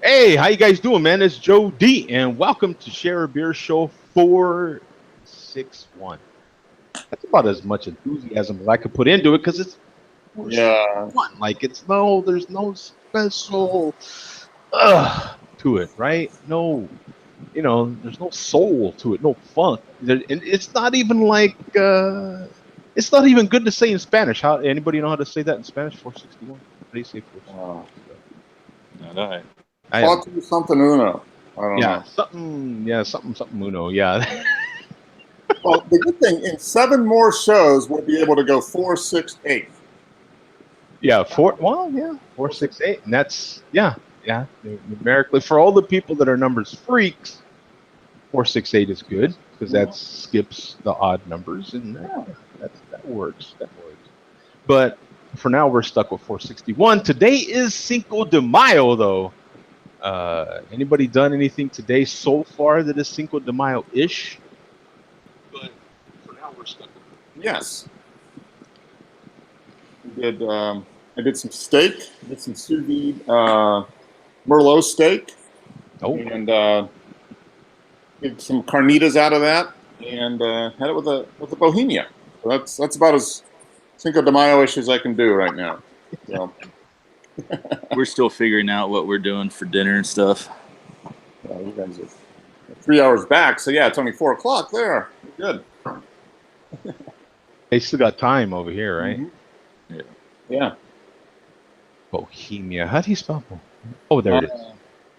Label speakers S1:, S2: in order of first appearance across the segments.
S1: Hey, how you guys doing, man? It's Joe D, and welcome to Share a Beer Show 461. That's about as much enthusiasm as I could put into it because it's
S2: Yeah.
S1: 461. Like there's no special to it, right? No, there's no soul to it, no funk. And it's not even like it's not even good to say in Spanish. How anybody know how to say that in Spanish? 461. How do you say 461?
S3: Not I.
S1: I have
S2: Cuatro something uno. I don't
S1: yeah,
S2: know.
S1: something Uno, yeah.
S2: Well, the good thing, in 7 more shows, we'll be able to go 468.
S1: Yeah, 468, and that's numerically for all the people that are numbers freaks. 468 is good because that skips the odd numbers, and that works. That works. But for now, we're stuck with 461. Today is Cinco de Mayo, though. Anybody done anything today so far that is Cinco de Mayo ish? But for now, we're stuck with.
S2: Yes. I did some steak. I did some sous vide Merlot steak.
S1: Oh.
S2: And did some carnitas out of that, and had it with a Bohemia. So that's about as Cinco de Mayo-ish as I can do right now. So.
S3: We're still figuring out what we're doing for dinner and stuff.
S2: Well, you guys are 3 hours back, so yeah, it's only 4 o'clock there. Good.
S1: They still got time over here, right?
S2: Mm-hmm. Yeah.
S1: Bohemia. How do you spell Bohemia? Oh, there it is.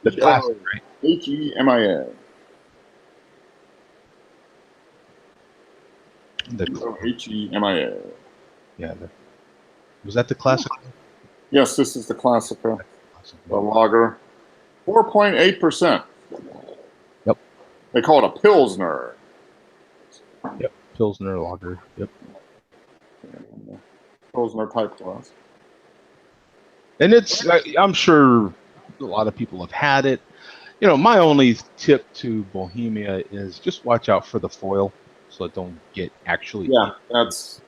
S1: The classic, right?
S2: Hemia. Hemia.
S1: Yeah. Was that the classic?
S2: Yes, this is the Classica. The lager. 4.8%.
S1: Yep.
S2: They call it a Pilsner.
S1: Yep. Pilsner lager. Yep.
S2: Pilsner type class.
S1: And it's, I'm sure a lot of people have had it. My only tip to Bohemia is just watch out for the foil so it don't get actually.
S2: Yeah, that's,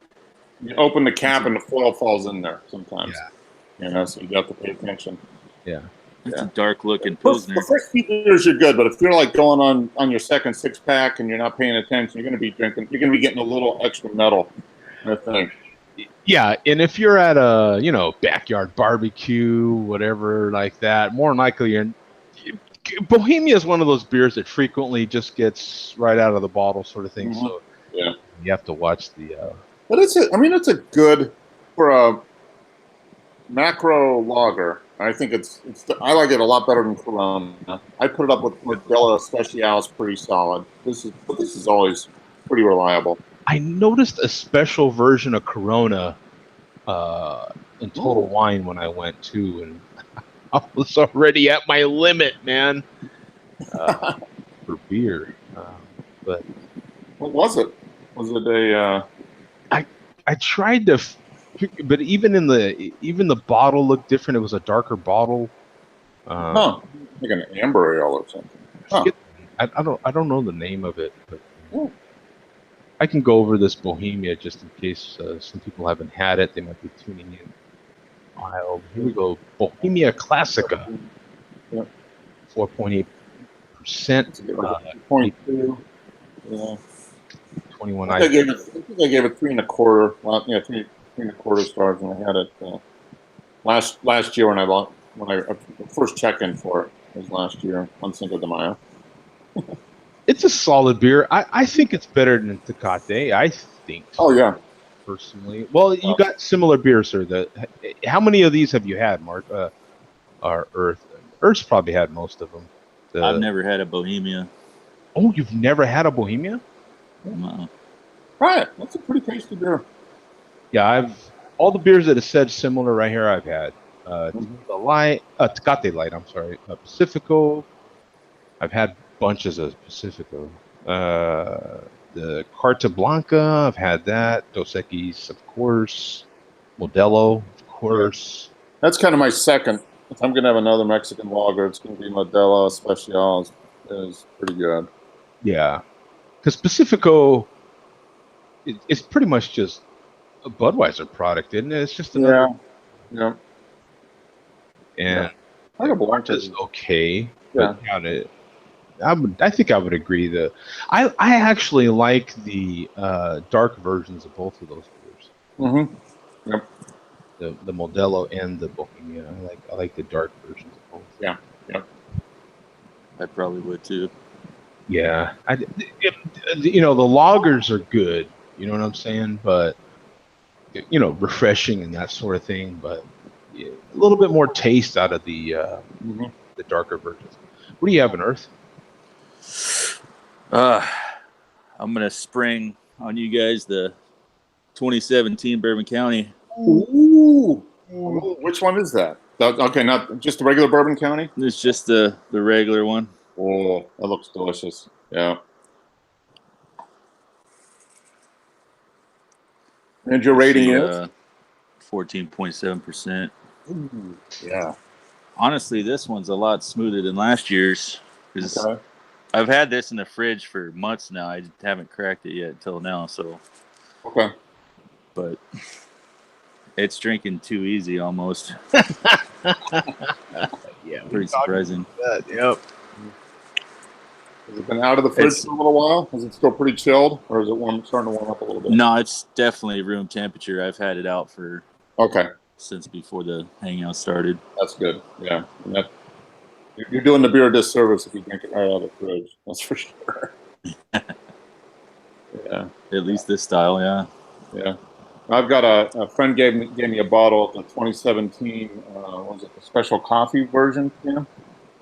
S2: you open the cap and the foil falls in there sometimes. Yeah. So you have to pay attention.
S1: Yeah.
S3: It's a dark looking Pilsner.
S2: The first few years you're good, but if you're like going on your second 6-pack and you're not paying attention, you're going to be getting a little extra metal, I think.
S1: Yeah, and if you're at a backyard barbecue, whatever like that, more than likely Bohemia is one of those beers that frequently just gets right out of the bottle, sort of thing. Mm-hmm. So
S2: yeah,
S1: you have to watch the.
S2: But it's a good for a macro lager. I think I like it a lot better than Corona. I put it up with Modelo Especial's pretty solid. This is always pretty reliable.
S1: I noticed a special version of Corona in Total Wine when I went to, and I was already at my limit, man, for beer. But
S2: what was it? Was it a?
S1: I tried to, but even the bottle looked different. It was a darker bottle.
S2: Like an amber ale or something. Huh.
S1: I don't know the name of it, but. I can go over this Bohemia just in case some people haven't had it. They might be tuning in. Wild. Here we go. Bohemia Classica. 4.8%.
S2: 0.2. Yeah.
S1: 21.
S2: I think I gave it 3 1/4. Well, 3 1/4 stars when I had it last year when I first check-in for it was last year on Cinco de Mayo.
S1: It's a solid beer. I think it's better than Tecate. I think so.
S2: Oh, yeah.
S1: Personally. Well, you got similar beers, sir. How many of these have you had, Mark? Or Earth? Earth's probably had most of them.
S3: I've never had a Bohemia.
S1: Oh, you've never had a Bohemia?
S3: No.
S2: Try it. That's a pretty tasty beer.
S1: Yeah, all the beers that have said similar right here I've had. Tecate Light, I'm sorry. Pacifico. I've had bunches of Pacifico. The Carta Blanca, I've had that. Dos Equis, of course. Modelo, of course.
S2: That's kind of my second. If I'm going to have another Mexican lager, it's going to be Modelo Especial. Is pretty good.
S1: Yeah. Because Pacifico it's pretty much just a Budweiser product, isn't it? It's just another.
S2: Yeah.
S1: And
S2: I got black
S1: Is okay,
S2: Yeah.
S1: but I think I would agree that I actually like the dark versions of both of those beers.
S2: Mm-hmm. Yep.
S1: The Modelo and the Bohemia. I like the dark versions of both.
S2: Yeah. Yep.
S3: I probably would too.
S1: Yeah, the lagers are good. You know what I'm saying? But refreshing and that sort of thing. But yeah, a little bit more taste out of
S2: Mm-hmm.
S1: the darker versions. What do you have in Earth?
S3: I'm gonna spring on you guys the 2017 Bourbon County.
S2: Ooh. Which one is that? Okay, not just the regular Bourbon County.
S3: It's just the regular one.
S2: Oh, that looks delicious. Yeah. And your rating is?
S3: 14.7%.
S2: Yeah.
S3: Honestly, this one's a lot smoother than last year's because
S2: Okay.
S3: I've had this in the fridge for months now. I haven't cracked it yet until now. So,
S2: Okay.
S3: but it's drinking too easy almost.
S1: Yeah,
S3: Pretty surprising.
S1: Yep.
S2: Has it been out of the fridge
S3: It's-
S2: for a little while? Is it still pretty chilled, or is it starting to warm up a little bit?
S3: No, it's definitely room temperature. I've had it out for
S2: Okay,
S3: since before the hangout started.
S2: that's good. Yeah, and you're doing the beer a disservice if you drink it right out of the fridge. That's for sure. Yeah,
S3: At least this style, yeah.
S2: yeah. I've got a friend gave me a bottle of the 2017. Was it the special coffee version? Yeah,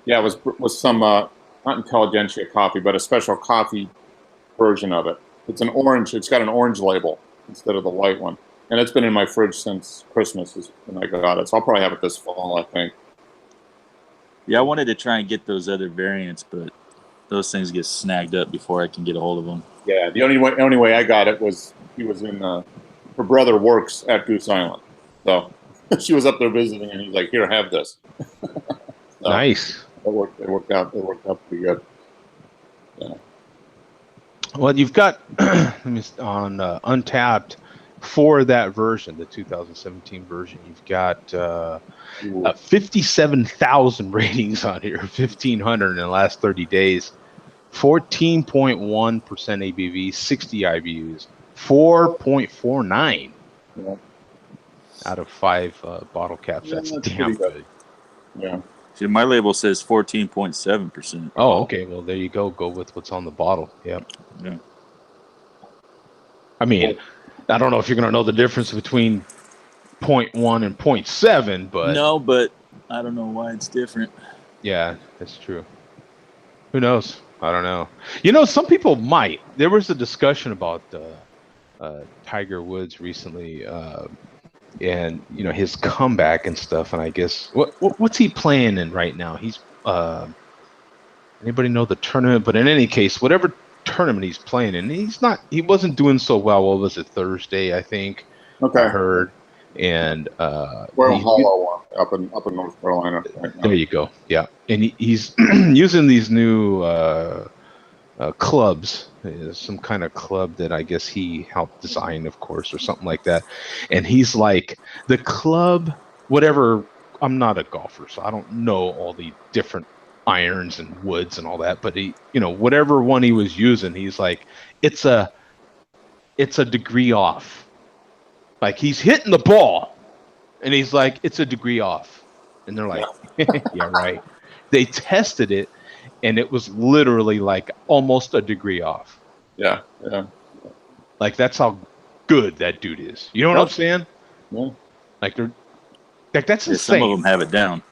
S2: yeah. It was some not intelligentsia coffee, but a special coffee version of it. It's an orange. It's got an orange label instead of the white one, and it's been in my fridge since Christmas is when I got it. So I'll probably have it this fall, I think.
S3: Yeah, I wanted to try and get those other variants, but those things get snagged up before I can get a hold of them.
S2: Yeah, the only way I got it was he was in her brother works at Goose Island, so she was up there visiting, and he's like, "Here, have this." So
S1: Nice.
S2: It worked out pretty good. Yeah.
S1: Well, you've got on Untapped for that version, the 2017 version. You've got 57,000 ratings on here, 1,500 in the last 30 days, 14.1% ABV, 60 IBUs, 4.49 out of 5 bottle caps. That's damn good.
S2: Yeah.
S3: See, my label says 14.7%.
S1: Oh, okay. Well, there you go. Go with what's on the bottle. Yep.
S3: Yeah.
S1: I mean, I don't know if you're going to know the difference between 0.1 and 0.7, but
S3: no, but I don't know why it's different.
S1: Yeah, that's true. Who knows? I don't know. Some people might. There was a discussion about Tiger Woods recently, and his comeback and stuff. And I guess what's he playing in right now? He's anybody know the tournament? But in any case, whatever tournament he's playing in, he wasn't doing so well. What was it, Thursday? I think.
S2: Okay.
S1: I heard. And
S2: Royal Hollow up in North Carolina right now.
S1: There you go. Yeah, and he's using these new clubs, some kind of club that I guess he helped design, of course, or something like that. And he's like, the club, whatever. I'm not a golfer, so I don't know all the different irons and woods and all that. But whatever one he was using, he's like, it's a degree off. Like he's hitting the ball, and he's like, it's a degree off. And they're like, yeah, right. They tested it, and it was literally like almost a degree off.
S2: Yeah, yeah.
S1: Like that's how good that dude is. You know what I'm saying?
S2: Yeah.
S1: Like that's insane.
S3: Some of them have it down.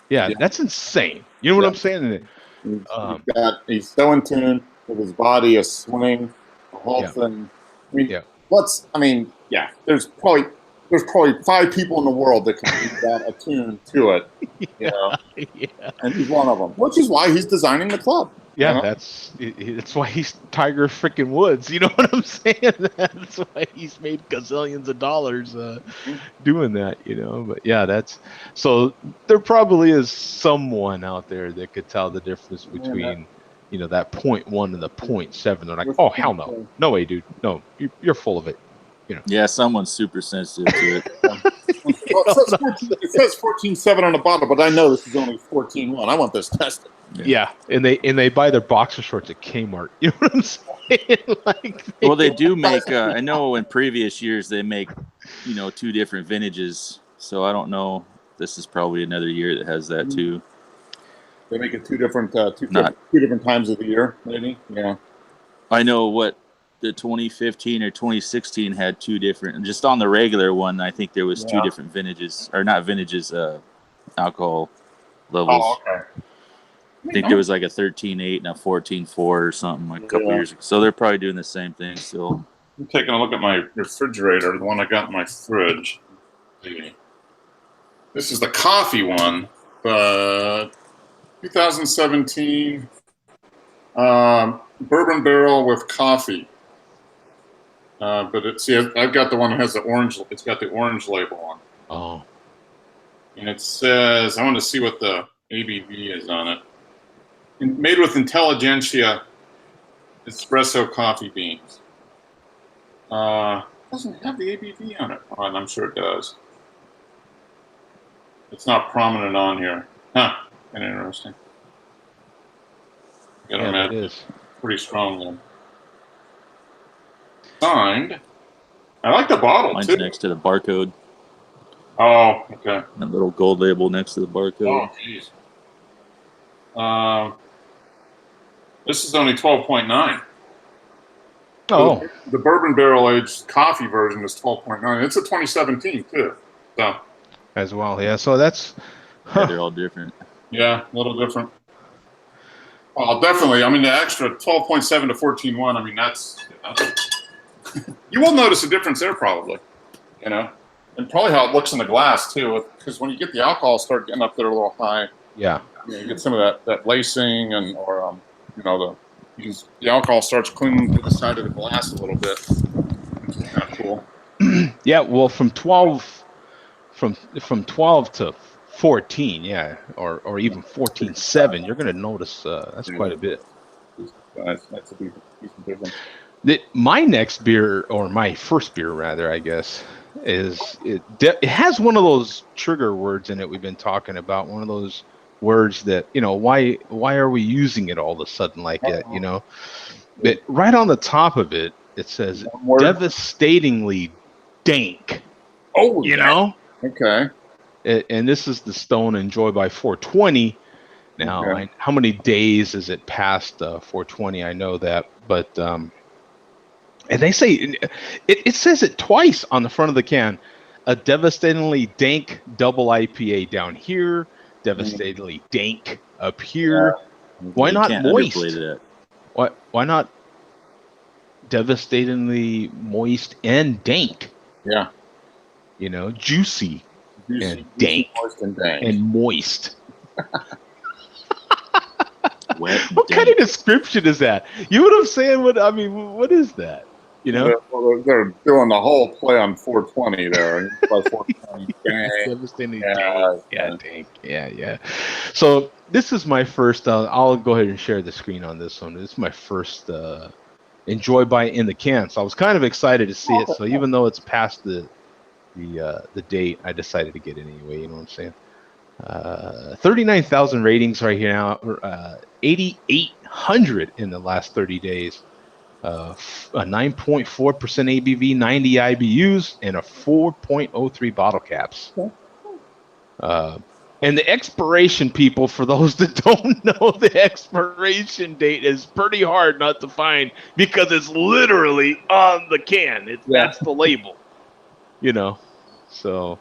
S1: Yeah, that's insane. You know what I'm saying?
S2: He's so in tune with his body, a swing, the whole thing. There's probably 5 people in the world that can be that attuned to it. And he's one of them, which is why he's designing the club.
S1: Yeah, that's why he's Tiger freaking Woods. You know what I'm saying? That's why he's made gazillions of dollars doing that. But yeah, so there probably is someone out there that could tell the difference between that 0.1 and the 0.7. They're like, oh hell no way, dude, no, you're full of it.
S3: Yeah, someone's super sensitive to it.
S2: Well, it says 14.7 on the bottle, but I know this is only 14.1. I want this tested.
S1: Yeah, and they buy their boxer shorts at Kmart. You know what I'm saying? Like,
S3: Well, they do make. I know in previous years they make, 2 different vintages. So I don't know. This is probably another year that has that too.
S2: They make it two different times of the year, maybe. Yeah.
S3: I know what the 2015 or 2016 had 2 different. Just on the regular one, I think there was 2 different vintages, or not vintages, alcohol levels.
S2: Oh, okay.
S3: I think there was like a 13.8 and a 14.4 or something like a couple years ago. So they're probably doing the same thing still.
S2: I'm taking a look at my refrigerator, the one I got in my fridge. This is the coffee one, but 2017 bourbon barrel with coffee. But I've got the one that has the orange. It's got the orange label on.
S1: Oh.
S2: And it says, I want to see what the ABV is on it. Made with Intelligentsia espresso coffee beans. Doesn't have the ABV on it. Oh, and I'm sure it does. It's not prominent on here. Huh. Interesting.
S1: Yeah, it is.
S2: Pretty strong one. Signed. I like the bottle,
S3: Mine's
S2: too.
S3: next to the barcode.
S2: Oh, okay.
S3: That little gold label next to the barcode.
S2: Oh, jeez. This is only 12.9.
S1: Oh.
S2: The bourbon barrel aged coffee version is 12.9. It's a 2017 too. So.
S1: As well, yeah. So that's.
S3: Yeah, they're all different.
S2: Yeah, a little different. Well, definitely. I mean, the extra 12.7 to 14.1. I mean, that's you will notice a difference there, probably. And probably how it looks in the glass too, because when you get the alcohol start getting up there a little high.
S1: Yeah.
S2: You get some of that lacing or the alcohol starts clinging to the side of the glass a little bit. It's kind of cool.
S1: Yeah, well, from 12 to 14, yeah, or even 14.7, you're going to notice that's quite a bit.
S2: That's a decent difference.
S1: My next beer, or my first beer rather, I guess, it has one of those trigger words in it we've been talking about. One of those words that why are we using it all of a sudden like that? But right on the top of it says devastatingly dank.
S2: Oh,
S1: okay. And this is the Stone Enjoy by 420. Now,
S2: okay.
S1: how many days is it past 420? I know that, but and they say it says it twice on the front of the can. A devastatingly dank double IPA down here. Devastatingly dank up here.
S3: Yeah.
S1: Why not moist?
S3: That.
S1: Why not devastatingly moist and dank?
S2: Yeah.
S1: Juicy and dank. And moist.
S3: Wet
S1: what kind of description is that? You know what I'm saying? What is that?
S2: They're doing the whole play on 420 there. 420.
S1: Devastating dank. Yeah. So this is my first. I'll go ahead and share the screen on this one. This is my first Enjoy by in the can. So I was kind of excited to see it. So even though it's past the date, I decided to get it anyway. You know what I'm saying? 39,000 ratings right here now. 8,800 in the last 30 days. A 9.4% ABV, 90 IBUs, and a 4.03 bottle caps. And the expiration, people, for those that don't know, the expiration date is pretty hard not to find because it's literally on the can. That's the label, So,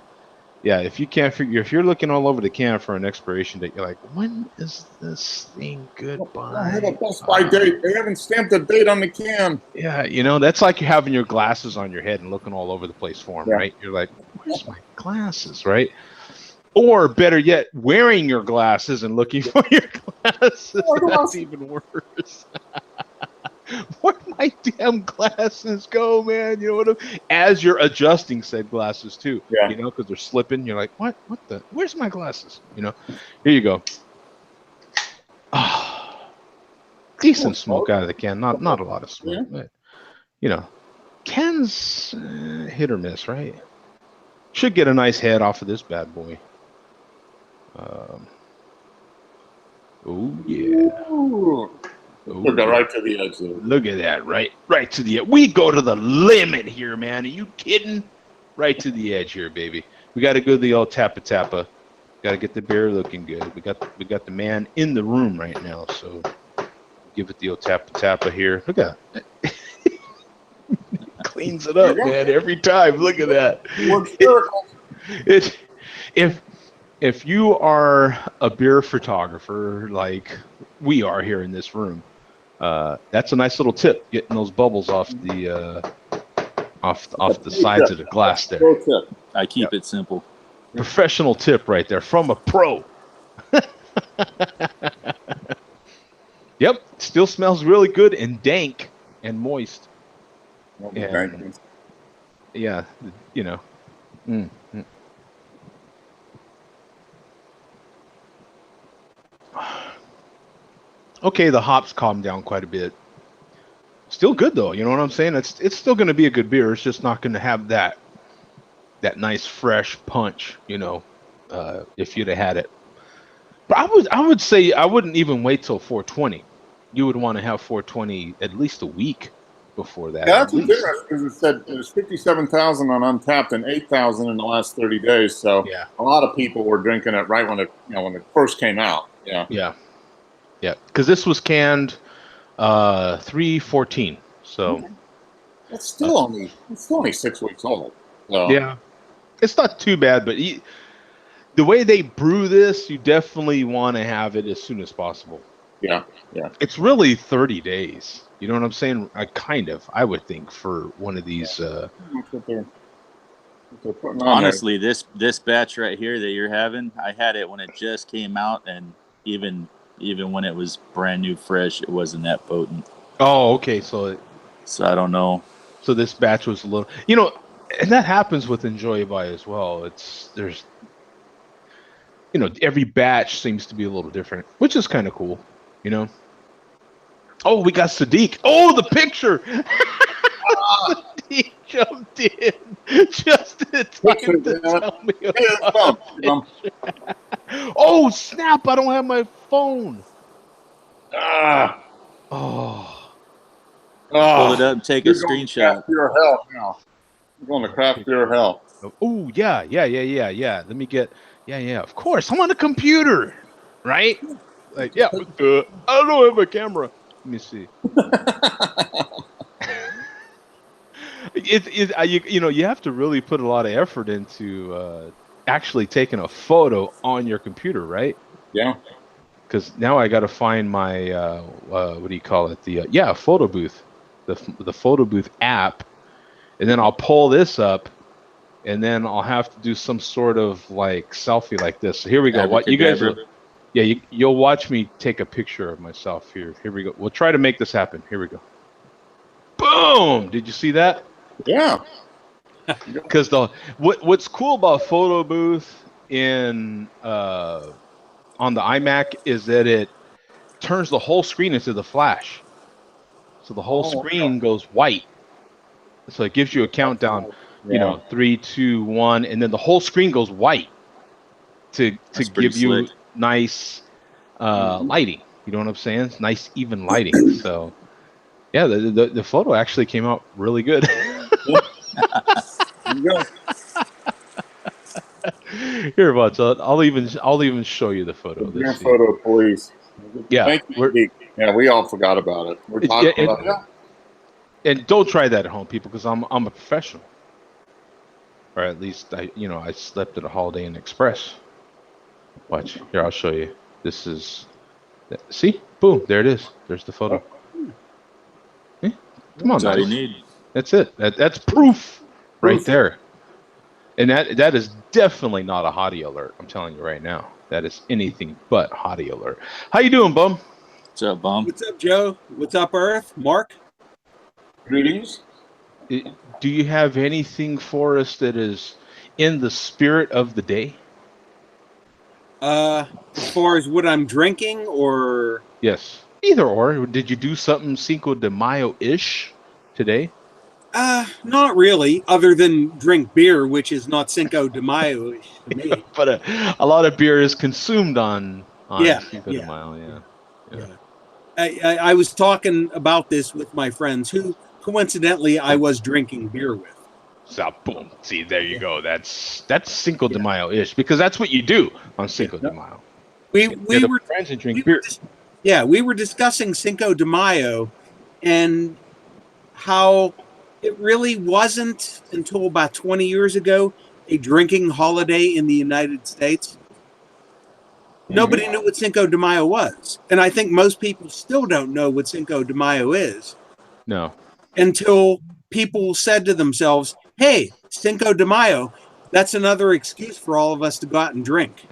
S1: yeah, if you can't figure, if you're looking all over the can for an expiration date, you're like, when is this thing goodbye?
S2: I have a best by date. They haven't stamped the date on the can.
S1: Yeah, that's like you having your glasses on your head and looking all over the place for them, right? You're like, where's my glasses, right? Or better yet, wearing your glasses and looking for your glasses. That's even worse. Where'd my damn glasses go, man? As you're adjusting said glasses too, because they're slipping. You're like, what the? Where's my glasses? Here you go. Decent smoke out of the can. Not a lot of smoke, but Cans hit or miss, right? Should get a nice head off of this bad boy. Oh yeah.
S2: Ooh.
S1: Oh,
S2: Took that
S1: yeah.
S2: right to the edge there.
S1: Look at that, right to the edge. We go to the limit here, man. Are you kidding? Right to the edge here, baby. We got to go to the old tappa. Got to get the beer looking good. We got the man in the room right now, so give it the old tappa here. Look at that. Cleans it up, man, every time. Look at that. If you are a beer photographer like we are here in this room, that's a nice little tip, getting those bubbles off the sides of the glass there.
S3: I keep it simple.
S1: Professional tip right there from a pro. Yep, still smells really good and dank and moist. And, yeah, you know. Okay, the hops calmed down quite a bit. Still good though, you know what I'm saying? It's still going to be a good beer. It's just not going to have that nice fresh punch, you know, if you'd have had it. But I would say I wouldn't even wait till 420. You would want to have 420 at least a week before that.
S2: Yeah, that's interesting because it said it was 57,000 on Untapped and 8,000 in the last 30 days. So
S1: yeah,
S2: a lot of people were drinking it right when it first came out. Yeah.
S1: Because this was canned 3/14. So
S2: it's still only 6 weeks old. So.
S1: Yeah, it's not too bad, but the way they brew this, you definitely want to have it as soon as possible.
S2: Yeah.
S1: It's really 30 days. You know what I'm saying? I would think for one of these.
S3: Honestly, this batch right here that you're having, I had it when it just came out, and even when it was brand new, fresh, it wasn't that potent.
S1: Oh, okay. So
S3: I don't know.
S1: So this batch was a little, you know, and that happens with Enjoy By as well. There's, you know, every batch seems to be a little different, which is kind of cool, you know. Oh, we got Sadiq. Oh, the picture. Sadiq jumped in just in time to tell me about it. Oh, snap. I don't have my phone. Oh.
S3: Pull it up and take a screenshot.
S2: Craft beer hell now. We're going to craft beer hell.
S1: Oh, yeah. Let me get, of course. I'm on a computer, right? Like, I don't have a camera. Let me see. You have to really put a lot of effort into actually taking a photo on your computer, right?
S2: Yeah.
S1: Because now I got to find my what do you call it? The photo booth, the photo booth app, and then I'll pull this up, and then I'll have to do some sort of like selfie like this. So here we go. What you guys are? Yeah, you'll watch me take a picture of myself here. Here we go. We'll try to make this happen. Here we go. Boom! Did you see that?
S2: Yeah.
S1: Because what's cool about photo booth in on the iMac is that it turns the whole screen into the flash. So the whole screen goes white. So it gives you a countdown, you know, 3, 2, 1, and then the whole screen goes white to give you nice lighting. You know what I'm saying? It's nice, even lighting. So yeah, the photo actually came out really good. Here, watch. I'll even show you the photo.
S2: Your photo, please.
S1: Yeah,
S2: thank you. We all forgot about it. We're talking about it.
S1: And don't try that at home, people, because I'm a professional, or at least I slept at a Holiday Inn Express. Watch here. I'll show you. This is. See, boom. There it is. There's the photo. Hey, come on,
S3: that's all you need.
S1: That's it. That's proof right there. And that is definitely not a hottie alert. I'm telling you right now. That is anything but hottie alert. How you doing, Bum?
S3: What's up, Bum?
S4: What's up, Joe? What's up, Earth? Mark?
S2: Greetings.
S1: Do you have anything for us that is in the spirit of the day?
S4: As far as what I'm drinking, or?
S1: Yes. Either or. Did you do something Cinco de Mayo-ish today?
S4: Not really, other than drink beer, which is not Cinco de Mayo-ish to me.
S1: But a lot of beer is consumed on
S4: Yeah,
S1: Cinco de Mayo. Yeah.
S4: I was talking about this with my friends who, coincidentally, I was drinking beer with.
S1: So boom. See, there you go. That's Cinco de Mayo ish, because that's what you do on Cinco de Mayo.
S4: We
S1: Get
S4: were
S1: friends and drink beer.
S4: we were discussing Cinco de Mayo and how it really wasn't until about 20 years ago a drinking holiday in the United States. Nobody knew what Cinco de Mayo was. And I think most people still don't know what Cinco de Mayo is
S1: No.
S4: until people said to themselves, hey, Cinco de Mayo, that's another excuse for all of us to go out and drink.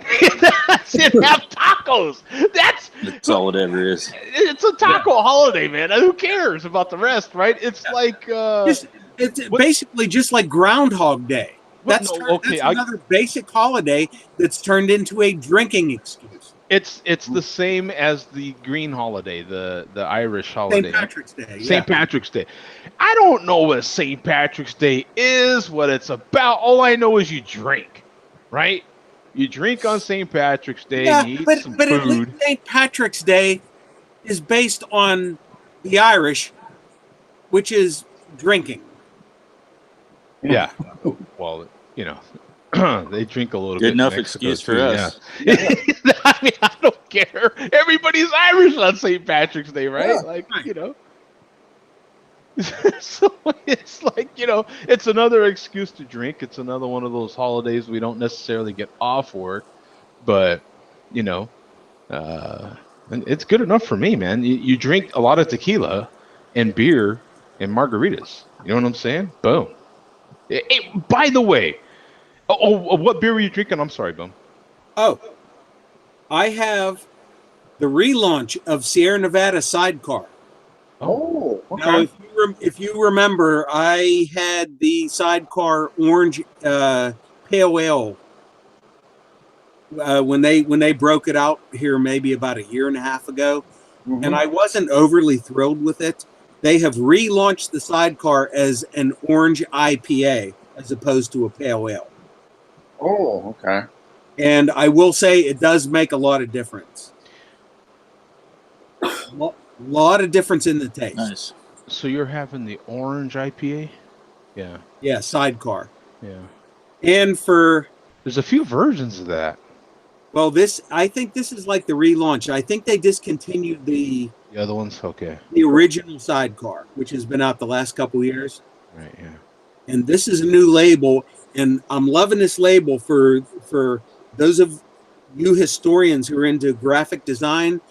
S1: That's it. Have tacos.
S3: That's all it ever is.
S1: It's a taco holiday, man. Who cares about the rest, right? It's like
S4: it's basically just like Groundhog Day. That's another basic holiday that's turned into a drinking excuse.
S1: It's the same as the green holiday, the Irish holiday.
S4: St. Patrick's Day.
S1: St. Patrick's Day. I don't know what St. Patrick's Day is, what it's about. All I know is you drink, right? You drink on St. Patrick's Day.
S4: Yeah,
S1: you eat
S4: but
S1: some
S4: at
S1: food.
S4: least St. Patrick's Day is based on the Irish, which is drinking.
S1: Yeah. Well, they drink a little bit.
S3: Good enough excuse for us.
S1: Yeah. I mean, I don't care. Everybody's Irish on St. Patrick's Day, right?
S4: Yeah,
S1: So it's like, it's another excuse to drink. It's another one of those holidays we don't necessarily get off work, but, and it's good enough for me, man. You drink a lot of tequila and beer and margaritas. You know what I'm saying? Boom. Hey, by the way, what beer were you drinking? I'm sorry, Boom.
S4: Oh, I have the relaunch of Sierra Nevada Sidecar.
S2: Oh, okay.
S4: Now, if you remember, I had the Sidecar Orange Pale Ale when they broke it out here maybe about a year and a half ago, and I wasn't overly thrilled with it. They have relaunched the Sidecar as an orange IPA as opposed to a pale ale.
S2: Oh, okay.
S4: And I will say it does make a lot of difference. Lot of difference in the taste.
S3: Nice.
S1: So you're having the orange IPA? Yeah.
S4: Yeah, Sidecar.
S1: Yeah.
S4: And
S1: there's a few versions of that.
S4: Well, I think this is like the relaunch. I think they discontinued the
S1: other ones. Okay.
S4: The original Sidecar, which has been out the last couple of years.
S1: Right. Yeah.
S4: And this is a new label, and I'm loving this label for those of you historians who are into graphic design.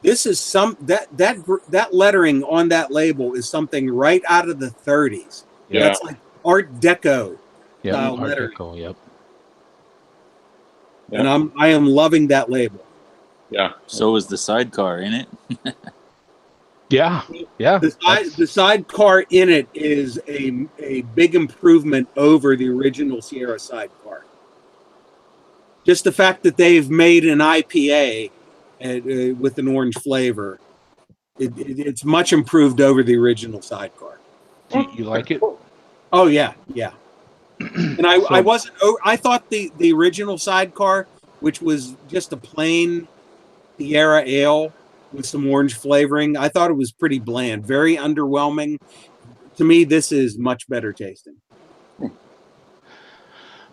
S4: This is that lettering on that label is something right out of the 30s.
S1: Yeah.
S4: That's like Art Deco.
S1: Yeah, Art
S4: lettering.
S1: Deco. Yep.
S4: And I am loving that label.
S2: Yeah.
S3: So is the Sidecar in it?
S1: Yeah. Yeah.
S4: The Sidecar in it is a big improvement over the original Sierra Sidecar. Just the fact that they've made an IPA with an orange flavor, it's much improved over the original Sidecar.
S1: Do you like it?
S4: Oh yeah. And I thought the original Sidecar, which was just a plain Sierra ale with some orange flavoring, I thought it was pretty bland, very underwhelming. To me, this is much better tasting.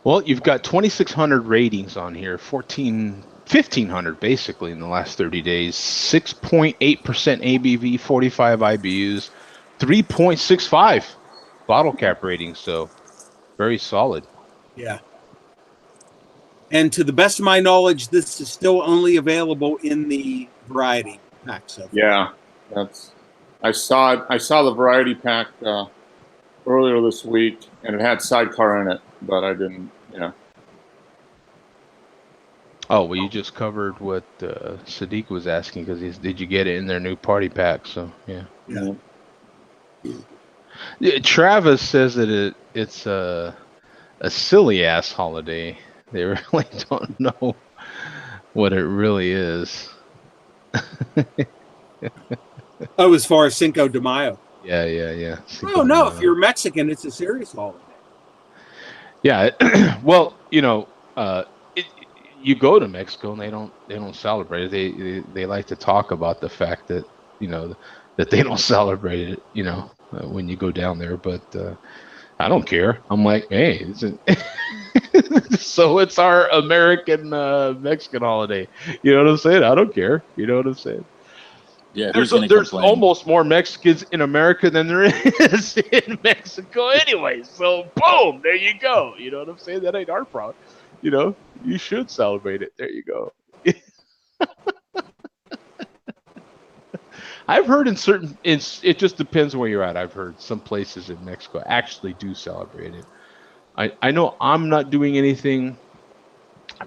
S1: Well, you've got 2,600 ratings on here, 1,500 basically in the last 30 days, 6.8% ABV, 45 IBUs, 3.65 bottle cap rating. So very solid. Yeah.
S4: And to the best of my knowledge, this is still only available in the variety pack. So
S2: yeah, I saw the variety pack earlier this week, and it had Sidecar in it, but I didn't,
S1: Oh, well, you just covered what Sadiq was asking, because did you get it in their new party pack? So yeah. Travis says that it's a silly ass holiday. They really don't know what it really is.
S4: Oh, as far as Cinco de Mayo.
S1: Yeah.
S4: Oh no, if you're Mexican, it's a serious holiday.
S1: Yeah. Well, you go to Mexico and they don't celebrate it. They like to talk about the fact that that they don't celebrate it. When you go down there, but I don't care. I'm like, hey, so it's our American Mexican holiday. You know what I'm saying? I don't care. You know what I'm saying?
S3: Yeah,
S1: There's
S3: who's gonna
S1: there's
S3: complain?
S1: almost more Mexicans in America than there is in Mexico anyway. So boom, there you go. You know what I'm saying? That ain't our problem. You should celebrate it. There you go. I've heard it just depends where you're at. I've heard some places in Mexico actually do celebrate it. I know I'm not doing anything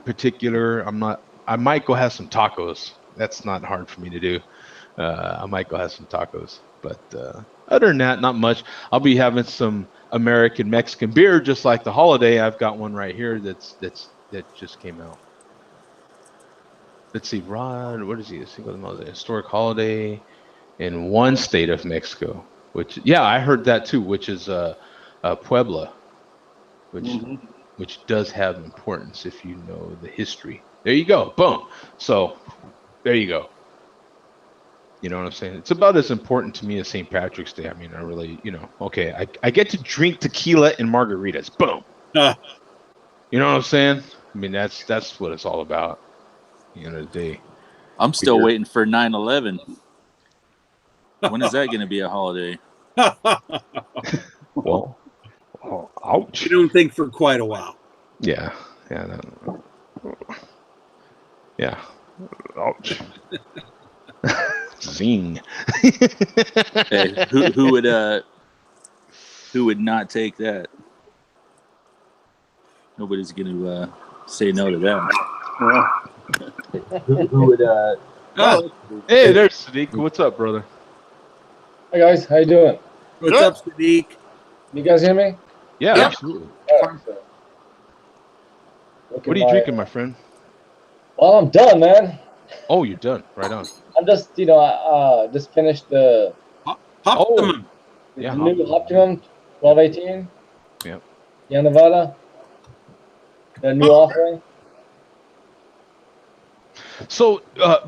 S1: particular. I might go have some tacos. That's not hard for me to do. I might go have some tacos, but other than that, not much. I'll be having some American Mexican beer, just like the holiday. I've got one right here that just came out. Let's see, Rod. What is he? A historic holiday in one state of Mexico. Which, yeah, I heard that too. Which is Puebla, which does have importance if you know the history. There you go. Boom. So there you go. You know what I'm saying? It's about as important to me as St. Patrick's Day. I mean, I really, okay, I get to drink tequila and margaritas. Boom. You know what I'm saying? I mean, that's what it's all about. At the end of the day.
S3: I'm still waiting for 9/11. When is that going to be a holiday?
S1: Well, ouch.
S4: You don't think for quite a while.
S1: Yeah. Yeah. Ouch. Zing.
S3: Hey, who would not take that? Nobody's going to say no to that. Who would?
S1: Hey, there's Sadiq. What's up, brother?
S5: Hey guys, how you doing?
S4: What's up, Sadiq?
S5: You guys hear me?
S1: Yeah,
S4: Yep.
S1: absolutely.
S5: What
S1: What are you drinking, my friend?
S5: Well, I'm done, man.
S1: Oh, you're done. Right on.
S5: I'm just, I just finished the
S4: Optimum.
S1: Yeah,
S5: new Optimum 1218.
S1: Yep.
S5: Yeah, Nevada. The new offering.
S1: So,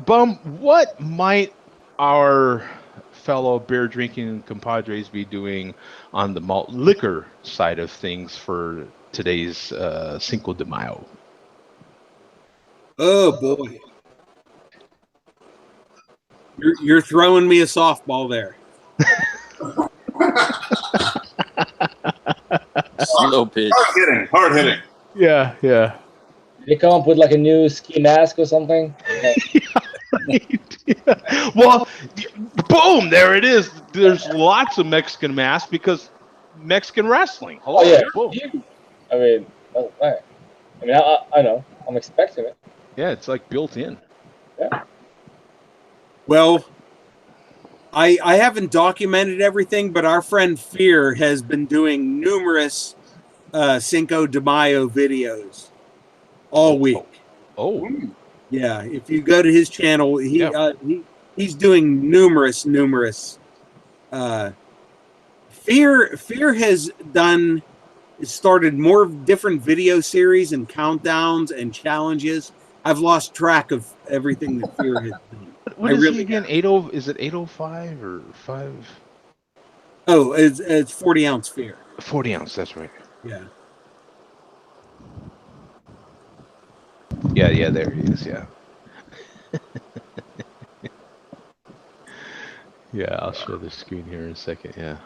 S1: Bum, what might our fellow beer drinking compadres be doing on the malt liquor side of things for today's Cinco de Mayo?
S4: Oh boy, you're throwing me a softball there.
S3: Slow pitch.
S2: Hard hitting.
S1: Yeah.
S5: They come up with like a new ski mask or something.
S1: Yeah. Well, boom, there it is. There's lots of Mexican masks because Mexican wrestling.
S5: Oh yeah.
S1: Boom.
S5: I mean, that's right. I mean, I know. I'm expecting it.
S1: Yeah, it's like built in.
S5: Yeah.
S4: Well, I haven't documented everything, but our friend Fear has been doing numerous Cinco de Mayo videos all week.
S1: Oh.
S4: Yeah, if you go to his channel, he's doing numerous. Fear has started more different video series and countdowns and challenges. I've lost track of everything that Fear has done.
S1: What is he again? 80? Is it 805 or 5?
S4: Oh, it's 40 ounce Fear.
S1: 40 ounce. That's right.
S4: Yeah.
S1: Yeah. There he is. Yeah. Yeah, I'll show the screen here in a second. Yeah.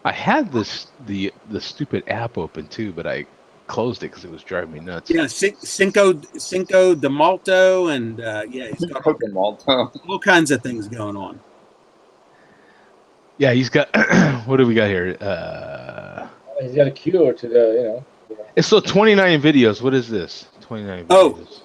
S1: I had the stupid app open too, but I closed it because it was driving me nuts.
S4: Yeah, Cinco de Malto, and he's got all kinds of things going on.
S1: Yeah, he's got. What do we got here?
S5: He's got a cure to the,
S1: It's still 29 videos. What is this? 29 videos.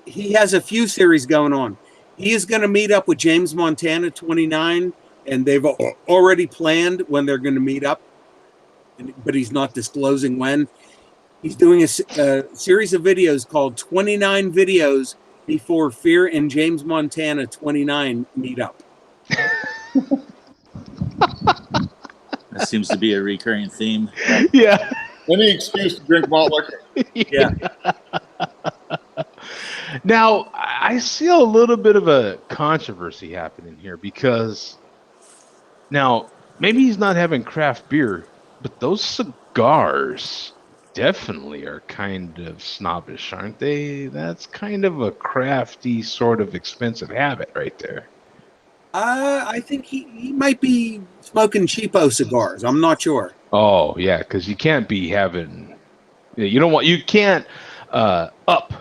S4: He has a few series going on. He is going to meet up with James Montana 29, and they've already planned when they're going to meet up, but he's not disclosing when. He's doing a series of videos called 29 videos before Fear and James Montana 29 meet up.
S3: That seems to be a recurring theme.
S1: Yeah.
S2: Any excuse to drink malt liquor.
S4: Yeah.
S1: Now, I see a little bit of a controversy happening here because now maybe he's not having craft beer, but those cigars definitely are kind of snobbish, aren't they? That's kind of a crafty, sort of expensive habit right there.
S4: I think he might be smoking cheapo cigars. I'm not sure.
S1: Oh, yeah, because you can't be having, you can't up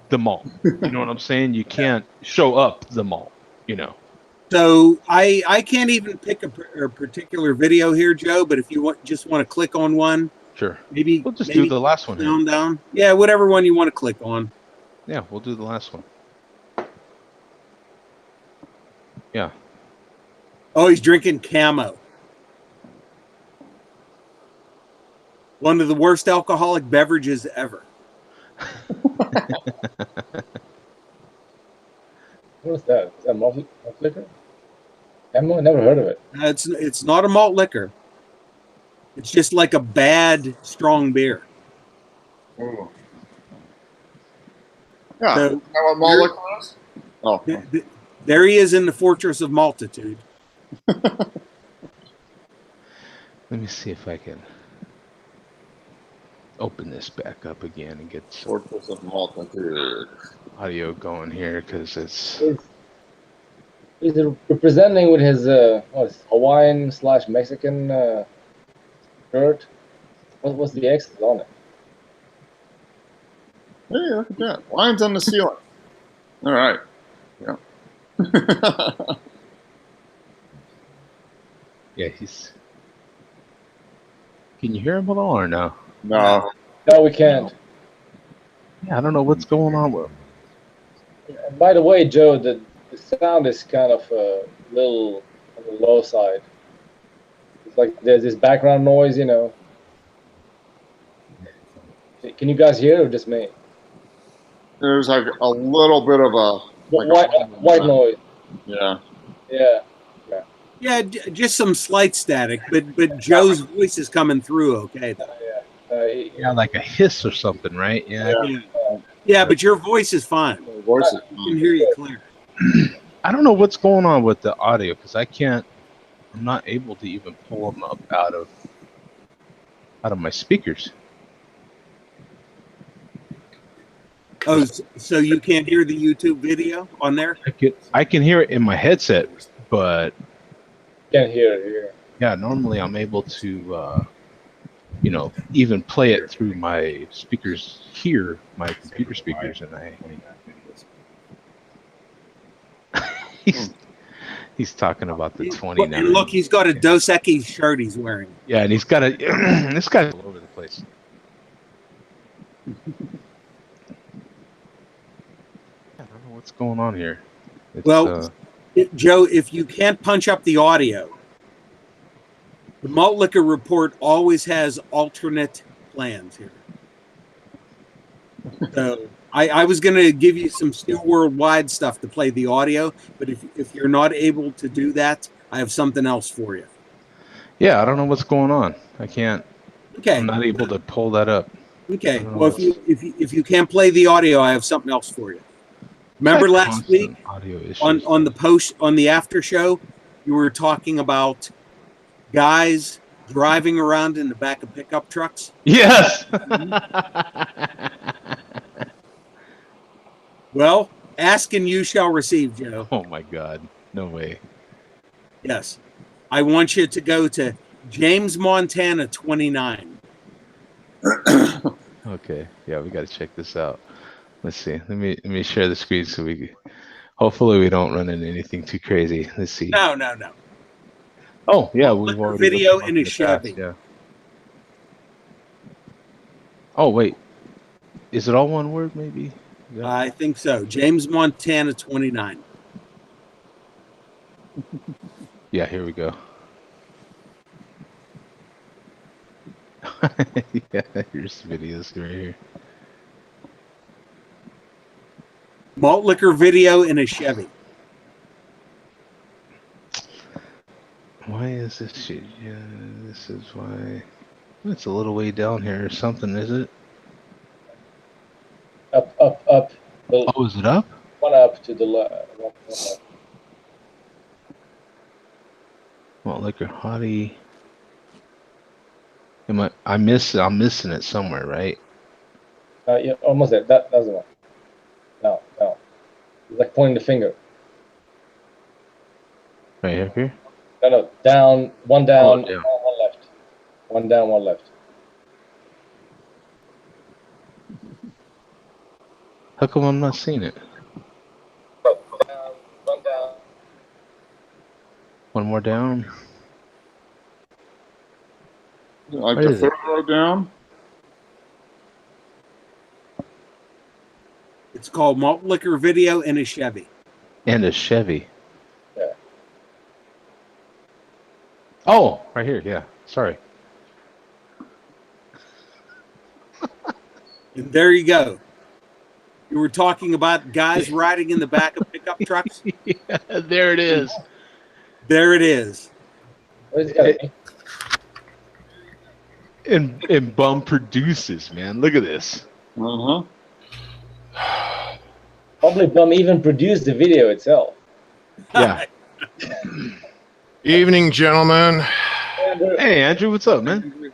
S1: the malt. You know what I'm saying? You can't show up the malt,
S4: So I can't even pick a particular video here, Joe. But if you just want to click on one,
S1: Sure.
S4: maybe
S1: We'll just do the last one here.
S4: down. Yeah, whatever one you want to click on.
S1: Yeah, we'll do the last one. Yeah.
S4: Oh, he's drinking Camo. One of the worst alcoholic beverages ever.
S5: What is that? Is that malt liquor? I've never heard of it.
S4: It's not a malt liquor. It's just like a bad strong beer.
S2: Ooh. Yeah.
S4: So,
S2: Is that what malt liquor is? Oh.
S4: There he is in the fortress of multitude.
S1: Let me see if I can open this back up again and get some
S2: Fortress of malt liquor.
S1: audio going here because it's.
S5: He's representing with his Hawaiian / Mexican shirt. What's the X on it?
S2: Hey, look at that. Lines on the ceiling. All right. Yeah.
S1: Yeah, he's. Can you hear him at all or no?
S2: No.
S5: No, we can't.
S1: Yeah, I don't know what's going on with him.
S5: And by the way, Joe, the sound is kind of a little on the low side. It's like there's this background noise, Can you guys hear it or just me?
S2: There's like a little bit of a
S5: White noise.
S2: Yeah.
S5: Yeah.
S4: Yeah, just some slight static, but Joe's voice is coming through okay, though.
S1: Yeah, like a hiss or something, right? Yeah.
S4: Yeah, but your voice is fine.
S2: The voice is
S4: I can hear you clear.
S1: I don't know what's going on with the audio because I'm not able to even pull them up out of my speakers.
S4: Oh, so you can't hear the YouTube video on there?
S1: I can hear it in my headset, but
S5: Can't hear it here.
S1: yeah, normally I'm able to, even play it through my speakers here, my computer speakers, and he's talking about the 29.
S4: And look, he's got a Dos Equis shirt he's wearing.
S1: Yeah, and he's got this guy's all over the place. I don't know what's going on here. It's,
S4: Joe, if you can't punch up the audio, the Malt Liquor Report always has alternate plans here. So I was going to give you some Steel Worldwide stuff to play the audio, but if you're not able to do that, I have something else for you.
S1: Yeah, I don't know what's going on. I can't.
S4: Okay.
S1: I'm not able to pull that up.
S4: Okay. Well, if you can't play the audio, I have something else for you. Remember last week on the post on the after show, you were talking about guys driving around in the back of pickup trucks?
S1: Yes.
S4: Well, ask and you shall receive, Joe.
S1: Oh my God. No way.
S4: Yes. I want you to go to James Montana 29.
S1: Okay. Yeah, we got to check this out. Let's see. Let me share the screen so hopefully we don't run into anything too crazy. Let's see.
S4: No.
S1: Oh yeah, we've already
S4: video in a Chevy.
S1: Yeah. Oh wait, is it all one word? Maybe. Yeah.
S4: I think so. James Montana 29.
S1: Yeah. Here we go. Yeah. Here's the videos right here.
S4: Malt liquor video in a Chevy.
S1: Why is this shit? Yeah, this is why. It's a little way down here or something, is it?
S5: Up.
S1: Oh, is it up?
S5: One up to the left. One left.
S1: Well, liquor hottie. I'm missing it somewhere, right?
S5: Yeah, almost there. That's the one. No. It's like pointing the finger.
S1: Right up here.
S5: No. Down. One down.
S1: Oh, yeah.
S5: One left. One down. One left.
S1: How come I'm not seeing it?
S5: One down.
S1: One more down.
S2: Like
S1: Where
S2: the
S1: is
S2: third
S1: it?
S2: row down.
S4: It's called Malt Liquor Video in a Chevy.
S1: And a Chevy.
S5: Yeah.
S1: Oh, right here. Yeah. Sorry.
S4: And there you go. You were talking about guys riding in the back of pickup trucks.
S1: Yeah, there it is.
S4: There it is.
S5: Where's it gotta be?
S1: And Bum produces, man. Look at this.
S2: Uh-huh.
S5: Probably Bum even produced the video itself.
S1: Yeah.
S6: Evening, gentlemen.
S1: Hey, Andrew, what's up, man?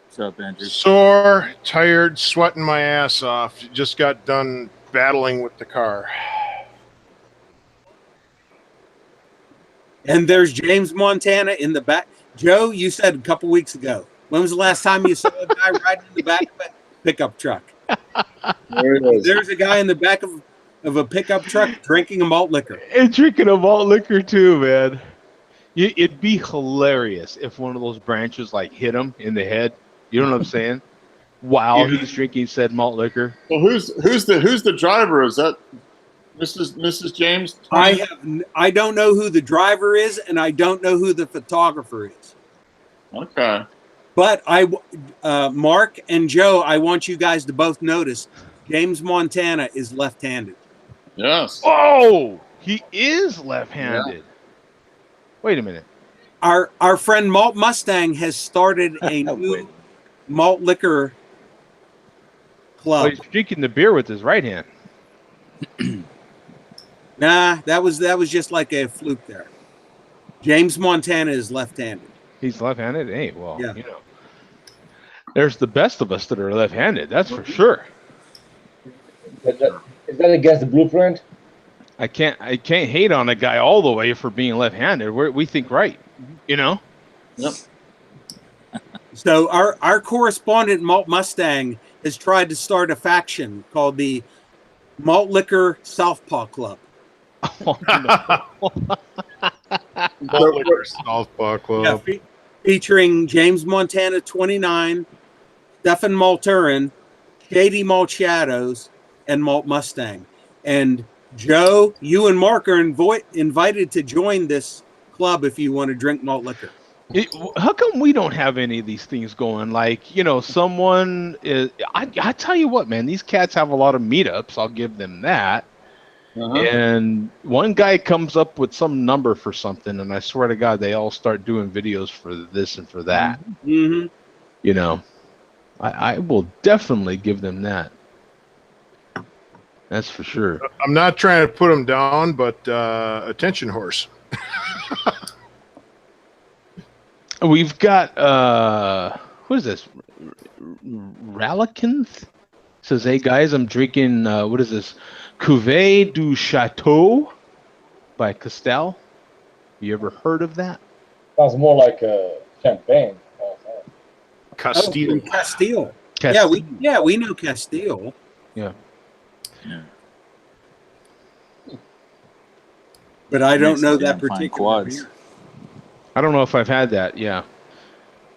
S3: What's up, Andrew?
S6: Sore, tired, sweating my ass off. Just got done battling with the car.
S4: And there's James Montana in the back. Joe, you said a couple weeks ago. When was the last time you saw a guy riding in the back of a pickup truck?
S2: There it is.
S4: There's a guy in the back of a pickup truck drinking a malt liquor.
S1: And drinking a malt liquor too, man. It'd be hilarious if one of those branches like hit him in the head. You know what I'm saying? While he's drinking said malt liquor.
S2: So who's the driver? Is that Mrs. James?
S4: I don't know who the driver is, and I don't know who the photographer is.
S2: Okay.
S4: But Mark and Joe, I want you guys to both notice James Montana is left-handed.
S2: Yes.
S1: Oh, he is left-handed. Wait a minute.
S4: Our friend Malt Mustang has started a new malt liquor
S1: Oh,
S4: club.
S1: he's drinking the beer with his right hand.
S4: Nah, that was just like a fluke there. James Montana is left-handed.
S1: He's left-handed? Hey, well,
S4: Yeah.
S1: you know. There's the best of us that are left-handed, that's for sure.
S5: Is that against the blueprint?
S1: I can't hate on a guy all the way for being left-handed. We think right, you know?
S2: Yep.
S4: So our correspondent Malt Mustang has tried to start a faction called the Malt Liquor Southpaw Club.
S1: Oh, no.
S6: Malt Liquor Southpaw Club.
S4: Yeah, featuring James Montana 29, Stefan Malturin, Shady Malt Shadows, and Malt Mustang. And Joe, you and Mark are invited to join this club if you want to drink malt liquor.
S1: How come we don't have any of these things going? Like, you know, someone is. I tell you what, man, these cats have a lot of meetups. I'll give them that.
S2: Uh-huh.
S1: And one guy comes up with some number for something, and I swear to God, they all start doing videos for this and for that.
S4: Mm-hmm.
S1: You know, I will definitely give them that. That's for sure.
S6: I'm not trying to put them down, but attention horse.
S1: We've got what is this? Ralakinth says, "Hey guys, I'm drinking what is this? Cuvée du Chateau by Castel. You ever heard of that?"
S5: Sounds more like champagne.
S6: Castile.
S4: Castile.
S1: Castile.
S4: Yeah, we know Castile.
S1: Yeah.
S4: But I don't
S3: Nice
S4: know
S3: damn
S4: that
S3: fine
S4: particular
S3: quads.
S4: beer.
S1: I don't know if I've had that. Yeah,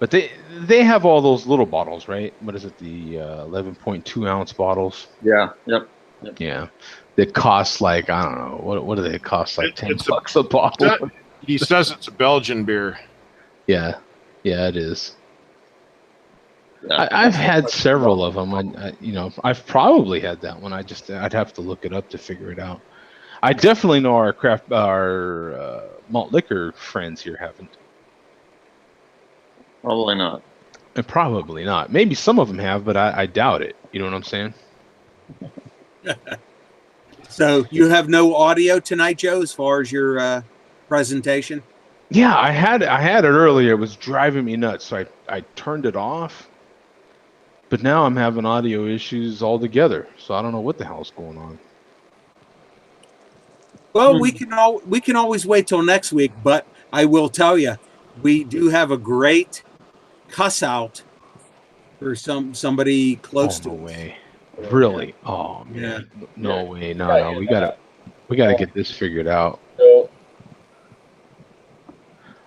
S1: but they have all those little bottles, right? What is it? The 11.2 ounce bottles.
S2: Yeah. Yep.
S1: Yeah, they cost like, I don't know, what do they cost, like
S6: It's
S1: $10 a bottle?
S6: He says it's a Belgian beer.
S1: Yeah, it is. I've had several of them. I've probably had that one. I'd have to look it up to figure it out. I definitely know our malt liquor friends here haven't.
S2: Probably not.
S1: And probably not. Maybe some of them have, but I doubt it. You know what I'm saying?
S4: So you have no audio tonight, Joe, as far as your presentation?
S1: Yeah, I had it earlier. It was driving me nuts, so I turned it off. But now I'm having audio issues altogether, so I don't know what the hell's going on.
S4: Well, we can always wait till next week, but I will tell you, we do have a great cuss out for somebody close to
S1: No
S4: us.
S1: way. Really? Oh man.
S4: Yeah.
S1: No way. No. We gotta get this figured out.
S5: So,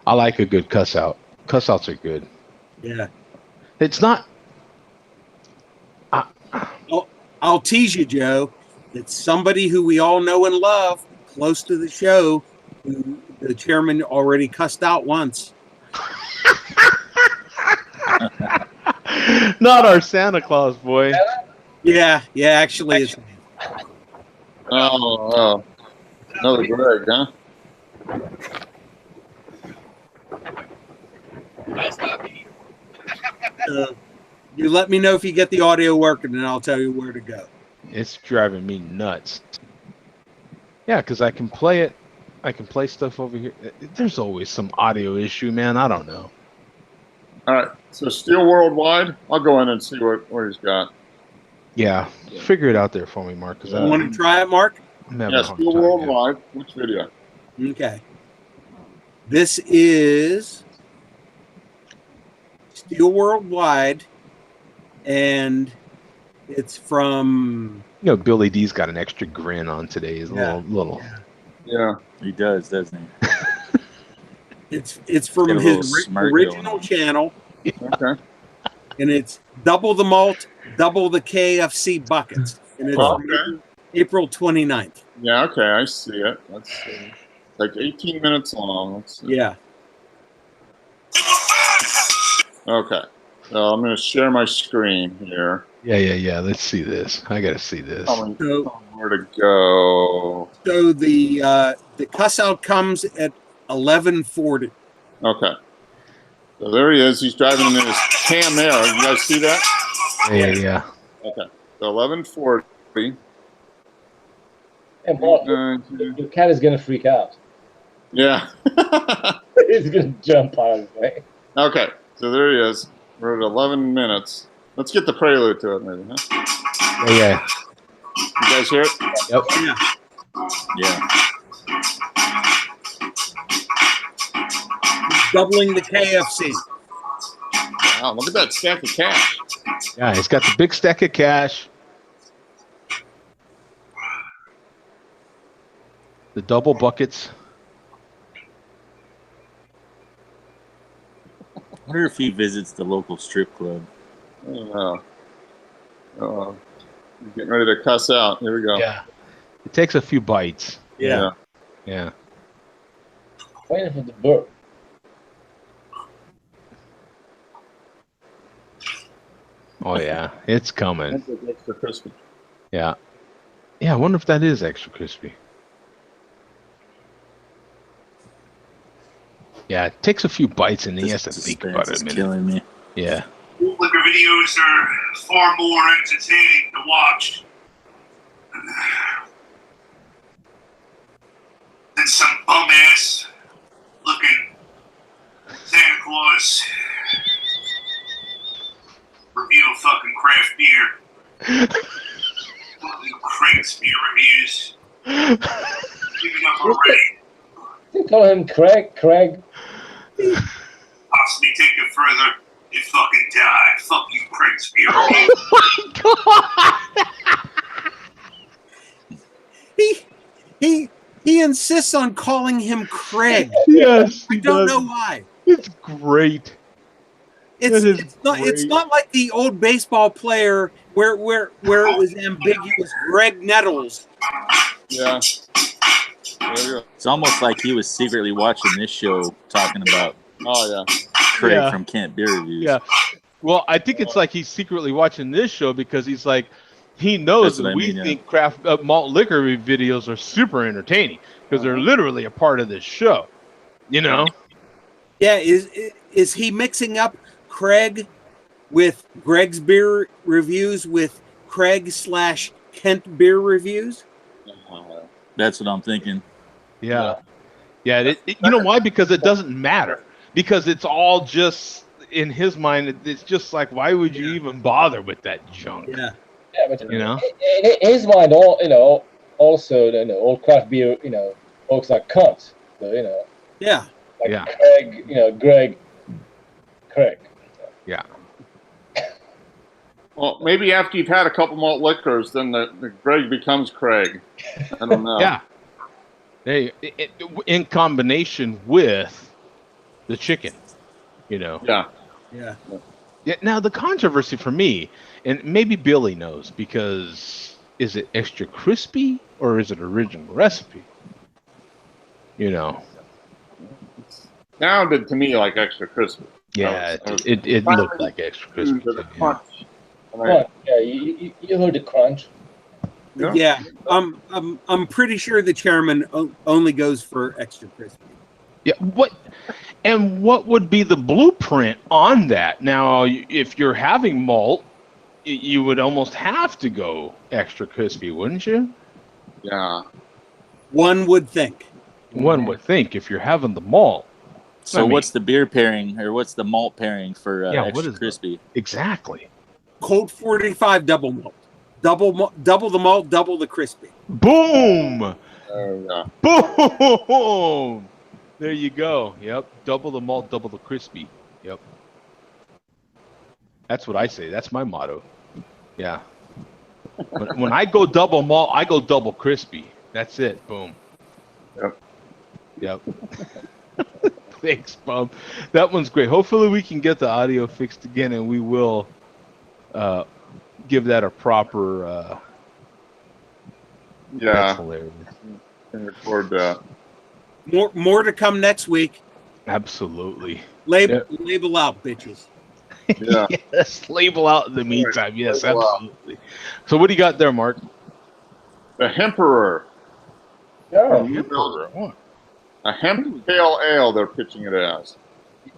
S1: I like a good cuss out. Cuss outs are good.
S4: Yeah.
S1: It's not.
S4: I'll tease you, Joe. It's somebody who we all know and love, close to the show, who the chairman already cussed out once.
S1: Not our Santa Claus boy.
S4: Yeah, actually, it's
S2: Oh, another Greg, huh?
S4: you let me know if you get the audio working, and I'll tell you where to go.
S1: It's driving me nuts. Yeah, because I can play it. I can play stuff over here. There's always some audio issue, man. I don't know.
S2: All right. So Steel Worldwide, I'll go in and see what he's got.
S1: Yeah, figure it out there for me, Mark.
S4: You want to try it, Mark?
S1: I'm having a hard
S2: Steel
S1: time,
S2: Worldwide. Which video?
S4: Okay. This is Steel Worldwide, and it's from.
S1: You know, Billy D's got an extra grin on today. He's a little.
S2: Yeah.
S3: He does, doesn't he?
S4: It's from
S3: Got a
S4: his
S3: little smirk
S4: original
S3: going on.
S4: channel,
S2: Okay.
S4: and it's double the malt, double the KFC buckets, and it's from
S2: Okay.
S4: April 29th.
S2: Yeah. Okay. I see it. Let's see. It's like 18 minutes long. Let's see.
S4: Yeah.
S2: Okay. So I'm going to share my screen here.
S1: Yeah. Let's see this. I gotta see this.
S2: Tell me where to go.
S4: So the cuss out comes at 11:40.
S2: Okay. So there he is. He's driving in his Cam Air. You guys see that?
S1: Yeah.
S2: Okay. So 11:40.
S5: and Mark, your cat is gonna freak out.
S2: Yeah.
S5: He's gonna jump out of the way.
S2: Okay. So there he is. We're at 11 minutes. Let's get the prelude to it, maybe, huh?
S1: Yeah.
S2: You guys hear it?
S1: Yep.
S3: Yeah.
S4: Doubling the KFC.
S2: Wow, look at that stack of cash.
S1: Yeah, he's got the big stack of cash. The double buckets.
S3: I wonder if he visits the local strip club.
S2: I don't know. He's getting ready to cuss out. Here we go.
S1: Yeah. It takes a few bites.
S4: Yeah.
S1: Yeah.
S5: Waiting for the burp.
S1: Oh yeah, it's coming.
S2: That's extra crispy.
S1: Yeah. Yeah, I wonder if that is extra crispy. Yeah, it takes a few bites and he has to think about it a minute.
S3: Killing me.
S1: Yeah.
S7: Bootlegger videos are far more entertaining to watch than some bum ass looking Santa Claus review of fucking craft beer. Fucking Craig's beer reviews. Giving up already.
S5: They call him Craig. Craig.
S7: Possibly take it further. You fucking die. Fuck you, Craig's beer
S4: He insists on calling him Craig.
S1: Yes.
S4: I don't know why.
S1: It's great.
S4: It's not like the old baseball player where it was ambiguous. Greg Nettles.
S2: Yeah. There you go.
S3: It's almost like he was secretly watching this show talking about
S2: Oh, yeah.
S3: Craig
S1: Yeah.
S3: from Kent Beer Reviews.
S1: Yeah. Well, I think it's like he's secretly watching this show because he's like, he knows
S3: That's what
S1: that
S3: I
S1: we
S3: mean, yeah.
S1: think craft malt liquor videos are super entertaining because they're literally a part of this show. You know?
S4: Yeah, is he mixing up Craig with Greg's beer reviews with Craig/Kent beer reviews?
S3: That's what I'm thinking.
S1: Yeah. You know why? Because it doesn't matter. Because it's all just in his mind. It's just like, why would you even bother with that junk?
S4: Yeah.
S5: Yeah, but
S1: You know?
S5: in his mind, also, all craft beer, folks are cunts. So,
S4: Yeah.
S5: like
S1: Yeah.
S5: Craig, Craig.
S1: Yeah.
S2: Well, maybe after you've had a couple malt liquors, then the Greg becomes Craig. I don't know.
S1: Yeah. In combination with the chicken,
S2: Yeah.
S4: Yeah.
S1: Yeah. Now the controversy for me, and maybe Billy knows, because is it extra crispy or is it original recipe?
S2: Sounded to me like extra crispy.
S1: Yeah,
S2: I was-
S1: it looked like extra crispy.
S2: To the
S1: Yeah.
S2: crunch. And I-
S5: Crunch. Yeah, you heard the crunch.
S4: Yeah. I'm pretty sure the chairman only goes for extra crispy.
S1: Yeah. What would be the blueprint on that? Now, if you're having malt, you would almost have to go extra crispy, wouldn't you?
S2: Yeah.
S4: One would think.
S1: One would think if you're having the malt.
S3: So what's the beer pairing or what's the malt pairing for
S1: what
S3: extra
S1: is
S3: crispy?
S1: Exactly.
S4: Colt 45 double malt. Double the malt, double the crispy.
S1: Boom!
S2: Yeah.
S1: Boom! There you go. Yep. Double the malt, double the crispy. Yep. That's what I say. That's my motto. Yeah. When I go double malt, I go double crispy. That's it. Boom. Yep. Thanks, Bob. That one's great. Hopefully we can get the audio fixed again, and we will give that a proper.
S2: Yeah.
S1: That's hilarious.
S2: Can record that.
S4: More to come next week.
S1: Absolutely.
S4: Label out, bitches.
S2: Yeah.
S1: Yes. Label out in the meantime. Yes,
S2: Label out.
S1: absolutely. So what do you got there, Mark?
S2: The Hemperor.
S5: Yeah.
S1: Emperor. What?
S2: A hemp pale ale, they're pitching it as.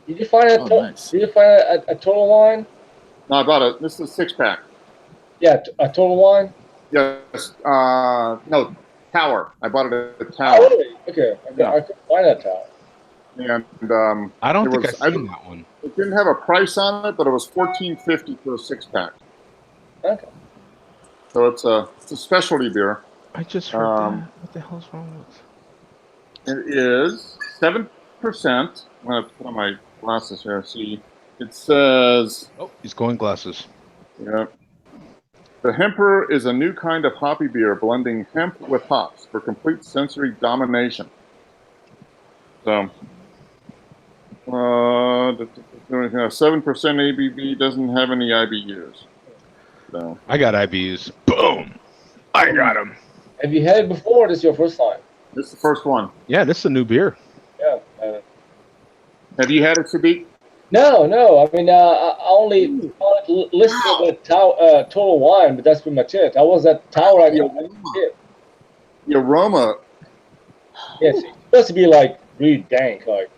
S5: Did you find
S3: Nice.
S5: Did you find a total wine?
S2: No, I bought it. This is a 6-pack.
S5: Yeah, a total wine.
S2: Yes. No, Tower. I bought it at the
S5: Oh,
S2: Tower.
S5: really? Okay,
S2: Yeah.
S5: I couldn't find that tower.
S2: And
S1: I don't
S2: It
S1: think
S2: was-
S1: I've seen that one.
S2: it didn't have a price on it, but it was $14.50 for a 6-pack.
S5: Okay.
S2: So it's a specialty beer.
S1: I just heard that. What the hell's wrong with?
S2: It is 7%. I'm going to put on my glasses here. See, it says,
S1: Oh, he's going glasses.
S2: yeah. The Hemperor is a new kind of hoppy beer blending hemp with hops for complete sensory domination. So, 7% ABV, doesn't have any IBUs. So,
S1: I got IBUs. Boom. I got him.
S5: Have you had it before? Or this is your first time?
S2: this is the first one.
S1: Yeah, this is a new beer.
S5: Yeah.
S2: Have you had it, Sadiq?
S5: No. I mean, I only listed with total wine, but that's pretty much it. I was at Tower. I didn't see it.
S2: The aroma.
S5: Yes, it's supposed to be like really dank. Like,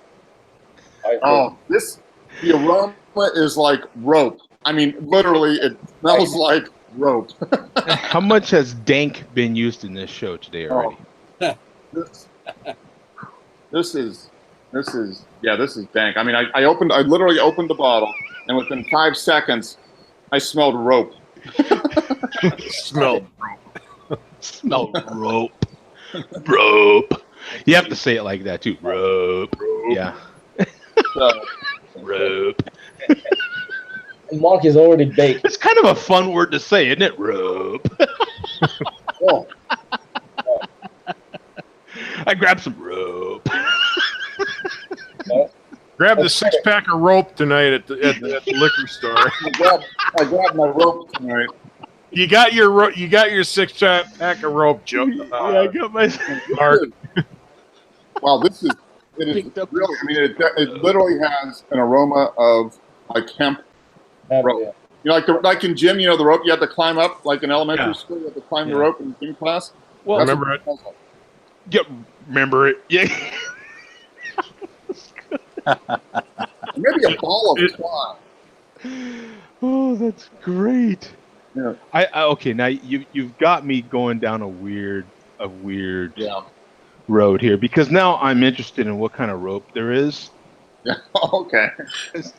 S2: The aroma is like rope. I mean, literally, it smells like rope.
S1: How much has dank been used in this show today already?
S2: This is dank. I mean, I literally opened the bottle, and within 5 seconds, I smelled rope.
S6: Smelled.
S1: Smell rope. Rope. You have to say it like that too. Rope. Yeah.
S2: So,
S1: Rope.
S5: and Mark is already baked.
S1: It's kind of a fun word to say, isn't it? Rope.
S2: oh,
S1: I grabbed some rope.
S6: Grab the 6-pack of rope tonight at the liquor store.
S2: I grabbed my rope tonight.
S6: You got your 6-pack of rope, Joe.
S1: Yeah, I got my.
S6: Mark.
S2: Wow, it is really. I mean, it literally has an aroma of like hemp rope.
S5: Yeah.
S2: You know, like in gym, you know, the rope you had to climb up, like in elementary
S1: Yeah.
S2: school, you had to climb the
S1: Yeah.
S2: rope in gym class.
S1: Well,
S2: That's
S6: remember
S2: what
S6: it?
S2: smells like.
S1: yeah, remember it? Yeah.
S2: Maybe a ball of twine.
S1: Oh, that's great.
S2: Yeah.
S1: Okay, now you've got me going down a weird
S2: Yeah.
S1: road here, because now I'm interested in what kind of rope there is.
S2: Yeah. Okay.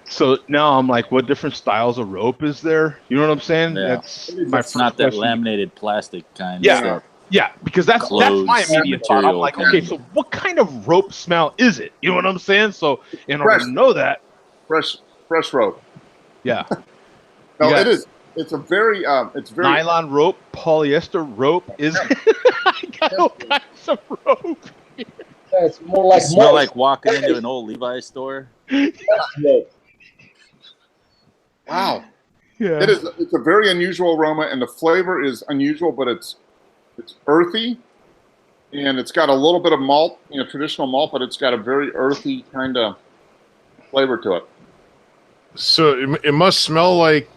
S1: So now I'm like, what different styles of rope is there? You know what I'm saying?
S3: Yeah.
S1: That's my
S3: It's
S1: first
S3: not that
S1: question.
S3: laminated plastic kind.
S1: Yeah.
S3: It's that
S1: Yeah, because that's
S3: closed
S1: my immediate thought. I'm
S3: material
S1: like,
S3: kind.
S1: okay, so what kind of rope smell is it? You know what I'm saying? So in order
S2: Fresh.
S1: to know that,
S2: Fresh rope.
S1: yeah,
S2: No,
S1: You got-
S2: it is. It's a very. It's very.
S1: nylon rope, polyester rope is. I got all kinds of rope.
S5: Yeah, it's more like
S3: It smell
S5: moist.
S3: like walking into an old Levi's store.
S5: Yeah.
S2: Wow.
S1: Yeah,
S2: It is. It's a very unusual aroma, and the flavor is unusual, but it's earthy, and it's got a little bit of malt, you know, traditional malt, but it's got a very earthy kind of flavor to it.
S6: So it must smell like,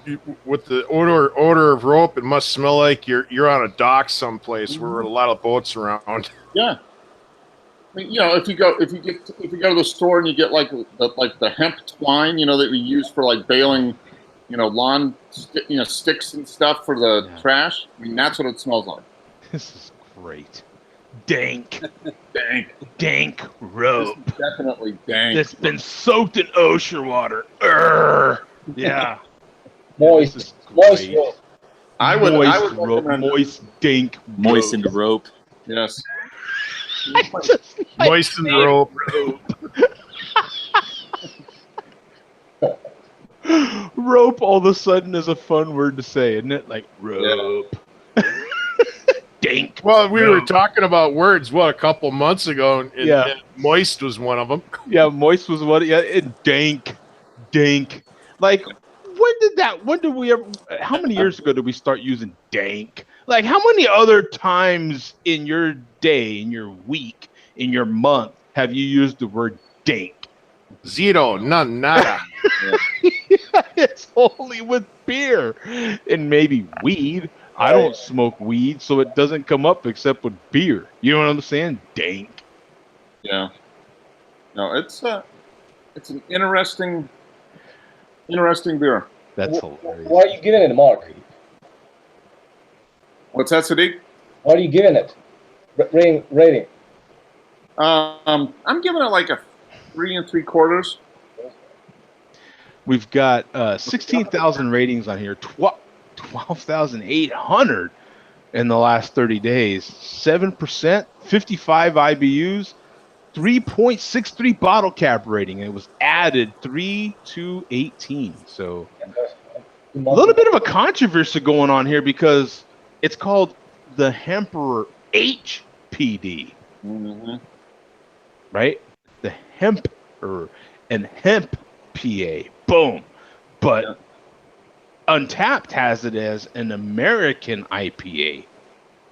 S6: with the odor of rope, it must smell like you're on a dock someplace where there are a lot of boats around.
S2: Yeah. I mean, you know, if you go to the store and you get like the hemp twine, you know, that we use for like baling, you know, lawn, sticks and stuff for the trash. I mean, that's what it smells like.
S1: this is great. Dank
S2: Dank.
S1: rope
S2: This is definitely dank.
S1: that's been soaked in ocean water. Yeah,
S5: Moist.
S1: This is
S5: Moist
S1: great.
S5: rope.
S2: I would
S1: moist rope,
S2: recommend.
S1: moist dank,
S3: Moistened rope.
S2: Yes.
S1: Just like
S6: Moistened rope.
S1: rope all of a sudden is a fun word to say, isn't it? Like rope. Dank.
S6: Well, we were
S1: rope.
S6: talking about words, a couple months ago, and
S1: Yeah.
S6: moist was one of them.
S1: Yeah, moist was what. Yeah, dank. Like, when did we ever? How many years ago did we start using dank? Like, how many other times in your day, in your week, in your month have you used the word dank?
S6: Zero, none, nada.
S1: It's only with beer and maybe weed. I don't smoke weed, so it doesn't come up except with beer. You know what I'm saying? Dank.
S2: Yeah. No, it's an interesting beer.
S1: That's hilarious.
S5: What are you giving it, Mark?
S2: What's that, Sadiq?
S5: What are you giving it? Rating.
S2: I'm giving it like a 3 3/4.
S1: We've got 16,000 ratings on here, 12,800 in the last 30 days, 7%, 55 IBUs, 3.63 bottle cap rating. And it was added 3/2/18. So a little bit of a controversy going on here because it's called the Hemperor HPD,
S2: Mm-hmm.
S1: right? The Hemperor and Hemp PA. Boom. But
S2: Yeah.
S1: Untapped has it as an American IPA.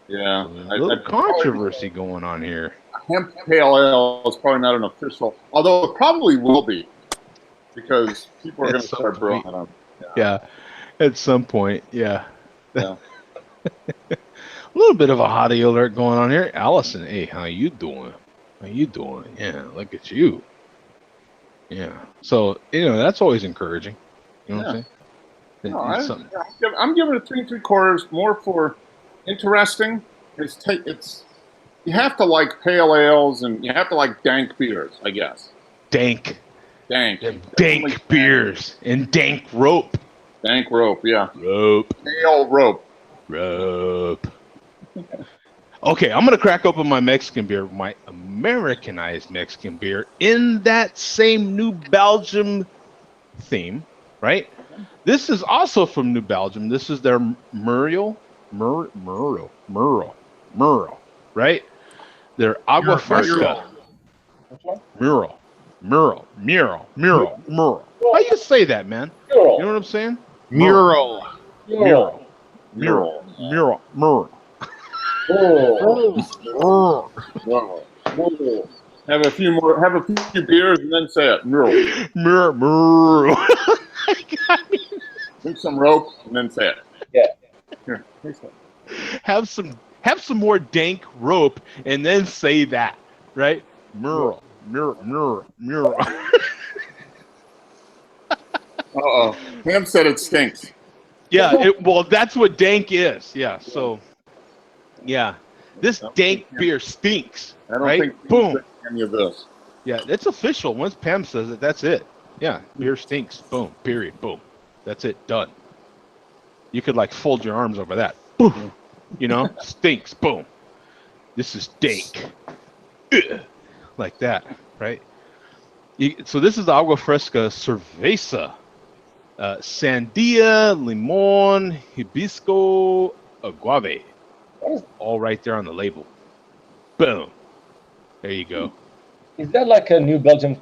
S2: Yeah.
S1: A little controversy going on here.
S2: Hemp Pale Ale is probably not an official, although it probably will be, because people are going to
S1: At some
S2: start brewing
S1: point.
S2: it up.
S1: Yeah, at some point. Yeah.
S2: Yeah.
S1: A little bit of a hottie alert going on here. Allison, hey, how you doing? How you doing? Yeah, look at you. Yeah. So, that's always encouraging. You know what I'm saying?
S2: No,
S1: It's something.
S2: I'm giving it 3 3/4 more for interesting. It's you have to like pale ales and you have to like dank beers, I guess.
S1: Dank.
S2: Dank.
S1: Dank beers and dank rope.
S2: Dank rope, yeah.
S1: Rope.
S2: Pale rope.
S1: Okay, I'm gonna crack open my Mexican beer, my Americanized Mexican beer, in that same New Belgium theme, right? This is also from New Belgium. This is their Muriel, right? Their Agua Fresca. Mural. How you say that, man? You know what I'm saying?
S6: Mural.
S2: Have a few beers and then say it. Mural.
S1: Mural.
S2: Drink some rope and then say it.
S5: Yeah.
S2: Here, taste it.
S1: Have some more dank rope and then say that, right? Mural.
S2: Uh-oh. Pam said it stinks.
S1: Yeah, well, that's what dank is. Yeah, so, yeah. This dank beer stinks,
S2: I don't
S1: right?
S2: think
S1: Boom.
S2: any of this.
S1: Yeah, it's official. Once Pam says it, that's it. Yeah, beer stinks. Boom. Period. Boom. That's it. Done. You could like fold your arms over that. Boom. You know, stinks. Boom. This is dank. Ugh. Like that, right? So this is the Agua Fresca Cerveza. Sandia, Limon, Hibisco, Agave. All right there on the label. Boom. There you go.
S5: Is that like a New Belgium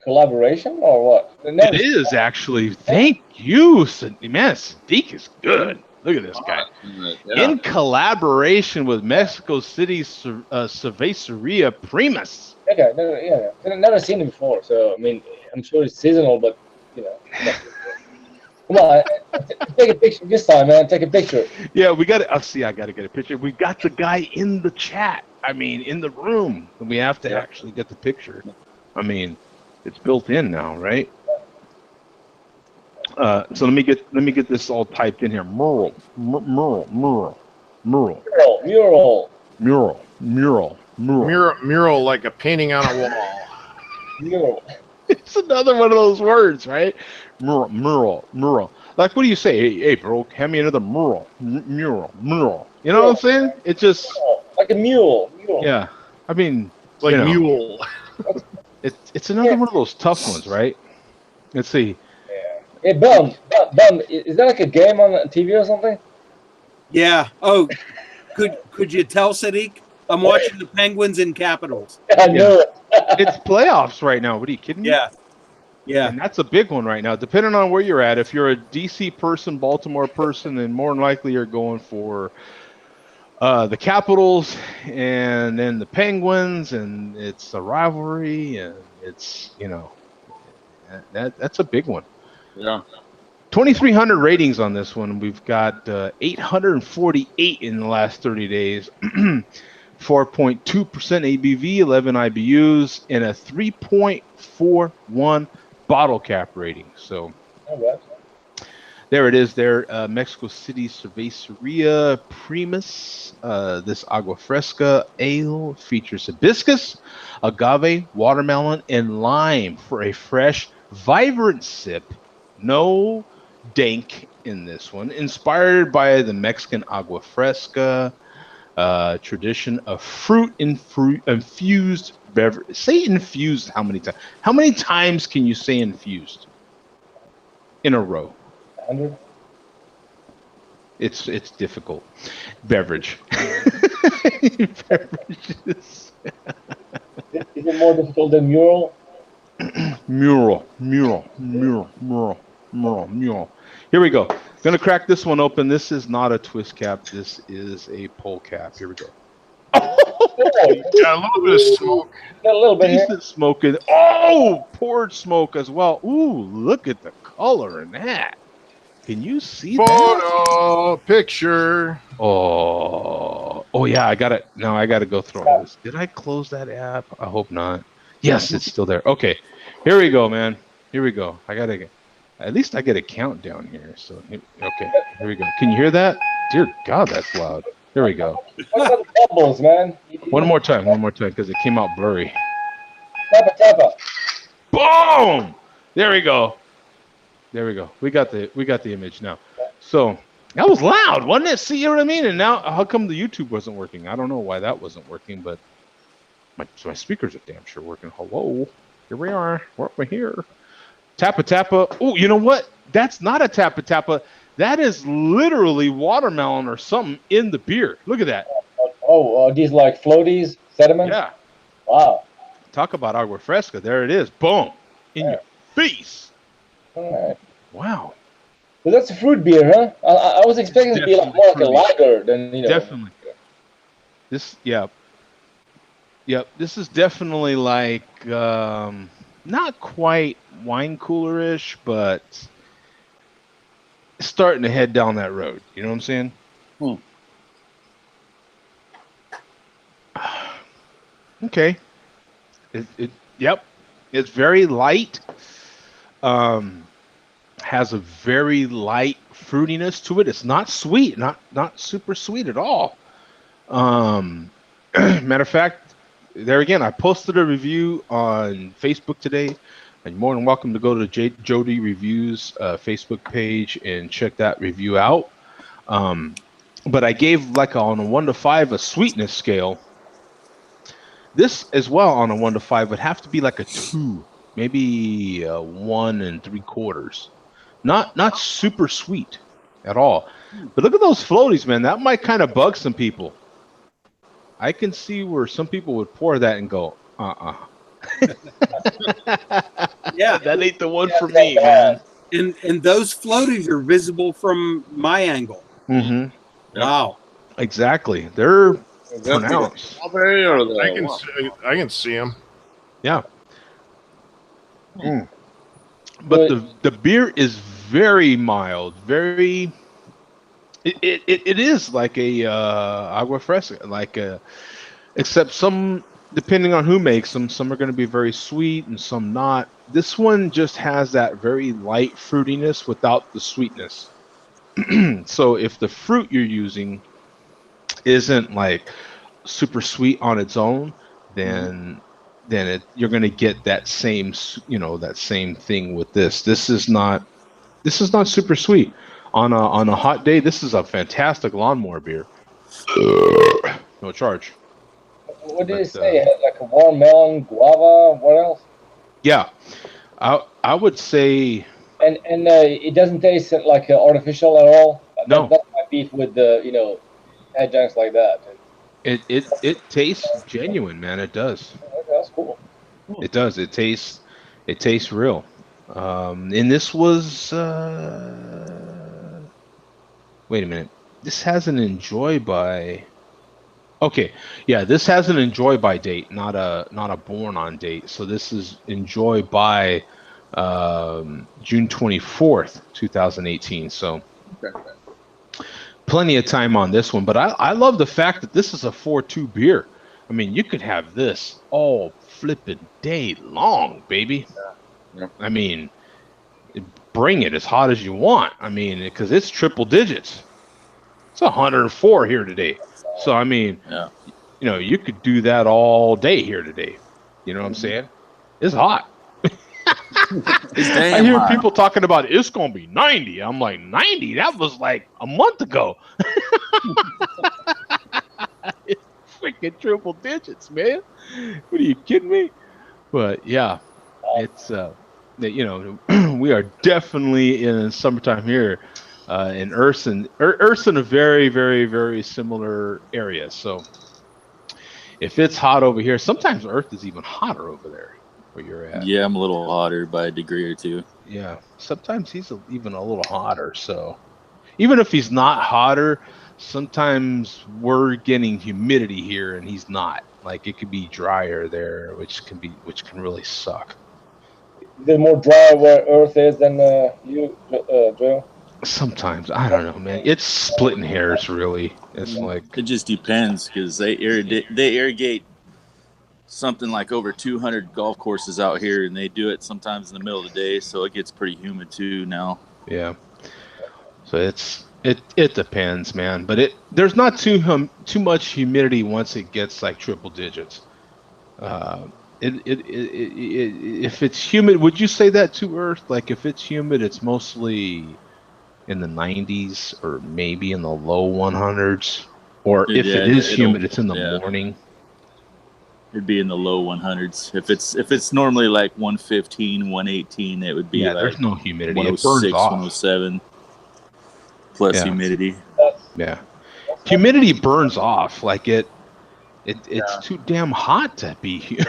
S5: collaboration or what?
S1: It is actually. Thank you, man. Sadiq is good. Look at this guy.
S2: Yeah.
S1: In collaboration with Mexico City Cerveceria Primus.
S5: Okay, I've never seen it before, so I mean, I'm sure it's seasonal, but you know. Come on, take a picture this time, man. Take a picture.
S1: Yeah, we got to. I got to get a picture. We got the guy in the chat. I mean, in the room. And we have to actually get the picture. I mean, it's built in now, right? So let me get this all typed in here. Mural,
S6: like a painting on a wall.
S5: Mural.
S1: It's another one of those words, right? Mural. Like, what do you say? Hey, bro, hand me another mural. Mural. You know what I'm saying? It just
S5: like a mule.
S1: Yeah, I mean,
S6: like mule.
S1: It's another one of those tough ones, right? Let's see.
S5: Hey, Bum, is that like a game on TV or something?
S4: Yeah. Oh, could you tell, Sadiq? I'm watching the Penguins and Capitals.
S5: I know it.
S1: It's playoffs right now. What are you kidding me?
S4: Yeah.
S1: And that's a big one right now. Depending on where you're at, if you're a DC person, Baltimore person, then more than likely you're going for the Capitals and then the Penguins, and it's a rivalry, and it's, you know, that's a big one.
S2: Yeah.
S1: 2,300 ratings on this one. We've got 848 in the last 30 days. 4.2% ABV, 11 IBUs, and a 3.41 bottle cap rating. So there it is there. Mexico City Cerveceria Primus. This Agua Fresca ale features hibiscus, agave, watermelon, and lime for a fresh, vibrant sip. No dank in this one. Inspired by the Mexican Agua Fresca tradition of infused beverage. Say infused how many times? How many times can you say infused in a row?
S5: 100.
S1: It's difficult. Beverage. Beverages.
S5: Is it more difficult than mural?
S1: Mural. Here we go. Gonna crack this one open. This is not a twist cap. This is a pull cap. Here we go.
S6: Got a little bit of smoke.
S5: Got a little bit
S1: Decent smoking. Oh, poured smoke as well. Ooh, look at the color in that. Can you see that?
S6: Photo picture.
S1: Oh yeah, I got it. Now I got to go through all this. Did I close that app? I hope not. Yes, it's still there. Okay, here we go, man. Here we go. At least I get a countdown here. So okay, here we go. Can you hear that? Dear God, that's loud. Here we go.
S5: What about the bubbles, man?
S1: One more time, because it came out blurry.
S5: Tappa.
S1: Boom! There we go. We got the image now. So that was loud, wasn't it? See, you know what I mean? And now, how come the YouTube wasn't working? I don't know why that wasn't working, but my speakers are damn sure working. Hello, here we are. We're over here. Tappa. Oh, you know what? That's not a tappa. That is literally watermelon or something in the beer. Look at that.
S5: Oh, these like floaties, sediment?
S1: Yeah.
S5: Wow.
S1: Talk about agua fresca. There it is. Boom. In your face.
S5: All right.
S1: Wow.
S5: Well, that's a fruit beer, huh? I was expecting it to be like more like a lager than, you know.
S1: Definitely. This, yeah. Yep. This is definitely like not quite wine cooler-ish, but starting to head down that road. You know what I'm saying?
S2: Hmm.
S1: Okay. Yep. It's very light. Has a very light fruitiness to it. It's not sweet, not super sweet at all. Matter of fact, there again, I posted a review on Facebook today, and you're more than welcome to go to Jody Reviews Facebook page and check that review out. But I gave like on a 1 to 5 a sweetness scale. This as well on a 1 to 5 would have to be like a 2, maybe a 1 3/4. Not super sweet at all. But look at those floaties, man. That might kind of bug some people. I can see where some people would pour that and go,
S4: Yeah,
S1: that ain't the one for me, man.
S4: and those floaties are visible from my angle.
S1: Mm-hmm.
S4: Wow.
S1: Exactly. They're
S2: Is that the
S1: pronounced.
S2: strawberry or the
S6: I can see them.
S1: Yeah. But the beer is very mild, very. It is like a agua fresca, like a, except some depending on who makes them, some are going to be very sweet and some not. This one just has that very light fruitiness without the sweetness. So if the fruit you're using isn't like super sweet on its own, then you're going to get that same that same thing with this. This is not super sweet. On a hot day, this is a fantastic lawnmower beer. No charge.
S5: What did
S1: But,
S5: it say? It had like a warm melon, guava. What else?
S1: Yeah, I would say
S5: And it doesn't taste like artificial at all.
S1: No.
S5: That's my beef with the adjuncts like that.
S1: it tastes genuine, man. It does.
S5: That's cool.
S1: It does. It tastes real. And this was wait a minute. This has an enjoy by. Okay, yeah, this has an enjoy by date, not a born on date. So this is enjoy by June 24th, 2018. So plenty of time on this one. But I love the fact that this is a 4.2 beer. I mean, you could have this all flipping day long, baby.
S2: Yeah.
S1: I mean, bring it as hot as you want. I mean, because it's triple digits. It's 104 here today. So I mean, you could do that all day here today. You know what I'm saying? It's hot.
S3: It's
S1: I
S3: damn
S1: hear
S3: hot.
S1: people talking about it's gonna be 90. I'm like, 90? That was like a month ago. It's freaking triple digits, man. What are you kidding me? But yeah, it's we are definitely in summertime here in Urson. Earth's in a very, very, very similar area. So if it's hot over here, sometimes Earth is even hotter over there where you're at.
S3: Yeah, I'm a little hotter by a degree or two.
S1: Yeah, sometimes he's even a little hotter. So even if he's not hotter, sometimes we're getting humidity here and he's not. Like it could be drier there, which can really suck.
S5: Is it more dry where Earth is than you, Joe?
S1: Sometimes I don't know, man. It's splitting hairs, really. It's like
S3: It just depends because they irrigate something like over 200 golf courses out here, and they do it sometimes in the middle of the day, so it gets pretty humid too now.
S1: yeah. So it depends, man. But there's not too much humidity once it gets like triple digits. If it's humid, would you say that to Earth? Like if it's humid, it's mostly in the 90s or maybe in the low 100s. Or if it is humid, it's in the morning.
S3: It'd be in the low 100s. If it's normally like 115, 118, it would be like
S1: there's no humidity. It
S3: 106,
S1: burns off.
S3: 107 plus humidity.
S1: Yeah. Humidity burns off. Like it's too damn hot to be humid.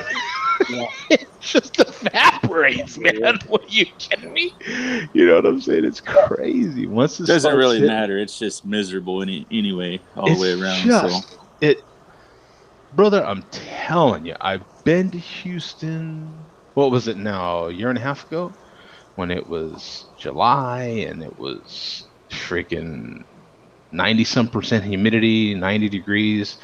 S1: It just evaporates, man. What are you kidding me? You know what I'm saying? It's crazy. Once it
S3: Doesn't really
S1: hitting,
S3: matter. It's just miserable anyway, all the way around.
S1: Just, brother, I'm telling you, I've been to Houston. What was it now? A year and a half ago, when it was July and it was freaking 90% humidity, 90 degrees.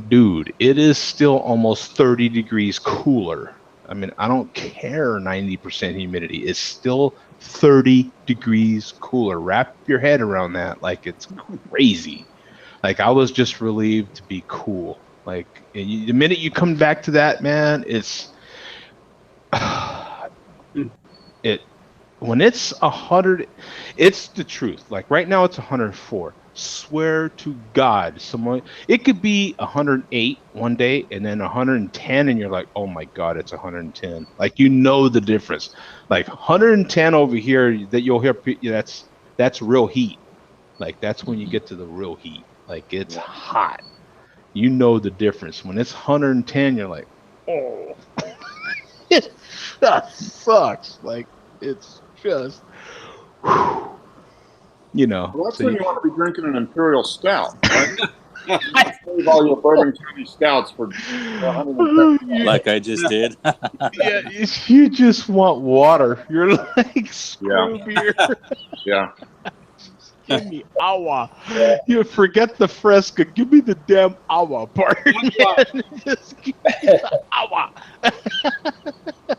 S1: Dude, it is still almost 30 degrees cooler. I mean, I don't care 90% humidity. It's still 30 degrees cooler. Wrap your head around that like it's crazy. Like, I was just relieved to be cool. Like, the minute you come back to that, man, it's it when it's 100, it's the truth. Like right now it's 104. Swear to God, someone, it could be 108 one day and then 110 and you're like, oh my God, it's 110. Like, you know the difference. Like 110 over here that you'll hear, that's real heat. Like, that's when you get to the real heat. Like, it's hot. You know the difference. When it's 110, you're like, oh, it just sucks. Like, it's just, whew. You know.
S2: Well, that's
S1: so
S2: when you want to be drinking an imperial stout, right? Save all your Bourbon County stouts for 110.
S3: Like I just did.
S1: Yeah, you just want water. You're like, screw beer.
S2: Yeah.
S1: Give me agua. You forget the fresca. Give me the damn agua part. Just give me the agua.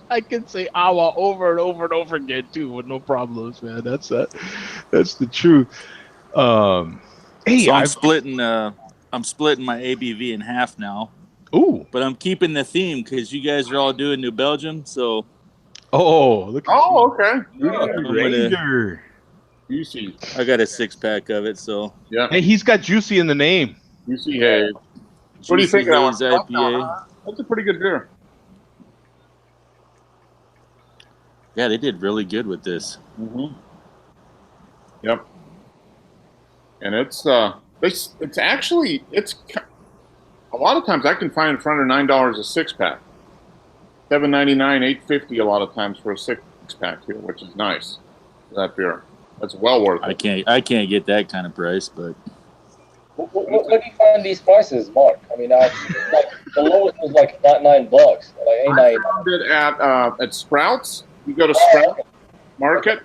S1: I can say agua over and over and over again too, with no problems, man. That's the truth. Hey,
S3: So I'm splitting my ABV in half now.
S1: Ooh.
S3: But I'm keeping the theme because you guys are all doing New Belgium. So.
S1: Oh, look.
S2: Oh, okay.
S1: Ranger.
S2: Juicy.
S3: I got a 6-pack of it, so.
S2: Yeah.
S1: Hey, he's got juicy in the name.
S2: Juicy Haze. What do you think of that one?
S3: IPA.
S2: That's a pretty good beer.
S3: Yeah, they did really good with this.
S2: Mm-hmm. Yep. And it's actually a lot of times I can find it for under $9 a 6-pack. $7.99, $8.50 a lot of times for a 6-pack here, which is nice. That beer. That's well worth it.
S3: I can't get that kind of price, but.
S5: What do you find these prices, Mark? I mean, like the lowest was like $9, like
S2: I found it at Sprouts. You go to Sprouts Market.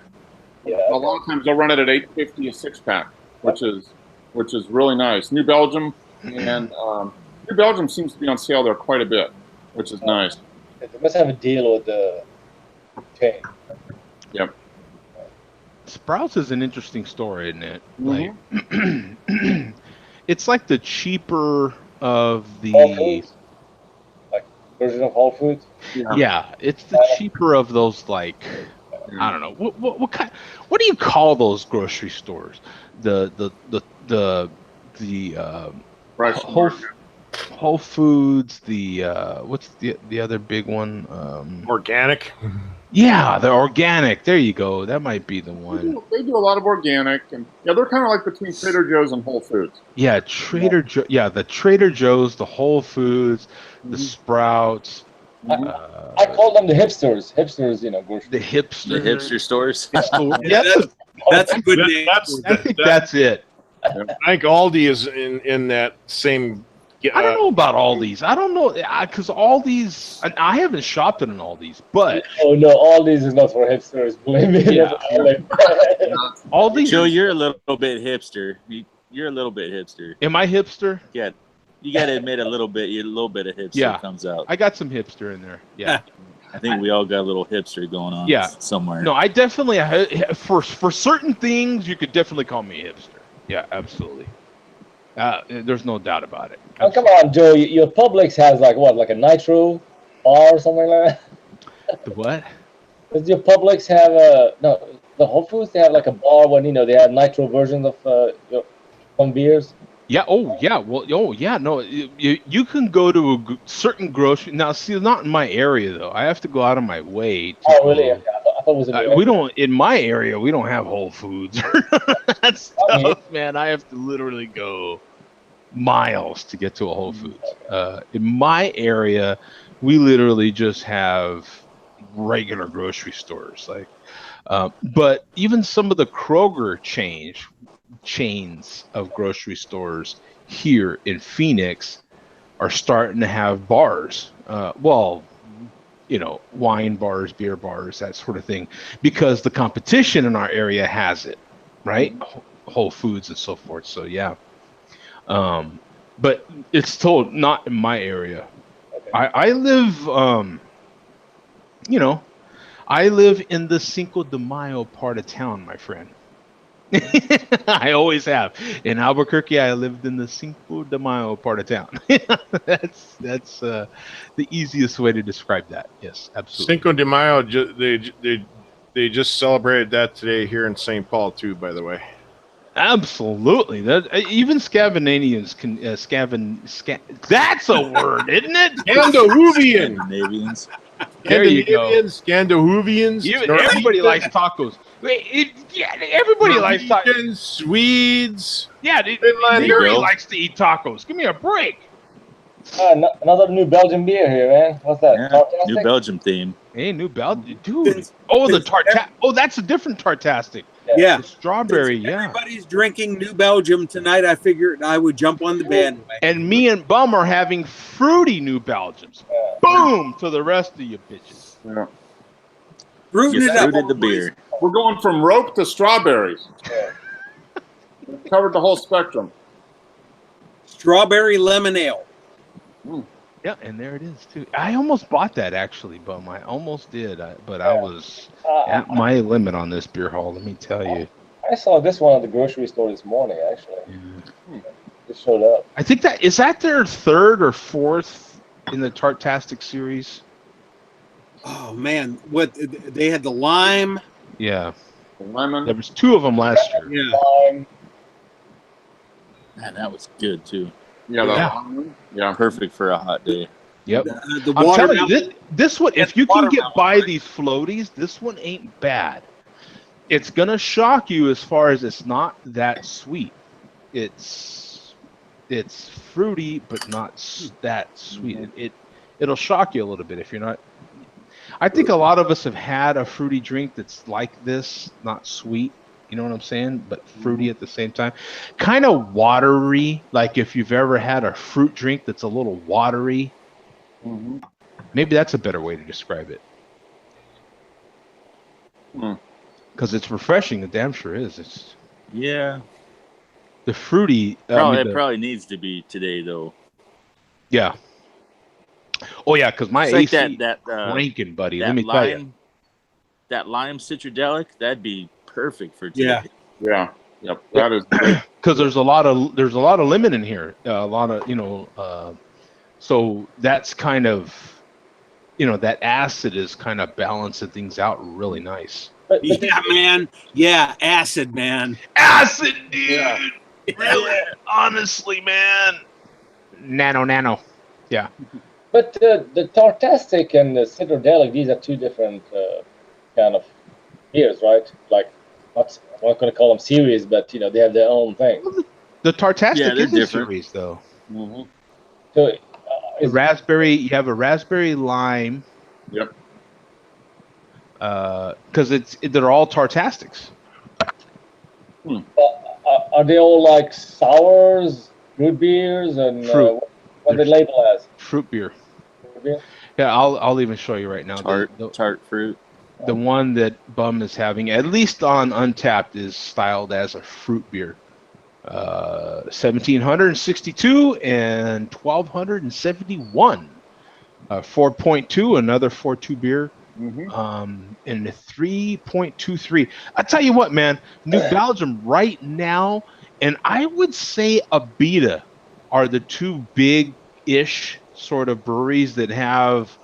S5: Yeah.
S2: A lot of times they'll run it at $8.50 a 6-pack, which is really nice. New Belgium and New Belgium seems to be on sale there quite a bit, which is nice.
S5: They must have a deal with the chain.
S2: Yep.
S1: Sprouts is an interesting story, isn't it?
S2: Mm-hmm.
S1: Like, it's like the cheaper of the
S5: Whole Foods? Like version of Whole Foods?
S1: Yeah, it's the cheaper of those, like, I don't know what kind. What do you call those grocery stores? The Whole Foods. What's the other big one?
S6: Organic.
S1: Yeah, the organic. There you go. That might be the one.
S2: They do a lot of organic, and they're kind of like between Trader Joe's and Whole Foods.
S1: Yeah, Trader Joe. Yeah, the Trader Joe's, the Whole Foods, the Sprouts.
S5: I call them the hipsters. Hipsters, grocery.
S1: The
S3: hipster stores.
S1: Yeah,
S4: that's a good name.
S1: I think that's it.
S6: I think Aldi is in that same.
S1: I don't know about Aldi's. I don't know, because Aldi's, I haven't shopped in an Aldi's, but
S5: Oh no, Aldi's is not for hipsters. Believe me.
S1: Yeah. Aldi's.
S3: Joe, you're a little bit hipster. You're a little bit hipster.
S1: Am I hipster?
S3: Yeah, you got to admit a little bit. A little bit of hipster comes out.
S1: I got some hipster in there. Yeah.
S3: I think we all got a little hipster going on.
S1: Yeah.
S3: Somewhere.
S1: No, I definitely for certain things you could definitely call me a hipster. Yeah, absolutely. There's no doubt about it.
S5: Oh, come on, Joe. Your Publix has like a nitro bar or something like that.
S1: The what?
S5: Does your Publix have the Whole Foods? They have like a bar when they have nitro versions of some beers.
S1: Yeah. Oh, yeah. Well. Oh, yeah. No. You can go to a certain grocery now. See, not in my area though. I have to go out of my way.
S5: Oh, really? I thought it was.
S1: We don't in my area. We don't have Whole Foods. That stuff, man. I have to literally go miles to get to a Whole Foods. In my area, we literally just have regular grocery stores. Like, but even some of the Kroger chains of grocery stores here in Phoenix are starting to have bars. Wine bars, beer bars, that sort of thing, because the competition in our area has it. right? Whole Foods and so forth. So yeah, but it's still not in my area.
S5: Okay.
S1: I live, you know, I live in the Cinco de Mayo part of town, my friend. I always have. In Albuquerque, I lived in the Cinco de Mayo part of town. That's the easiest way to describe that. Yes, absolutely.
S6: Cinco de Mayo, they just celebrated that today here in St. Paul too. By the way,
S1: Absolutely. That even Scandinavians can that's a word, isn't it?
S6: Scandinavian,
S3: Scandinavians.
S1: There you go.
S6: Scandinavians,
S1: Everybody likes tacos. Yeah, everybody likes tacos.
S6: Norwegians, Swedes.
S1: Yeah,
S6: Finlanders.
S1: everybody likes to eat tacos. Give me a break.
S5: Another New Belgian beer here, man. What's that?
S3: Yeah,
S5: Tartastic?
S3: New Belgium theme.
S1: Hey, New Belgium, dude. Oh, the tartastic. Oh, that's a different tartastic.
S4: Yeah.
S1: The strawberry.
S4: Since
S1: Yeah.
S4: everybody's drinking New Belgium tonight, I figured I would jump on the bandwagon.
S1: And me and Bum are having fruity New Belgiums. Boom to the rest of you bitches.
S2: Yeah.
S4: Rooting
S3: You
S4: it up.
S3: fruited the beer.
S2: We're going from rope to strawberries. We've covered the whole spectrum.
S4: Strawberry lemon ale.
S1: Yeah, and there it is too. I almost bought that actually, Bum. I almost did, but I was at my limit on this beer hall. Let me tell you.
S5: I saw this one at the grocery store this morning, actually. It showed up.
S1: I think that is that their third or fourth in the Tartastic series.
S4: Oh man, what they had the lime.
S1: Yeah,
S2: Lemon.
S1: there was two of them last year.
S4: Yeah.
S3: Man, that was good too.
S2: Yeah.
S1: Yeah.
S2: Yeah.
S3: Perfect for a hot day.
S1: Yep.
S4: The
S1: I'm telling you,
S4: watermelon.
S1: this one, if you can get by these floaties, this one ain't bad. It's gonna shock you as far as it's not that sweet. It's fruity, but not that sweet. It'll shock you a little bit if you're not. I think a lot of us have had a fruity drink that's like this, not sweet. You know what I'm saying? But fruity at the same time. Kind of watery, like if you've ever had a fruit drink that's a little watery.
S2: Mm-hmm.
S1: Maybe that's a better way to describe it. Because it's refreshing, it damn sure is. It's
S3: Yeah.
S1: the fruity.
S3: It probably needs to be today though.
S1: Yeah. Oh yeah, because my
S3: It's like
S1: AC
S3: that
S1: cranking, buddy.
S3: that
S1: Let me tell you.
S3: lime, that lime citradelic, that'd be perfect for today.
S4: Yeah.
S2: Yeah. Yep. That is great.
S1: Because there's a lot of lemon in here. A lot of so that's kind of that acid is kind of balancing things out really nice.
S4: Yeah, man. Yeah, acid, man.
S1: Acid, dude.
S2: Yeah.
S1: Really, honestly, man. Nano. Yeah.
S5: But the Tartastic and the Citrodelic, these are two different kind of beers, right? Like, I'm not going to call them series, but they have their own thing.
S1: The Tartastic
S3: Yeah, they're
S1: is a
S3: different.
S1: series, though.
S2: Mm-hmm.
S5: So
S1: Raspberry, you have a raspberry lime.
S2: Yep.
S1: Because they're all Tartastics.
S5: are they all like sours, root beers, and
S1: Fruit.
S5: what they label as?
S1: Fruit beer.
S5: Root beer?
S1: Yeah, I'll even show you right now.
S3: Tart fruit.
S1: The one that Bum is having, at least on Untapped, is styled as a fruit beer. 1762 and 1271. 4.2, another 4.2 beer.
S2: Mm-hmm.
S1: And a 3.23. I tell you what, man, New Belgium right now, and I would say Abita are the two big-ish sort of breweries that have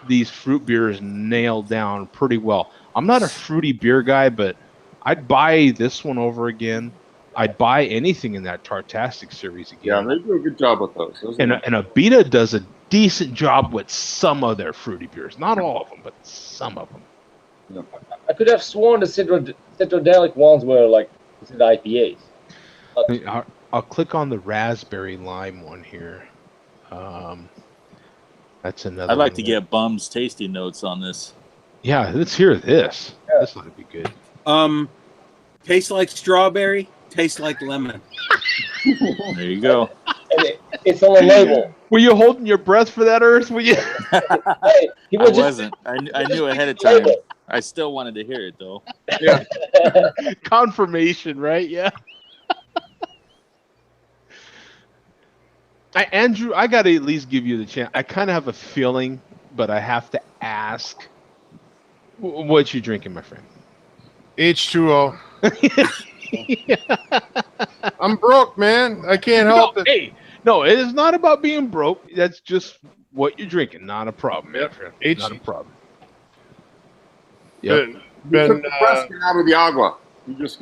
S1: these fruit beers nailed down pretty well. I'm not a fruity beer guy, but I'd buy this one over again. I'd buy anything in that Tartastic series again.
S2: Yeah, they do a good job with those.
S1: And Abita does a decent job with some of their fruity beers. Not all of them, but some of them.
S5: I could have sworn the Citrodelic ones were like IPAs.
S1: I'll click on the raspberry lime one here. That's another.
S3: I'd like
S1: one
S3: to
S1: that-
S3: get Bum's tasty notes on this.
S1: Yeah, let's hear this.
S5: Yeah.
S1: This ought to be good.
S4: Tastes like strawberry, tastes like lemon.
S3: There you go.
S5: It's on the label.
S1: Were you holding your breath for that, Earth? Were you?
S5: Hey, he
S3: I
S5: was just
S3: wasn't. I knew ahead of time. I still wanted to hear it though.
S2: Yeah.
S1: Confirmation, right? Yeah. Andrew, I got to at least give you the chance. I kind of have a feeling, but I have to ask. What you drinking, my friend?
S6: H2O. I'm broke, man. I can't help it.
S1: Hey, no, it is not about being broke. That's just what you're drinking. Not a problem, man.
S6: H-
S1: Not a problem. Yep.
S6: Been,
S2: He took
S6: been
S2: the Fresca out of the agua. He's just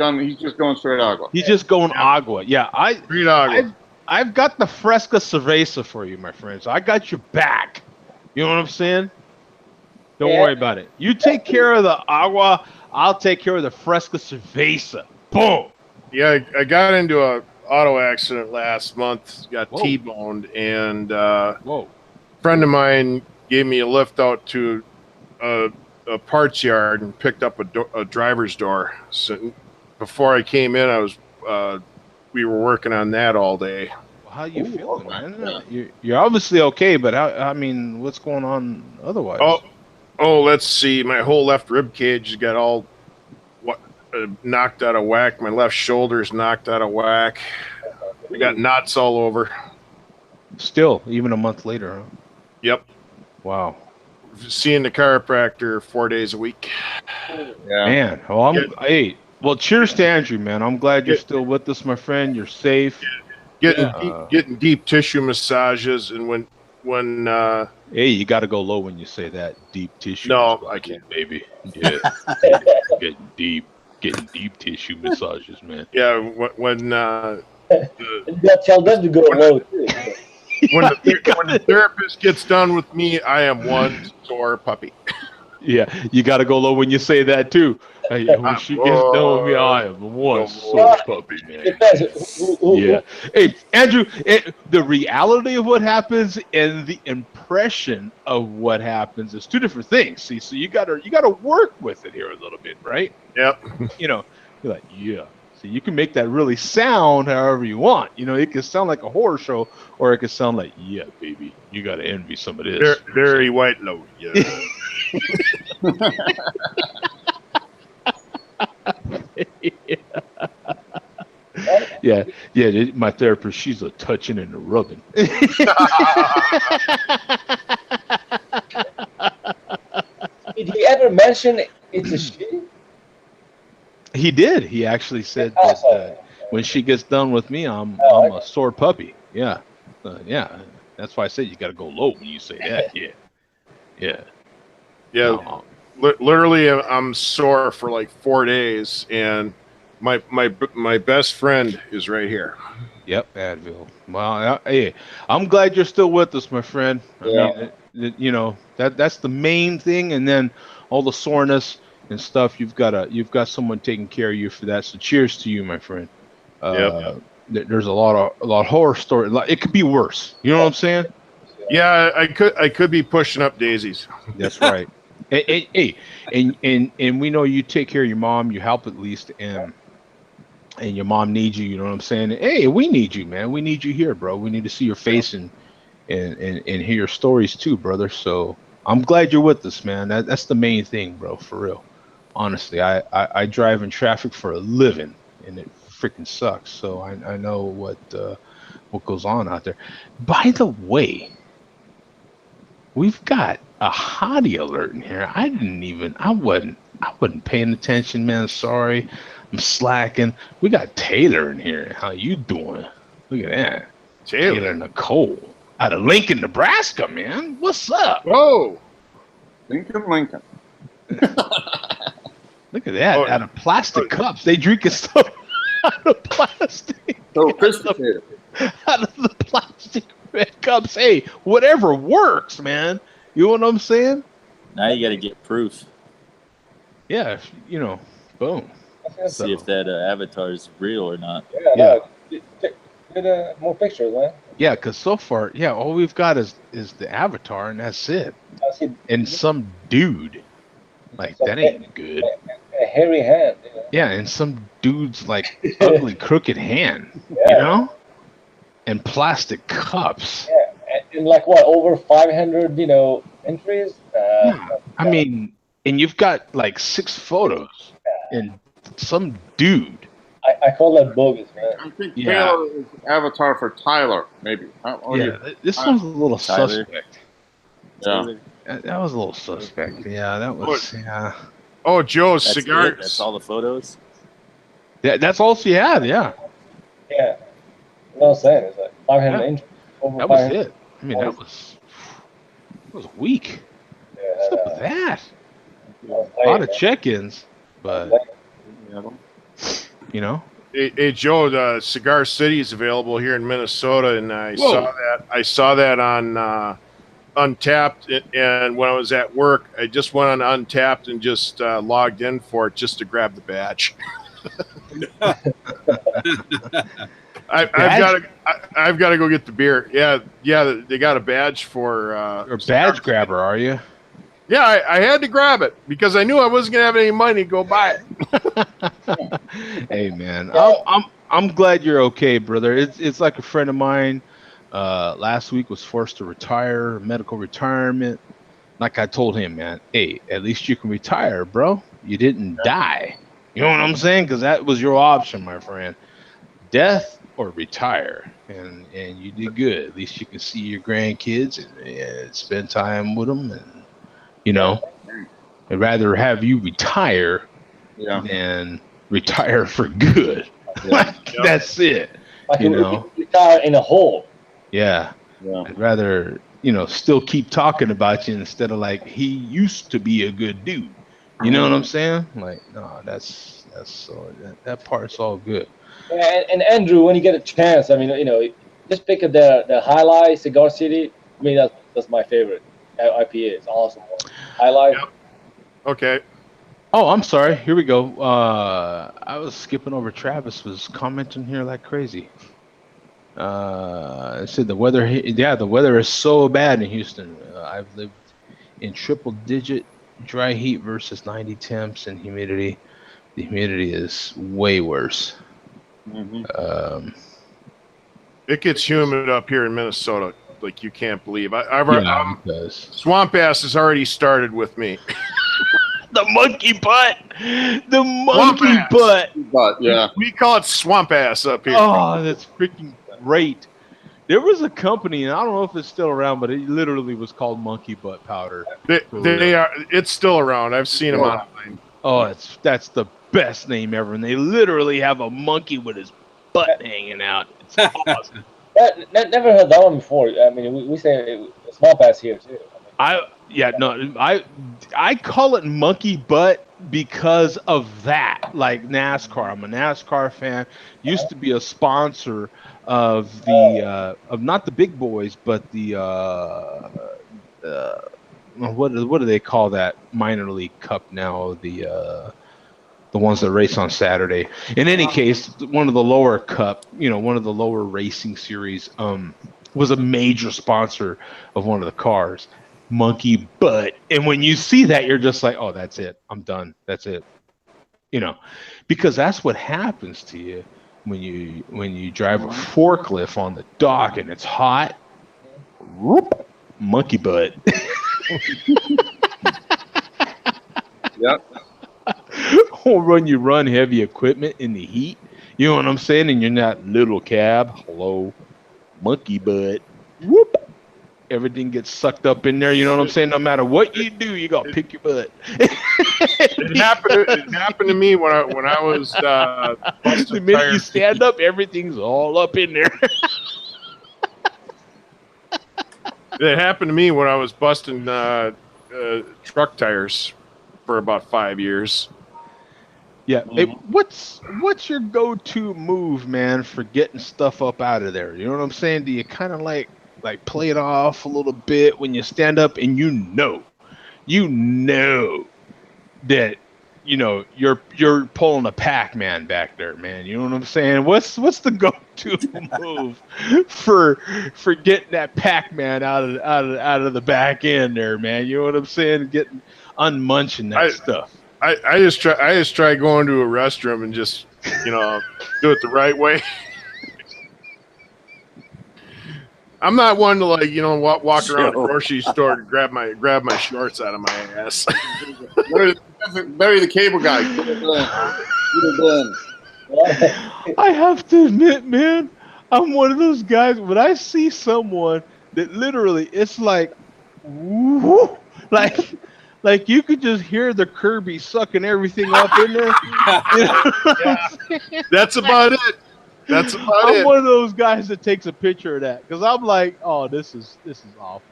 S2: going straight agua.
S1: He's just going
S6: Yeah.
S1: agua. Yeah,
S6: green agua.
S1: I've got the Fresca Cerveza for you, my friend. So I got your back. You know what I'm saying? Don't
S5: Yeah.
S1: worry about it. You take care of the agua. I'll take care of the Fresca Cerveza. Boom.
S6: Yeah, I got into a auto accident last month. Got
S1: Whoa.
S6: T-boned, and
S1: Whoa.
S6: friend of mine gave me a lift out to a parts yard and picked up a driver's door. So before I came in, I was we were working on that all day.
S1: Well, how you
S2: Ooh,
S1: feeling,
S2: okay.
S1: man? You're obviously okay, but I mean, what's going on otherwise?
S6: Oh, let's see. My whole left rib cage got all knocked out of whack. My left shoulder's knocked out of whack. I got knots all over.
S1: Still, even a month later, huh?
S6: Yep.
S1: Wow.
S6: Seeing the chiropractor 4 days a week.
S2: Yeah.
S1: Man, well, hey, well, cheers to Andrew, man. I'm glad you're still with us, my friend. You're safe.
S6: Getting deep tissue massages, and when
S1: Hey, you got to go low when you say that. Deep tissue.
S6: No,
S1: massages,
S6: I can't.
S1: baby. Yeah, getting deep tissue massages, man.
S6: yeah when
S5: You got to tell them to go low too.
S6: when the therapist gets done with me, I am one sore puppy.
S1: Yeah, you got to go low when you say that too. Hey, when she gets done with me, I am one sore puppy, man.
S5: Depends.
S1: Yeah. Hey, Andrew, the reality of what happens and the impression of what happens is two different things. See, so you gotta work with it here a little bit, right?
S6: Yep.
S1: You know, you're like, yeah. So you can make that really sound however you want. You know, it can sound like a horror show, or it can sound like, yeah, baby, you gotta envy some of this.
S6: Very white low. Yeah.
S1: Yeah, my therapist, she's a touching and a rubbing.
S5: Did he ever mention it's a she?
S1: He did. He actually said that when she gets done with me, I'm a sore puppy. Yeah, yeah. That's why I said you got to go low when you say that. Yeah.
S6: Yeah. Literally, I'm sore for like 4 days, and my best friend is right here.
S1: Yep, Advil. Well, hey, I'm glad you're still with us, my friend. I mean, you know, that's the main thing, and then all the soreness and stuff. You've got someone taking care of you for that. So cheers to you, my friend. There's a lot of horror story. It could be worse. You know what I'm saying?
S6: Yeah, I could be pushing up daisies.
S1: That's right. Hey, and we know you take care of your mom. You help at least, and your mom needs you. You know what I'm saying? Hey, we need you, man. We need you here, bro. We need to see your face and hear your stories too, brother. So I'm glad you're with us, man. That's the main thing, bro. For real. Honestly, I drive in traffic for a living, and it freaking sucks. So I know what goes on out there. By the way, we've got a hottie alert in here. I wasn't paying attention, man. Sorry. I'm slacking. We got Taylor in here. How you doing? Look at that. Taylor Nicole out of Lincoln, Nebraska, man. What's up?
S6: Whoa.
S2: Lincoln.
S1: Look at that. Out of plastic cups. They drinking stuff out of plastic.
S2: So sophisticated.
S1: Out of the plastic red cups. Hey, whatever works, man. You know what I'm saying?
S3: Now you got to get proof.
S1: Yeah, you know, boom.
S3: See if that avatar is real or not.
S5: Yeah. Get more pictures, man.
S1: Yeah, because so far, all we've got is the avatar, and that's it. And some dude. Like, that ain't good.
S5: A hairy hand. You know?
S1: Yeah, and some dude's, like, ugly, crooked hand. You know? And plastic cups.
S5: And like what, over 500, entries?
S1: Yeah. I mean, and you've got like 6 photos and some dude.
S5: I call that bogus, man.
S2: I think
S1: Yeah.
S2: Taylor is avatar for Tyler, maybe.
S1: This one's a little
S3: Tyler.
S1: suspect.
S2: Yeah.
S1: That was a little suspect. Yeah, that was. Yeah.
S6: Oh, Joe,
S3: That's
S6: cigars.
S3: it? That's all the photos.
S1: That's all she had. Yeah.
S5: Yeah. You know what I'm saying? It's like 500
S1: Yeah.
S5: entries. Over
S1: That was
S5: 500.
S1: it. I mean, that was weak. What's up with that? A lot of check-ins, but you know.
S6: Hey, Joe, the Cigar City is available here in Minnesota, and I
S1: Whoa.
S6: saw that on Untapped. And when I was at work, I just went on Untapped and just logged in for it just to grab the badge. I've got to go get the beer. Yeah, they got a badge for
S1: You're a badge grabber, are you?
S6: Yeah, I had to grab it because I knew I wasn't gonna have any money to go buy it.
S1: Hey man, I'm glad you're okay, brother. It's like a friend of mine last week was forced to retire, medical retirement. Like I told him, man, hey, at least you can retire, bro. You didn't die. You know what I'm saying? Because that was your option, my friend. Death or retire, and you did good. At least you can see your grandkids and spend time with them, and I'd rather have you retire than retire for good. That's it.
S5: Like retire in a hole.
S1: Yeah. I'd rather still keep talking about you instead of like he used to be a good dude. You know what I'm saying? Like, no, that's so that part's all good.
S5: Yeah, and Andrew, when you get a chance, I mean, just pick up the Highlight Cigar City. I mean, that's my favorite IPA. It's awesome. Highlight.
S6: Yep. Okay.
S1: Oh, I'm sorry. Here we go. I was skipping over. Travis was commenting here like crazy. It said the weather. Yeah, the weather is so bad in Houston. I've lived in triple-digit dry heat versus 90 temps and humidity. The humidity is way worse.
S6: It gets humid up here in Minnesota, like you can't believe. Swamp ass has already started with me.
S1: The monkey butt. The monkey butt.
S2: Yeah.
S6: We call it swamp ass up here.
S1: Oh, that's freaking great. There was a company, and I don't know if it's still around, but it literally was called Monkey Butt Powder.
S6: They are. It's still around. I've seen them online.
S1: Oh, that's the best name ever, and they literally have a monkey with his butt hanging out. It's awesome.
S5: Never heard that one before. I mean, we say swamp ass here too.
S1: I call it monkey butt because of that. Like NASCAR, I'm a NASCAR fan. Used to be a sponsor of the of not the big boys, but the what do they call that minor league cup now? The ones that race on Saturday. In any case, one of the lower cup, one of the lower racing series, was a major sponsor of one of the cars. Monkey butt. And when you see that, you're just like, oh, that's it. I'm done. That's it. Because that's what happens to you when you drive a forklift on the dock and it's hot. Whoop, monkey butt.
S2: Yep.
S1: Or when you run heavy equipment in the heat, you know what I'm saying? And you're not little cab. Hello, monkey butt. Whoop. Everything gets sucked up in there. You know what I'm saying? No matter what you do, you gotta pick your butt.
S6: It happened to me when I was.
S1: The minute you stand up, everything's all up in there.
S6: It happened to me when I was busting truck tires for about 5 years.
S1: Yeah. Hey, what's your go-to move, man, for getting stuff up out of there? You know what I'm saying? Do you kind of like play it off a little bit when you stand up and you know that you're pulling a Pac-Man back there, man. You know what I'm saying? What's the go-to move for getting that Pac-Man out of the back end there, man? You know what I'm saying? Getting unmunching that stuff.
S6: I just try going to a restroom and just do it the right way. I'm not one to like walk around a
S3: Joe.
S6: grocery store and grab my shorts out of my ass.
S2: Barry the cable guy. Get it done.
S1: I have to admit, man, I'm one of those guys. When I see someone that literally, it's like, woo, like you could just hear the Kirby sucking everything up in there. You know what I'm saying?
S6: That's about it. That's about
S1: I'm
S6: it.
S1: one of those guys that takes a picture of that because I'm like, oh, this is awful,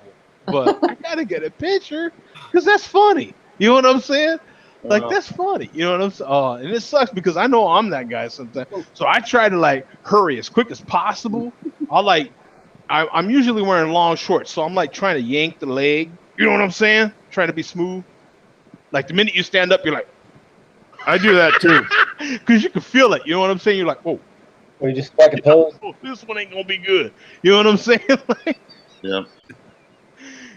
S1: but I gotta get a picture because that's funny. You know what I'm saying? Like that's funny. You know what I'm saying? Oh, and it sucks because I know I'm that guy sometimes. So I try to like hurry as quick as possible. I'm usually wearing long shorts, so I'm like trying to yank the leg. You know what I'm saying? Trying to be smooth. Like the minute you stand up, you're like,
S6: I do that too.
S1: because you can feel it. You know what I'm saying? You're like, oh,
S5: Or you just strike a pose.
S1: this one ain't gonna be good. You know what I'm saying? Like,
S2: Yeah.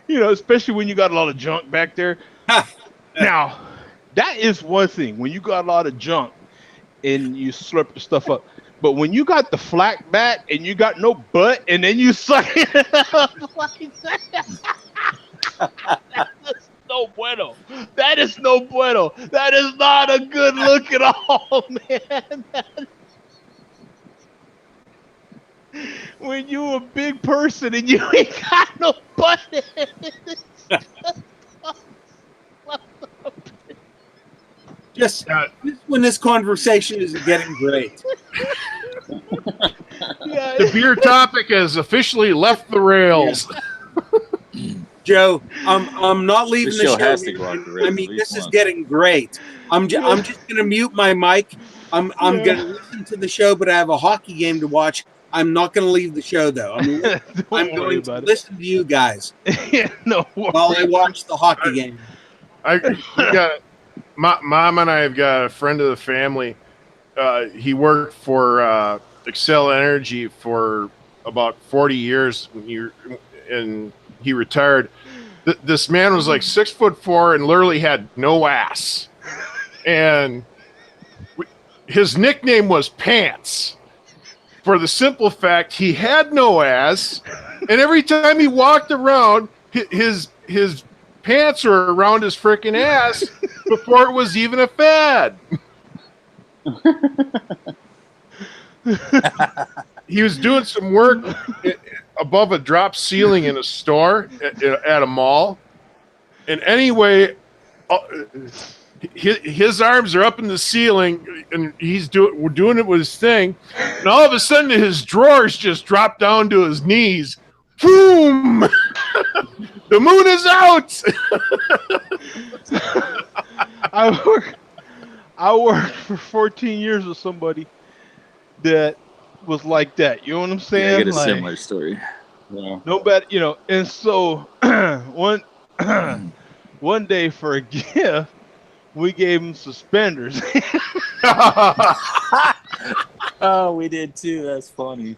S1: you know, especially when you got a lot of junk back there. Now, that is one thing. When you got a lot of junk and you slurp the stuff up. But when you got the flat back and you got no butt and then you suck it up like that, that's no bueno. That is no bueno. That is not a good look at all, man. When you a big person and you ain't got no butt in it.
S4: Just when this conversation is getting great.
S1: Yeah.
S6: The beer topic has officially left the rails.
S4: Joe, I'm not leaving
S3: This
S4: the
S3: show
S4: show.
S3: has to
S4: here.
S3: go off the rails
S4: I
S3: at
S4: mean,
S3: least
S4: this is
S3: once.
S4: getting great. I'm just gonna mute my mic. I'm
S1: Yeah.
S4: gonna listen to the show, but I have a hockey game to watch. I'm not gonna leave the show though. I'm
S1: Don't worry
S4: going to
S1: about
S4: listen to you guys
S1: it. Yeah, no
S4: while I
S1: worries.
S4: watch the hockey game.
S6: We got mom and I have got a friend of the family. He worked for Excel Energy for about 40 years, and he retired. This man was like 6'4" and literally had no ass, and his nickname was Pants, for the simple fact he had no ass, and every time he walked around, his pants were around his freaking ass before it was even a fad. He was doing some work above a drop ceiling in a store at a mall, and anyway, his arms are up in the ceiling, and we're doing it with his thing, and all of a sudden his drawers just drop down to his knees. Boom! The moon is out.
S1: I worked for 14 years with somebody that was like that. You know what I'm saying?
S3: Yeah, I get a
S1: like,
S3: similar story.
S2: Yeah.
S1: No better, you know. And so one day for a gift, we gave him suspenders.
S3: Oh, we did too. That's funny.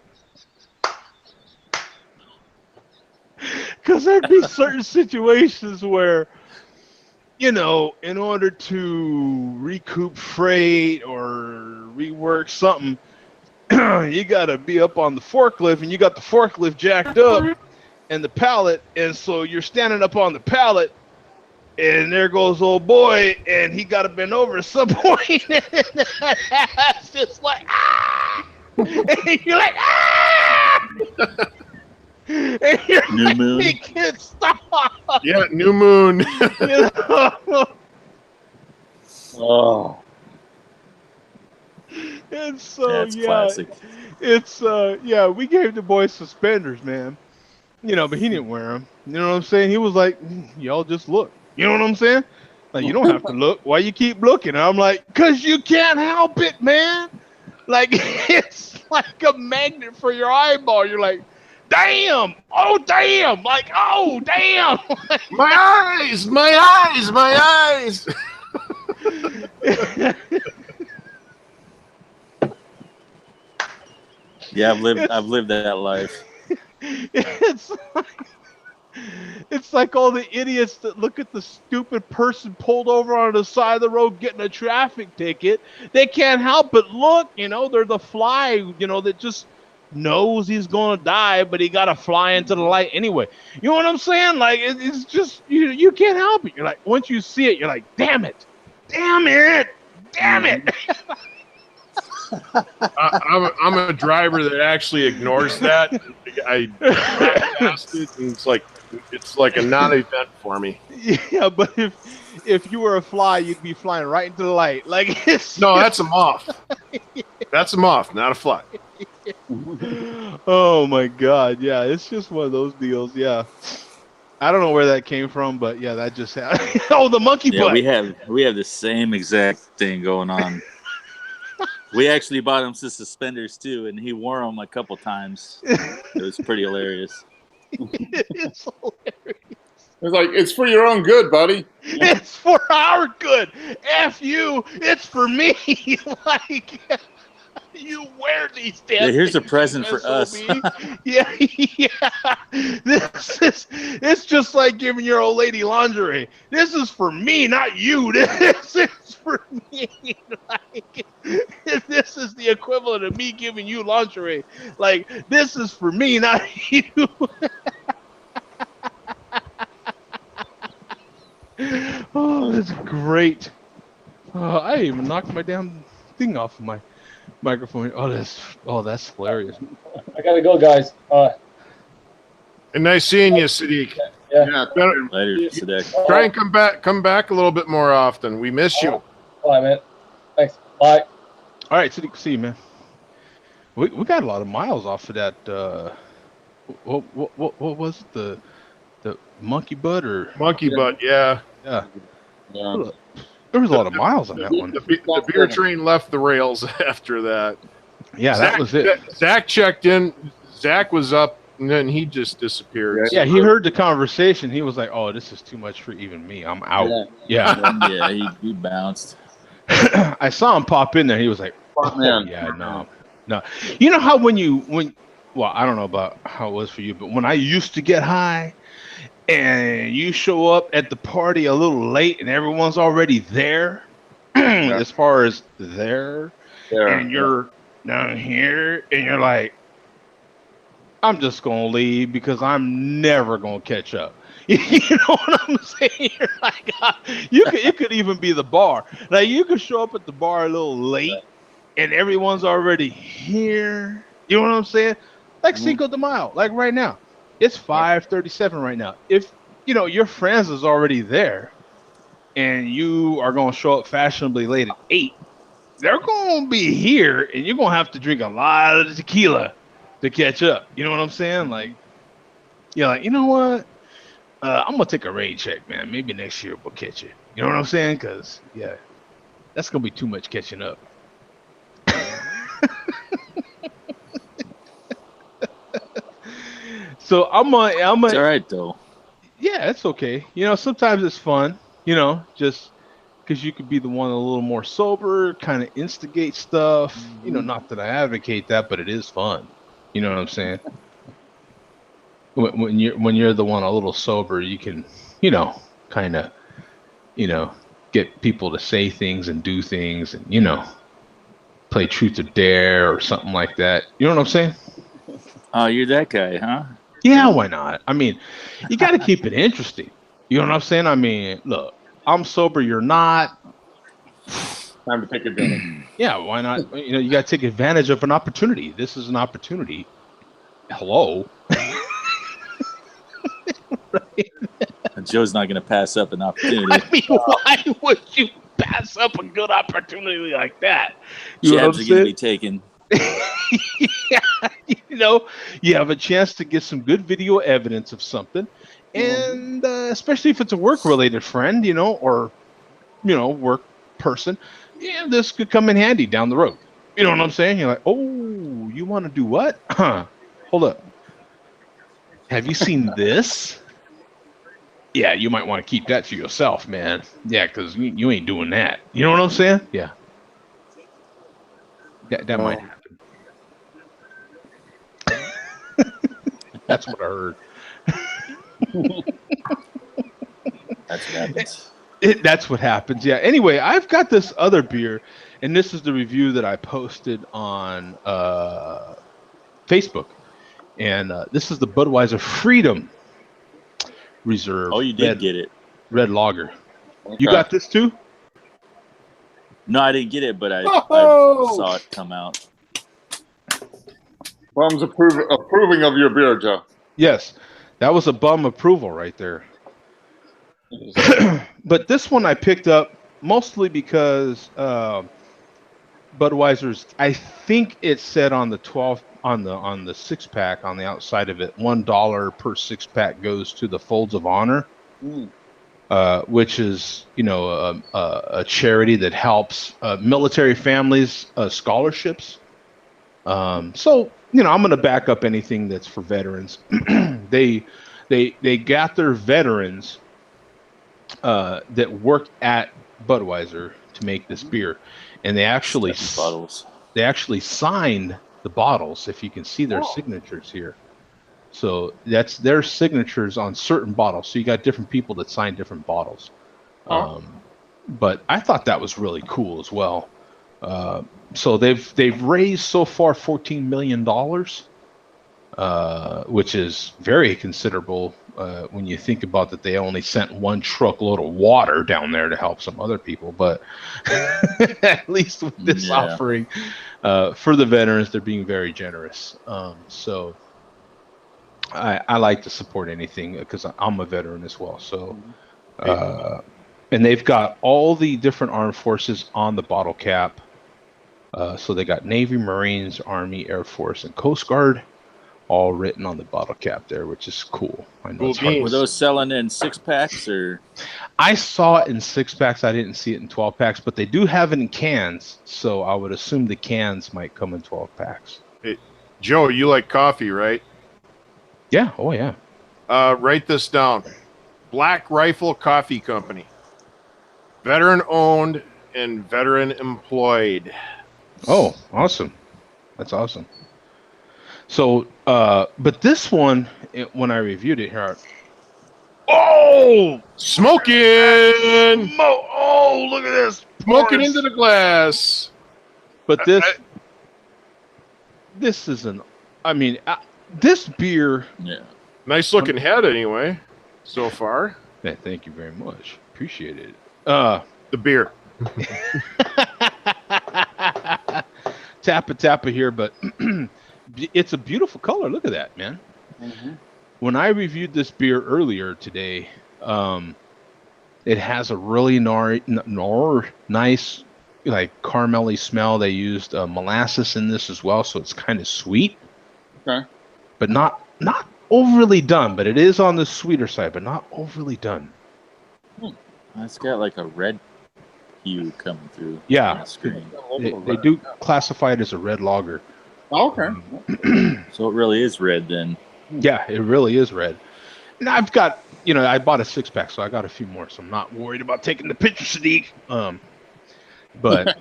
S1: Because there'd be certain situations where, you know, in order to recoup freight or rework something, you got to be up on the forklift, and you got the forklift jacked up and the pallet, and so you're standing up on the pallet, and there goes old boy, and he got to bend over at some point, and it's just like, ah! And you're like, ah! And you're
S3: New
S1: like,
S3: moon.
S1: he can't stop.
S6: Yeah, new moon.
S1: You know?
S2: Oh.
S1: And so
S3: That's
S1: yeah,
S3: classic.
S1: it's yeah, we gave the boy suspenders, man. You know, but he didn't wear them. You know what I'm saying? He was like, y'all just look. You know what I'm saying? Like, you don't have to look. Why you keep looking? And I'm like, cause you can't help it, man. Like, it's like a magnet for your eyeball. You're like, damn, oh damn, like, oh damn.
S6: My eyes, my eyes, my eyes.
S3: Yeah, I've lived that life.
S1: It's like all the idiots that look at the stupid person pulled over on the side of the road getting a traffic ticket. They can't help but look, you know, they're the fly, you know, that just knows he's gonna die, but he gotta fly into the light anyway. You know what I'm saying? Like it's just you can't help it. You're like, once you see it, you're like, damn it, damn it, damn it.
S6: I'm a driver that actually ignores that. I drive past it, and it's like a non-event for me.
S1: Yeah, but if you were a fly, you'd be flying right into the light. Like it's
S6: No, that's a moth. That's a moth, not a fly.
S1: Oh my god, yeah, it's just one of those deals. Yeah, I don't know where that came from, but yeah, that just happened. Oh, the monkey
S3: Yeah,
S1: butt.
S3: we have the same exact thing going on. We actually bought him some suspenders too, and he wore them a couple times. It was pretty hilarious.
S1: It's hilarious.
S2: It's like, it's for your own good, buddy.
S1: It's for our good. F you. It's for me. Like you wear these damn.
S3: Yeah, here's a
S1: things,
S3: present
S1: you
S3: for us.
S1: Yeah, yeah. It's just like giving your old lady lingerie. This is for me, not you. This is for me. Like this is the equivalent of me giving you lingerie. Like this is for me, not you. Oh, that's great. I even knocked my damn thing off of my microphone. Oh, that's hilarious.
S5: I gotta go, guys.
S6: And nice seeing you, Sadiq.
S5: Yeah.
S3: Later, Sadek.
S6: Try and come back a little bit more often. We miss you.
S5: Bye, man. Thanks. Bye.
S1: All right, Sadiq, see you, man. We got a lot of miles off of that. What was it? The monkey butt or
S6: Monkey butt, yeah.
S1: yeah.
S2: Yeah.
S1: There was a lot of miles on that one.
S6: The beer train left the rails after that.
S1: Yeah, that was it.
S6: Zach checked in. Zach was up, and then he just disappeared.
S1: Yeah, he heard the conversation. He was like, "Oh, this is too much for even me. I'm out." Yeah.
S3: Yeah, he bounced.
S1: I saw him pop in there. He was like,
S2: Oh, man.
S1: yeah, no. You know how well, I don't know about how it was for you, but when I used to get high and you show up at the party a little late and everyone's already there, as far as there, and you're down here and you're like, I'm just going to leave because I'm never going to catch up. You know what I'm saying? You're like, it could even be the bar. Like you could show up at the bar a little late and everyone's already here. You know what I'm saying? Like Cinco de Mayo, like right now. It's 5:37 right now. If your friends is already there and you are going to show up fashionably late at 8, they're going to be here and you're going to have to drink a lot of tequila to catch up. You know what I'm saying? Like, you're like, you know what? I'm going to take a rain check, man. Maybe next year we'll catch it. You know what I'm saying? Because, yeah, that's going to be too much catching up. So it's
S3: all right, though.
S1: Yeah, it's okay. Sometimes it's fun, just because you could be the one a little more sober, kind of instigate stuff. Not that I advocate that, but it is fun. You know what I'm saying? When you're the one a little sober, you can, kind of, get people to say things and do things and, play truth or dare or something like that. You know what I'm saying?
S3: Oh, you're that guy, huh?
S1: Yeah, why not? I mean, you got to keep it interesting. You know what I'm saying? I mean, look, I'm sober, you're not.
S2: Time to take advantage.
S1: Yeah, why not? You got to take advantage of an opportunity. This is an opportunity. Hello. Right?
S3: Joe's not going to pass up an opportunity.
S1: I mean, why would you pass up a good opportunity like that? You know what I'm
S3: Jabs are going to
S1: saying?
S3: be taken.
S1: Yeah, you have a chance to get some good video evidence of something, and especially if it's a work-related friend, or work person, yeah, this could come in handy down the road. You know what I'm saying? You're like, oh, you want to do what? Hold up. Have you seen this? Yeah, you might want to keep that to yourself, man. Yeah, because you ain't doing that. You know what I'm saying? Yeah. That might happen. That's what I heard.
S3: That's what happens.
S1: That's what happens. Yeah. Anyway, I've got this other beer, and this is the review that I posted on Facebook Facebook, and this is the Budweiser Freedom Reserve.
S3: Oh, you did get it.
S1: Red lager.
S2: Okay.
S1: You got this too?
S3: No, I didn't get it, but I
S2: Oh!
S3: saw it come out.
S2: Bum's approving of your beer, Joe.
S1: Yes, that was a bum approval right there. But this one I picked up mostly because Budweiser's. I think it said on the 12 on the 6-pack on the outside of it, $1 per 6-pack goes to the Folds of Honor, which is a charity that helps military families scholarships. So I'm going to back up anything that's for veterans. They got their veterans that worked at Budweiser to make this beer, and they actually signed the bottles. If you can see their signatures here, so that's their signatures on certain bottles. So you got different people that sign different bottles. But I thought that was really cool as well. So they've raised so far $14 million, which is very considerable when you think about that. They only sent one truckload of water down there to help some other people, but at least with this offering for the veterans, they're being very generous. So I like to support anything because I'm a veteran as well. So and they've got all the different armed forces on the bottle cap. So they got Navy, Marines, Army, Air Force, and Coast Guard, all written on the bottle cap there, which is cool. I know it's hard.
S3: Were those selling in 6-packs or?
S1: I saw it in 6-packs. I didn't see it in 12-packs, but they do have it in cans. So I would assume the cans might come in 12-packs.
S6: Hey, Joe, you like coffee, right?
S1: Yeah. Oh yeah.
S6: Write this down. Black Rifle Coffee Company. Veteran owned and veteran employed.
S1: Oh, awesome. That's awesome. So, but this one, when I reviewed it here,
S6: Smoking!
S1: Oh, look at this.
S6: Smoking into the glass.
S1: But this isn't, this beer.
S3: Yeah.
S6: Nice looking head anyway, so far.
S1: Yeah, thank you very much. Appreciate it.
S6: The beer.
S1: Tappa here, but it's a beautiful color. Look at that, man. When I reviewed this beer earlier today, it has a really nice, like caramelly smell. They used molasses in this as well, so it's kind of sweet.
S2: Okay.
S1: But not overly done. But it is on the sweeter side, but not overly done.
S3: It's got like a red hue coming through.
S1: Yeah.
S3: On the screen.
S1: They do classify it as a red lager.
S2: Okay.
S3: So it really is red then.
S1: Yeah, it really is red. And I've got, I bought a 6-pack, so I got a few more, so I'm not worried about taking the picture, Sadiq. But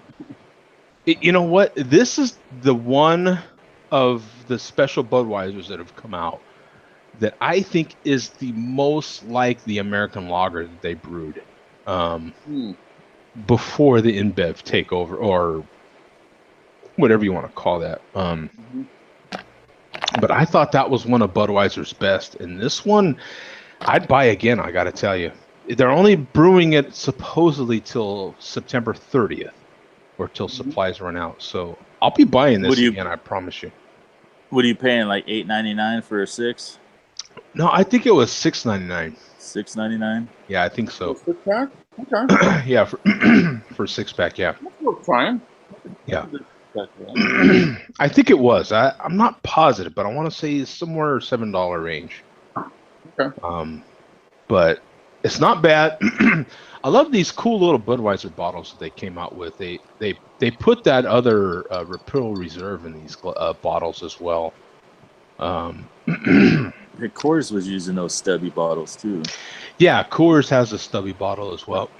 S1: you know what? This is the one of the special Budweisers that have come out that I think is the most like the American lager that they brewed before the InBev takeover, or whatever you want to call that. But I thought that was one of Budweiser's best. And this one, I'd buy again, I got to tell you. They're only brewing it supposedly till September 30th or till supplies run out. So I'll be buying this again, I promise you.
S3: What are you paying, like $8.99 for a 6?
S1: No, I think it was $6.99.
S3: $6.99?
S1: Yeah, I think so.
S2: 6-pack? Okay.
S1: Yeah, for 6-pack, yeah.
S2: That's worth trying.
S1: Yeah. I think it was. I'm not positive, but I want to say somewhere $7 range.
S2: Okay.
S1: But it's not bad. I love these cool little Budweiser bottles that they came out with. They put that other Repeal Reserve in these bottles as well.
S3: Coors was using those stubby bottles too.
S1: Yeah, Coors has a stubby bottle as well.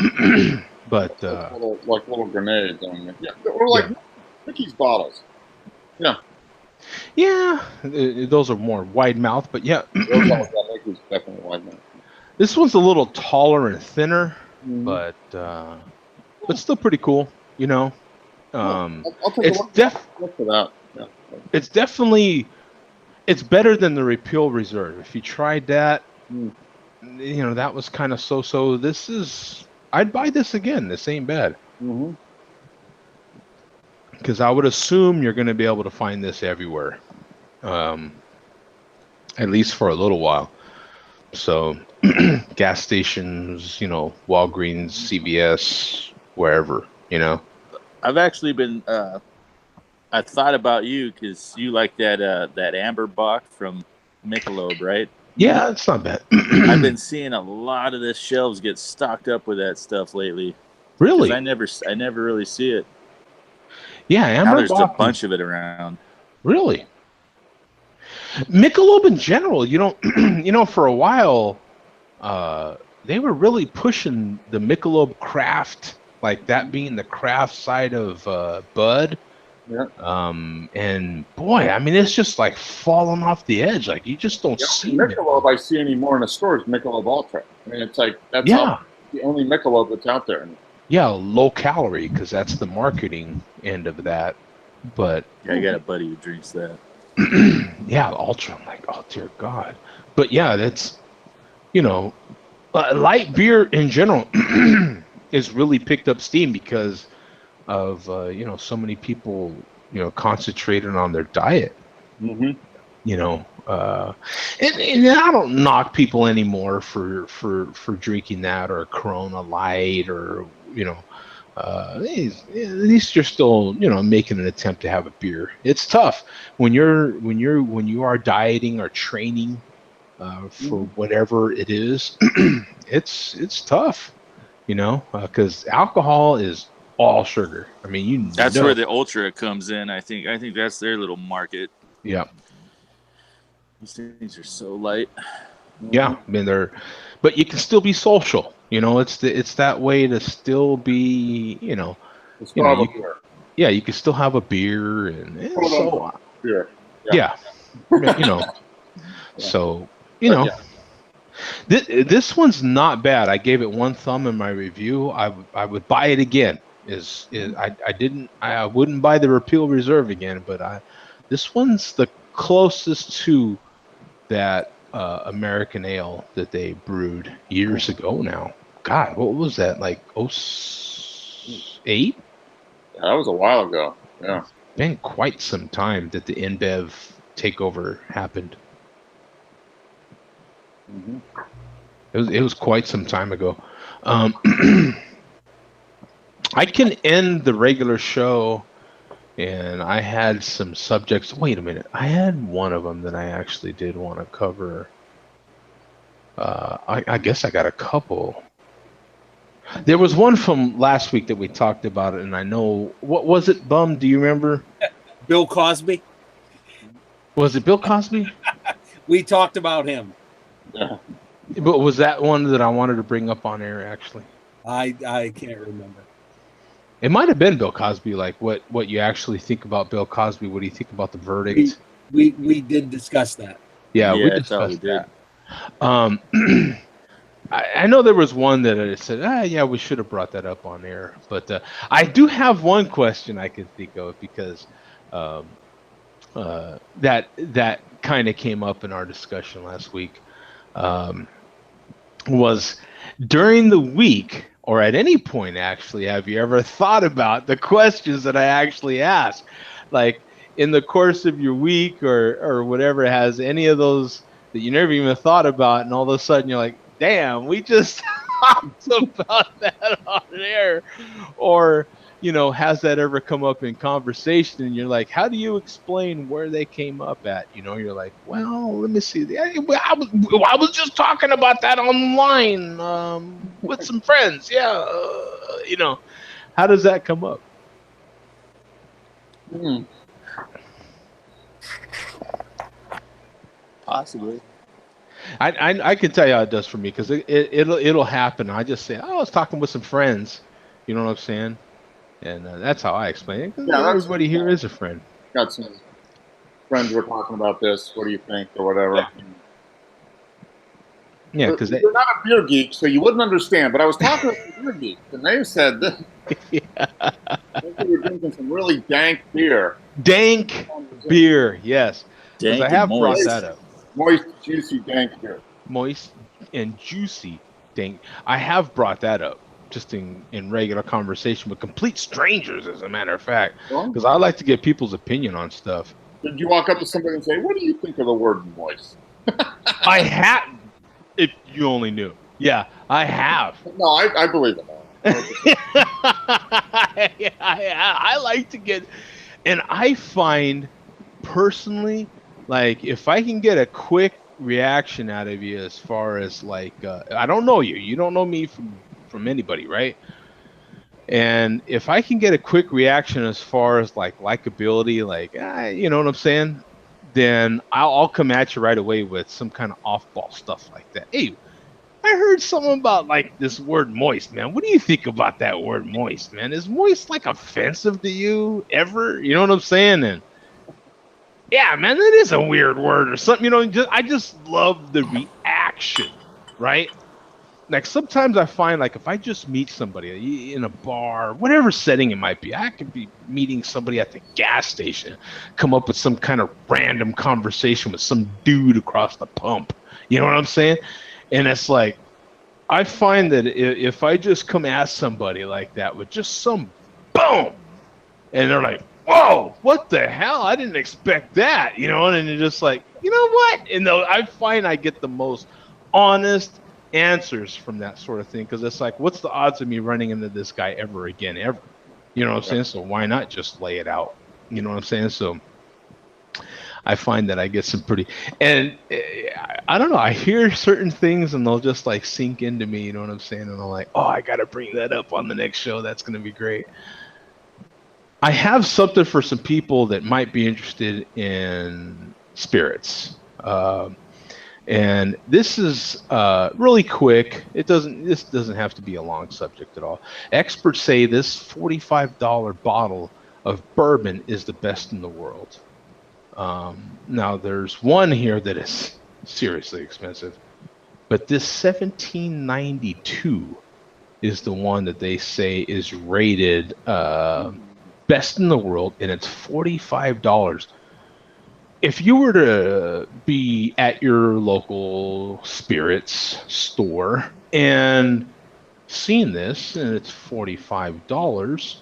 S1: But
S2: like little grenades on it. Yeah, or like Mickey's bottles. Yeah.
S1: Yeah, those are more wide mouth, but yeah.
S2: Mickey's definitely wide mouth.
S1: This one's a little taller and thinner, but still pretty cool.
S2: I'll take
S1: it's
S2: look for that. Yeah.
S1: It's definitely it's better than the repeal reserve. If you tried that,
S2: Mm.
S1: that was kind of so. I'd buy this again. This ain't bad.
S2: Mm-hmm.
S1: Because I would assume you're going to be able to find this everywhere, at least for a little while. So, gas stations, Walgreens, CVS, wherever,
S3: I've actually been. I thought about you because you like that Amber Bock from Michelob, right?
S1: Yeah, it's not bad.
S3: I've been seeing a lot of the shelves get stocked up with that stuff lately.
S1: Really?
S3: Because I never really see it.
S1: Yeah,
S3: Now
S1: Amber
S3: there's a
S1: Bock
S3: bunch of it around.
S1: Really? Michelob in general, for a while, they were really pushing the Michelob craft, like that being the craft side of Bud.
S2: Yeah.
S1: And boy, I mean, it's just like falling off the edge. Like you just don't see
S2: Michelob I see anymore in the stores. Michelob Ultra. I mean, it's like that's the only Michelob that's out there.
S1: Yeah, low calorie because that's the marketing end of that. But
S3: yeah, I got a buddy who drinks that.
S1: Yeah, Ultra. I'm like, oh dear God. But yeah, that's light beer in general is really picked up steam because of so many people concentrating on their diet.
S2: Mm-hmm.
S1: And I don't knock people anymore for drinking that or Corona Light or at least you're still making an attempt to have a beer. It's tough when you are dieting or training for whatever it is. it's tough, because alcohol is all sugar. I mean,
S3: that's where the Ultra comes in. I think that's their little market.
S1: Yeah,
S3: these things are so light.
S1: Yeah, I mean but you can still be social. It's that way to still be. You can still have a beer and so on.
S2: Beer.
S1: Yeah. So this one's not bad. I gave it 1 thumb in my review. I would buy it again. I wouldn't buy the repeal reserve again, but this one's the closest to that American ale that they brewed years ago now. God, what was that, like 08?
S2: Yeah, that was a while ago. Yeah.
S1: It's been quite some time that the InBev takeover happened.
S2: Mm-hmm.
S1: It was quite some time ago. I can end the regular show, and I had some subjects. Wait a minute. I had one of them that I actually did want to cover. I guess I got a couple. There was one from last week that we talked about, and I know. What was it, Bum? Do you remember?
S4: Bill Cosby.
S1: Was it Bill Cosby?
S4: We talked about him.
S2: Yeah.
S1: But was that one that I wanted to bring up on air, actually?
S4: I can't remember.
S1: It might have been Bill Cosby, like what you actually think about Bill Cosby. What do you think about the verdict?
S4: We did discuss that.
S1: Yeah, we discussed that. I know there was one that I said, yeah, we should have brought that up on air. But I do have one question I can think of because that kind of came up in our discussion last week. Was during the week or at any point, actually, have you ever thought about the questions that I actually ask? Like in the course of your week or whatever, has any of those that you never even thought about, and all of a sudden you're like, damn, we just talked about that on air? Or, has that ever come up in conversation and you're like, how do you explain where they came up at? You're like, well, let me see. I was just talking about that online with some friends. Yeah. How does that come up?
S3: Possibly.
S1: I can tell you how it does for me, because it'll happen. I just say, I was talking with some friends. You know what I'm saying? And that's how I explain it. Yeah, everybody here is a friend.
S2: Got some friends were talking about this. What do you think, or whatever?
S1: Yeah, because
S2: you're not a beer geek, so you wouldn't understand. But I was talking to a beer geek, and they said that they were drinking some really dank beer.
S1: Dank beer, yes. Because I
S3: Dank
S1: have
S3: and
S1: brought
S3: moist.
S1: that up.
S2: Moist, juicy, dank beer.
S1: Moist and juicy. Dang, I have brought that up just in regular conversation with complete strangers, as a matter of fact,
S2: Well,
S1: because I like to get people's opinion on stuff.
S2: did you walk up to somebody and say, "What do you think of the word moist"?
S1: I have, if you only knew. Yeah, I have.
S2: No, I believe it.
S1: I like to get, and I find personally, like if I can get a quick reaction out of you, as far as like, I don't know you, you don't know me from anybody, right? And if I can get a quick reaction as far as like likability, like you know what I'm saying, then I'll come at you right away with some kind of off-ball stuff like that. Hey, I heard something about like this word moist, man. What do you think about that word moist, man? Is moist like offensive to you ever? You know what I'm saying? And yeah, man, that is a weird word or something. You know, I just love the reaction, right? Like sometimes I find like if I just meet somebody in a bar, whatever setting it might be, I could be meeting somebody at the gas station, come up with some kind of random conversation with some dude across the pump. You know what I'm saying? And it's like, I find that if I just come ask somebody like that with just some boom, and they're like, whoa, what the hell? I didn't expect that, you know? And you're just like, you know what? And I find I get the most honest answers from that sort of thing, because it's like, what's the odds of me running into this guy ever again, ever? You know what I'm saying? So why not just lay it out? You know what I'm saying? So I find that I get some pretty, and I don't know, I hear certain things and they'll just like sink into me, you know what I'm saying? And I'm like, oh, I got to bring that up on the next show. That's going to be great. I have something for some people that might be interested in spirits. And this is really quick. This doesn't have to be a long subject at all. Experts say this $45 bottle of bourbon is the best in the world. Now there's one here that is seriously expensive, but this 1792 is the one that they say is rated best in the world, and it's $45. If you were to be at your local spirits store and seen this and it's $45,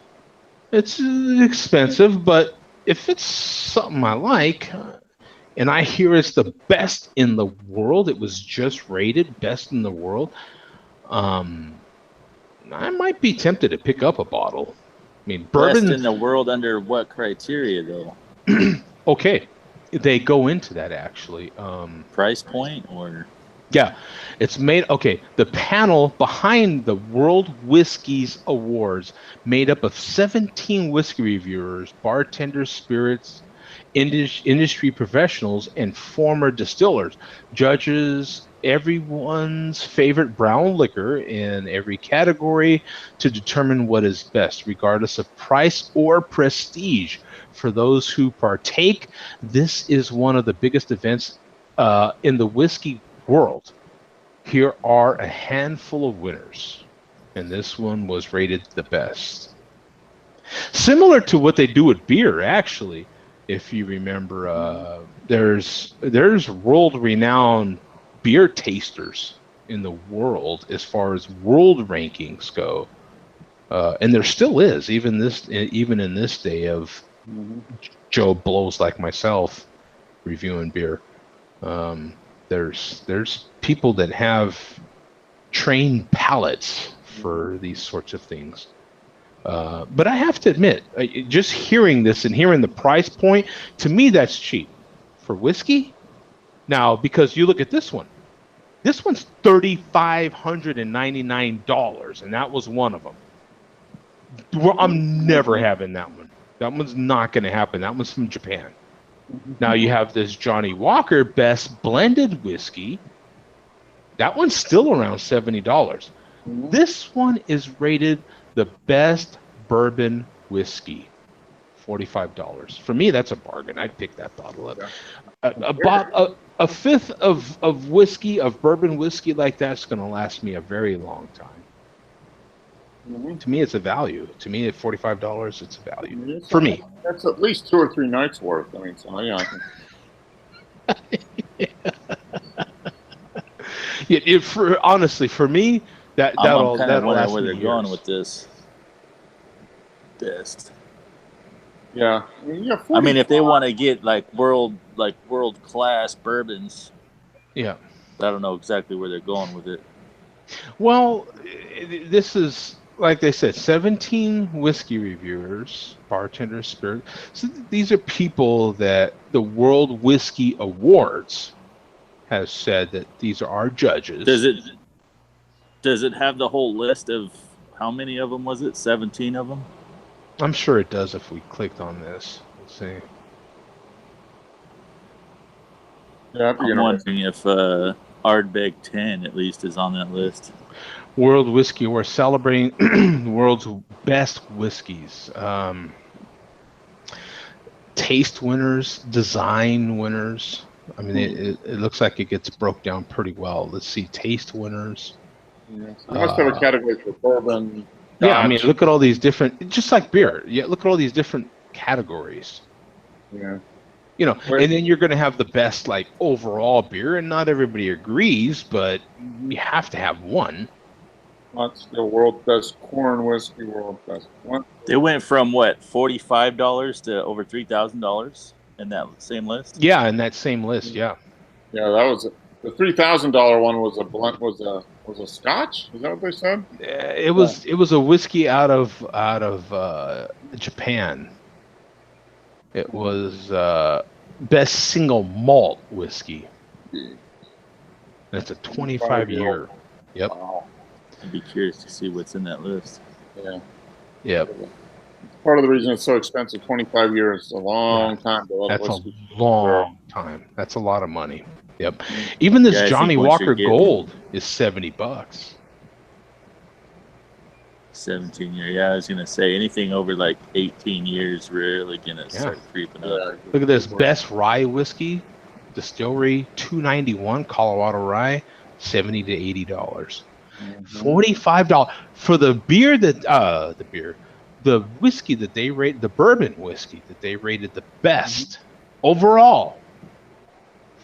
S1: it's expensive, but if it's something I like and I hear it's the best in the world, it was just rated best in the world, I might be tempted to pick up a bottle. I mean, bourbon.
S3: Best in the world under what criteria, though?
S1: Okay, they go into that actually.
S3: Price point or?
S1: Yeah, it's made. Okay, the panel behind the World Whiskeys Awards, made up of 17 whiskey reviewers, bartenders, spirits, industry professionals, and former distillers, judges everyone's favorite brown liquor in every category to determine what is best, regardless of price or prestige. For those who partake, this is one of the biggest events in the whiskey world. Here are a handful of winners, and this one was rated the best. Similar to what they do with beer, actually. If you remember, there's world-renowned beer tasters in the world as far as world rankings go, and there still is, even in this day of Joe Blows like myself reviewing beer. There's people that have trained palates for these sorts of things. But I have to admit, just hearing this and hearing the price point, to me, that's cheap. For whiskey? Now, because you look at this one. This one's $3,599, and that was one of them. I'm never having that one. That one's not going to happen. That one's from Japan. Now you have this Johnny Walker Best Blended Whiskey. That one's still around $70. This one is rated the best bourbon whiskey, $45. For me, that's a bargain. I'd pick that bottle up. A fifth of whiskey, of bourbon whiskey like that's going to last me a very long time. To me, it's a value. To me, at $45, it's a value for me.
S2: That's at least 2 or 3 nights worth. I mean, so yeah, I think.
S1: Honestly, for me,
S3: I'm
S1: that'll
S3: kind of wondering
S1: last
S3: where
S1: me
S3: they're going
S1: years.
S3: with this.
S2: Yeah. I mean, yeah,
S3: I mean, if they
S2: 45.
S3: want to get like world class bourbons,
S1: Yeah.
S3: I don't know exactly where they're going with it.
S1: Well, this is like they said, 17 whiskey reviewers, bartenders, spirit. So these are people that the World Whiskey Awards has said that these are our judges.
S3: Does it have the whole list of how many of them was it? 17 of them?
S1: I'm sure it does if we clicked on this. Let's see.
S2: Yeah, that'd be
S3: I'm
S2: interesting.
S3: wondering if Ardbeg 10 at least is on that list.
S1: World Whiskey Award celebrating the world's best whiskeys. Taste winners, design winners. I mean, it looks like it gets broke down pretty well. Let's see, taste winners.
S2: Yeah. So you must have a category for bourbon.
S1: Yeah, I mean,
S2: Scotch.
S1: look at all these different, just like beer. Yeah, look at all these different categories.
S2: Yeah.
S1: You know,
S2: Where-
S1: and then you're going to have the best, like, overall beer, and not everybody agrees, but you have to have one.
S2: What's the world best corn whiskey? World best. What?
S3: They went from what, $45 to over $3,000 in that same list?
S1: Yeah, in that same list, yeah.
S2: Yeah, that was the $3,000 one. Was a blunt. Was a Scotch? Is that what they said?
S1: It was a whiskey out of Japan. It was best single malt whiskey. That's a 25-year. Yep.
S2: Wow.
S3: I'd be curious to see what's in that list.
S2: Yeah.
S1: Yep.
S2: Part of the reason it's so expensive. 25 years is a long time to let
S1: That's a
S2: whiskey.
S1: long time. That's a lot of money. Yep. Even this
S3: Yeah, I think
S1: Johnny
S3: once
S1: Walker
S3: you're getting-
S1: Gold is $70.
S3: 17 year. Yeah, I was gonna say anything over like 18 years really gonna start creeping up.
S2: Yeah.
S1: Look at this best rye whiskey distillery, $291 Colorado rye, $70 to $80. $45 for the beer that the whiskey that they rate, the bourbon whiskey that they rated the best overall.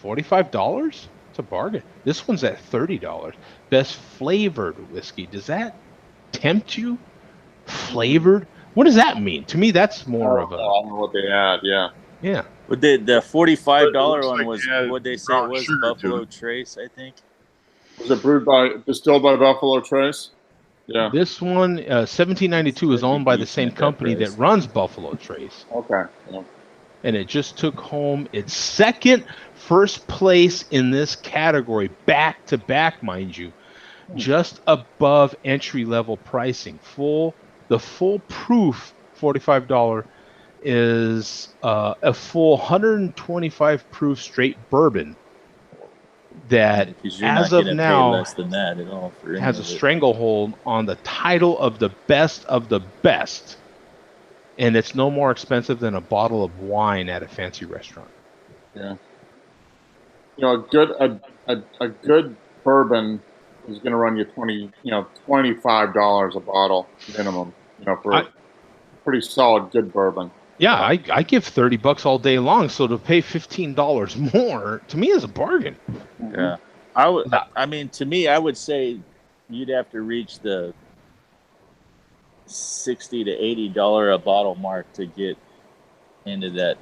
S1: $45? It's a bargain. This one's at $30. Best flavored whiskey. Does that tempt you? Flavored? What does that mean? To me, that's more of
S2: I
S1: a
S2: don't know what they had. Yeah.
S1: yeah.
S3: But the $45
S6: Looks
S3: one
S6: like
S3: was
S6: it had
S3: what they say
S6: brown
S3: it was
S6: sugar to
S3: Buffalo
S6: it.
S3: Trace, I think.
S2: Was it distilled by Buffalo Trace? Yeah.
S1: This one, 1792, is owned by the same
S3: Decent at that
S1: company that
S3: price.
S1: runs Buffalo Trace,
S2: Okay. Yeah.
S1: and it just took home its first place in this category, back to back, mind you, just above entry level pricing. The full proof $45 is a full 125 proof straight bourbon that,
S3: Because you're
S1: as
S3: not
S1: of
S3: gonna
S1: now,
S3: pay less than that at all for any
S1: has a
S3: of it.
S1: stranglehold on the title of the best, and it's no more expensive than a bottle of wine at a fancy restaurant.
S2: Yeah. You know, a good bourbon is going to run you $25 a bottle minimum. You know, for a pretty solid good bourbon.
S1: Yeah, I give $30 all day long, so to pay $15 more to me is a bargain.
S3: Yeah. I mean, to me, I would say you'd have to reach the $60 to $80 a bottle mark to get into that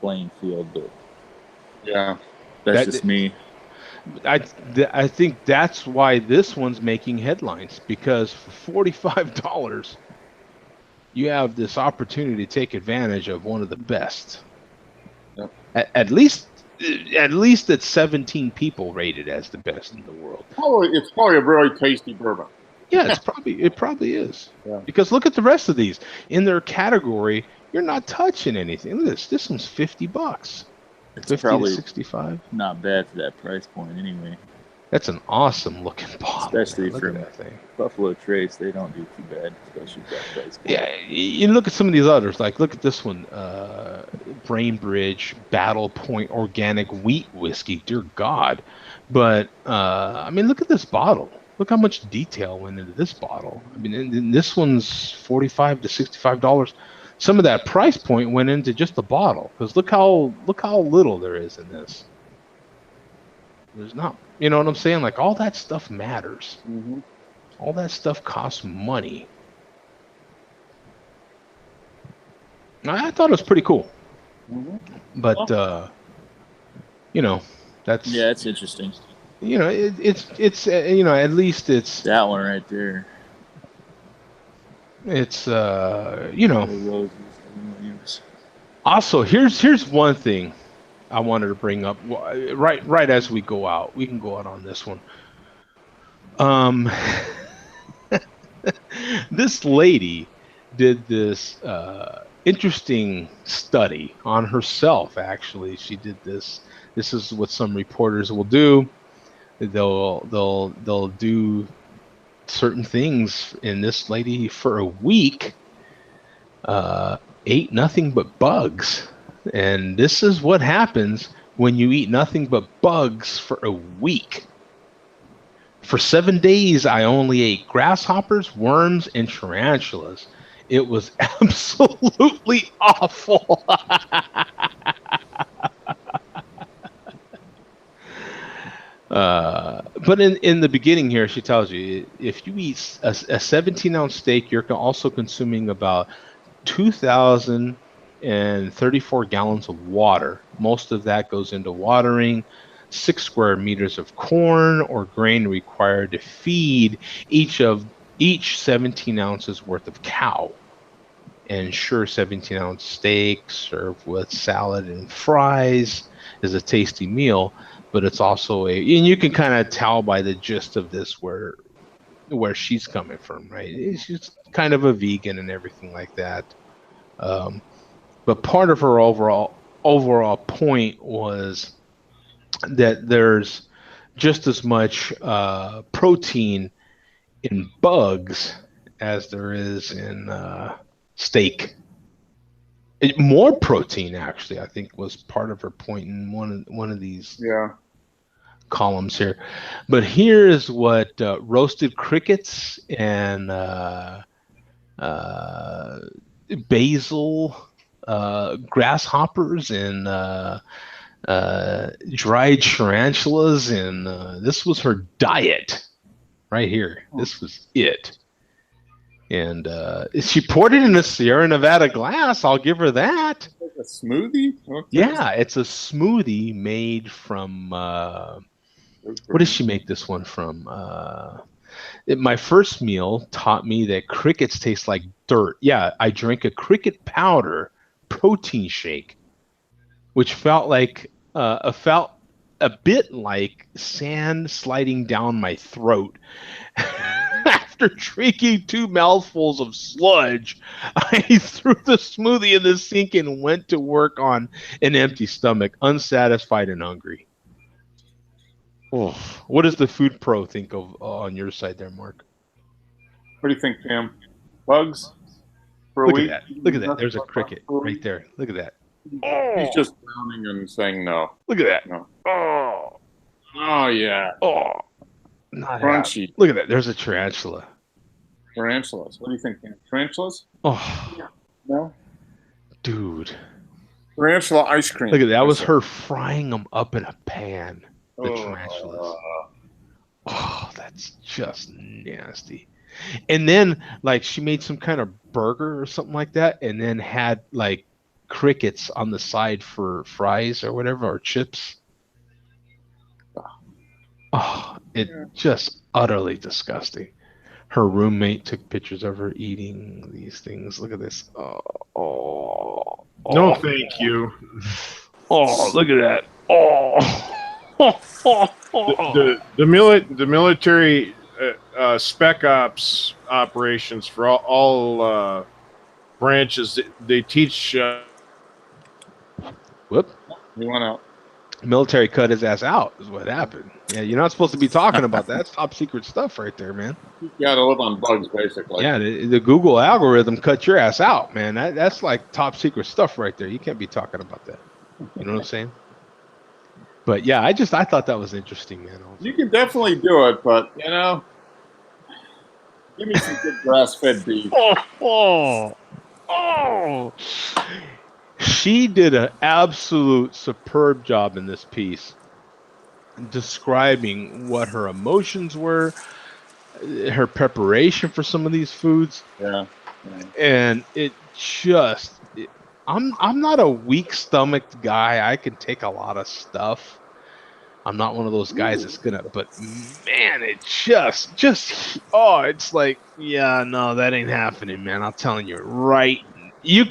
S3: playing field, but
S2: Yeah.
S3: that's just me.
S1: I think that's why this one's making headlines, because for $45 you have this opportunity to take advantage of one of the best.
S2: Yep.
S1: At least it's 17 people rated as the best in the world.
S2: It's probably a very tasty bourbon.
S1: Yeah, it probably is.
S2: Yeah.
S1: Because look at the rest of these. In their category, you're not touching anything. Look at this. This one's $50.
S3: It's
S1: 50
S3: probably
S1: to 65.
S3: not bad for that price point anyway.
S1: That's an awesome looking bottle.
S3: Especially
S1: man. Look
S3: from
S1: at that thing.
S3: Buffalo Trace, they don't do too bad, especially for that price point.
S1: Yeah, you look at some of these others. Like, look at this one, Brainbridge Battle Point Organic Wheat Whiskey. Dear God! But I mean, look at this bottle. Look how much detail went into this bottle. I mean, and this one's $45 to $65. Some of that price point went into just the bottle, because look how little there is in this. There's not, you know what I'm saying? Like all that stuff matters.
S2: Mm-hmm.
S1: All that stuff costs money. I thought it was pretty cool.
S2: Mm-hmm.
S1: But you know, that's
S3: Yeah, it's interesting.
S1: you know, it's you know, at least it's
S3: That one right there.
S1: you know.
S3: The roses.
S1: Also, here's one thing I wanted to bring up. Right as we go out, we can go out on this one. This lady did this interesting study on herself. Actually, she did this. This is what some reporters will do. They'll do certain things, and this lady for a week ate nothing but bugs. And this is what happens when you eat nothing but bugs for a week. For 7 days, I only ate grasshoppers, worms, and tarantulas. It was absolutely awful. But in the beginning here, she tells you if you eat a 17-ounce steak, you're also consuming about 2,034 gallons of water. Most of that goes into watering. 6 square meters of corn or grain required to feed each 17 ounces worth of cow. And sure, 17-ounce steak served with salad and fries is a tasty meal, but it's also and you can kind of tell by the gist of this where she's coming from, right? She's kind of a vegan and everything like that. But part of her overall point was that there's just as much protein in bugs as there is in steak. More protein, actually, I think, was part of her point in one of these columns here. But here is what roasted crickets and basil, grasshoppers, and dried tarantulas, and this was her diet right here. This was it. And she poured it in a Sierra Nevada glass. I'll give her that.
S2: Like a smoothie? Okay.
S1: Yeah, it's a smoothie made from. What does she make this one from? My first meal taught me that crickets taste like dirt. Yeah, I drank a cricket powder protein shake, which felt a bit like sand sliding down my throat. After drinking 2 mouthfuls of sludge, I threw the smoothie in the sink and went to work on an empty stomach, unsatisfied and hungry. Oh, what does the food pro think of on your side there, Mark?
S2: What do you think, Pam? Bugs? For a
S1: Look
S2: week?
S1: at that. Look at that. There's a cricket right there. Look at that.
S2: He's just frowning and saying no.
S1: Look at that.
S2: No.
S1: Oh,
S2: yeah.
S1: oh, not
S2: Crunchy.
S1: happy. Look at that. There's a tarantula.
S2: Tarantulas. What do you think, Pam? Tarantulas?
S1: Oh,
S2: No.
S1: dude.
S2: Tarantula ice cream.
S1: Look at that. That was her frying them up in a pan. The
S2: Oh.
S1: tarantulas. Oh, that's just nasty. And then, like, she made some kind of burger or something like that, and then had like crickets on the side for fries or whatever, or chips. Oh, just utterly disgusting. Her roommate took pictures of her eating these things. Look at this. Oh,
S6: No, thank you.
S1: oh, look at that. Oh.
S6: The military spec ops operations for all branches, they teach.
S1: Whoop.
S2: He went out.
S1: Military cut his ass out is what happened. Yeah, you're not supposed to be talking about that. That's top secret stuff right there, man.
S2: You got to live on bugs, basically.
S1: Yeah, the Google algorithm cut your ass out, man. That's like top secret stuff right there. You can't be talking about that. You know what I'm saying? But yeah, I thought that was interesting, man.
S2: You can definitely do it, but give me some good grass-fed beef.
S1: Oh. She did an absolute superb job in this piece. describing what her emotions were, her preparation for some of these foods,
S2: Yeah.
S1: and I'm not a weak stomached guy. I can take a lot of stuff. I'm not one of those guys that's gonna, but man, it it's like, yeah, no, that ain't happening, man. I'm telling you, right? You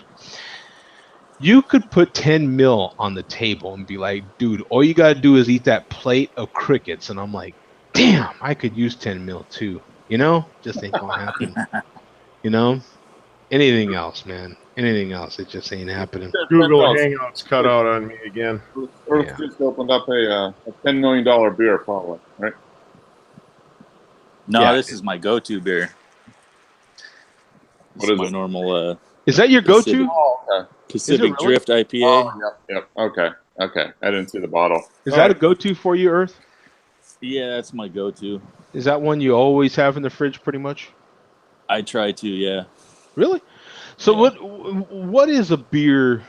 S1: could put 10 mil on the table and be like, dude, all you gotta do is eat that plate of crickets, and I'm like, damn, I could use 10 mil too. Just ain't gonna happen. You know, anything else, man? Anything else? It just ain't happening.
S6: Google Hangouts cut out on me again.
S2: Earth
S1: Yeah.
S2: just opened up a $10 million beer, probably, right?
S3: No,
S1: Yeah.
S3: this is my go-to beer.
S2: What
S3: It's
S2: is
S3: my
S2: it?
S3: normal
S1: Is that your go-to?
S2: Oh, okay.
S3: Pacific
S1: really?
S3: Drift IPA.
S2: Oh, yep. Okay. I didn't see the bottle.
S1: Is
S2: All
S1: that a
S2: right.
S1: go-to for you, Earth?
S3: Yeah, that's my go-to.
S1: Is that one you always have in the fridge, pretty much?
S3: I try to, yeah.
S1: Really? So
S3: Yeah.
S1: what is a beer?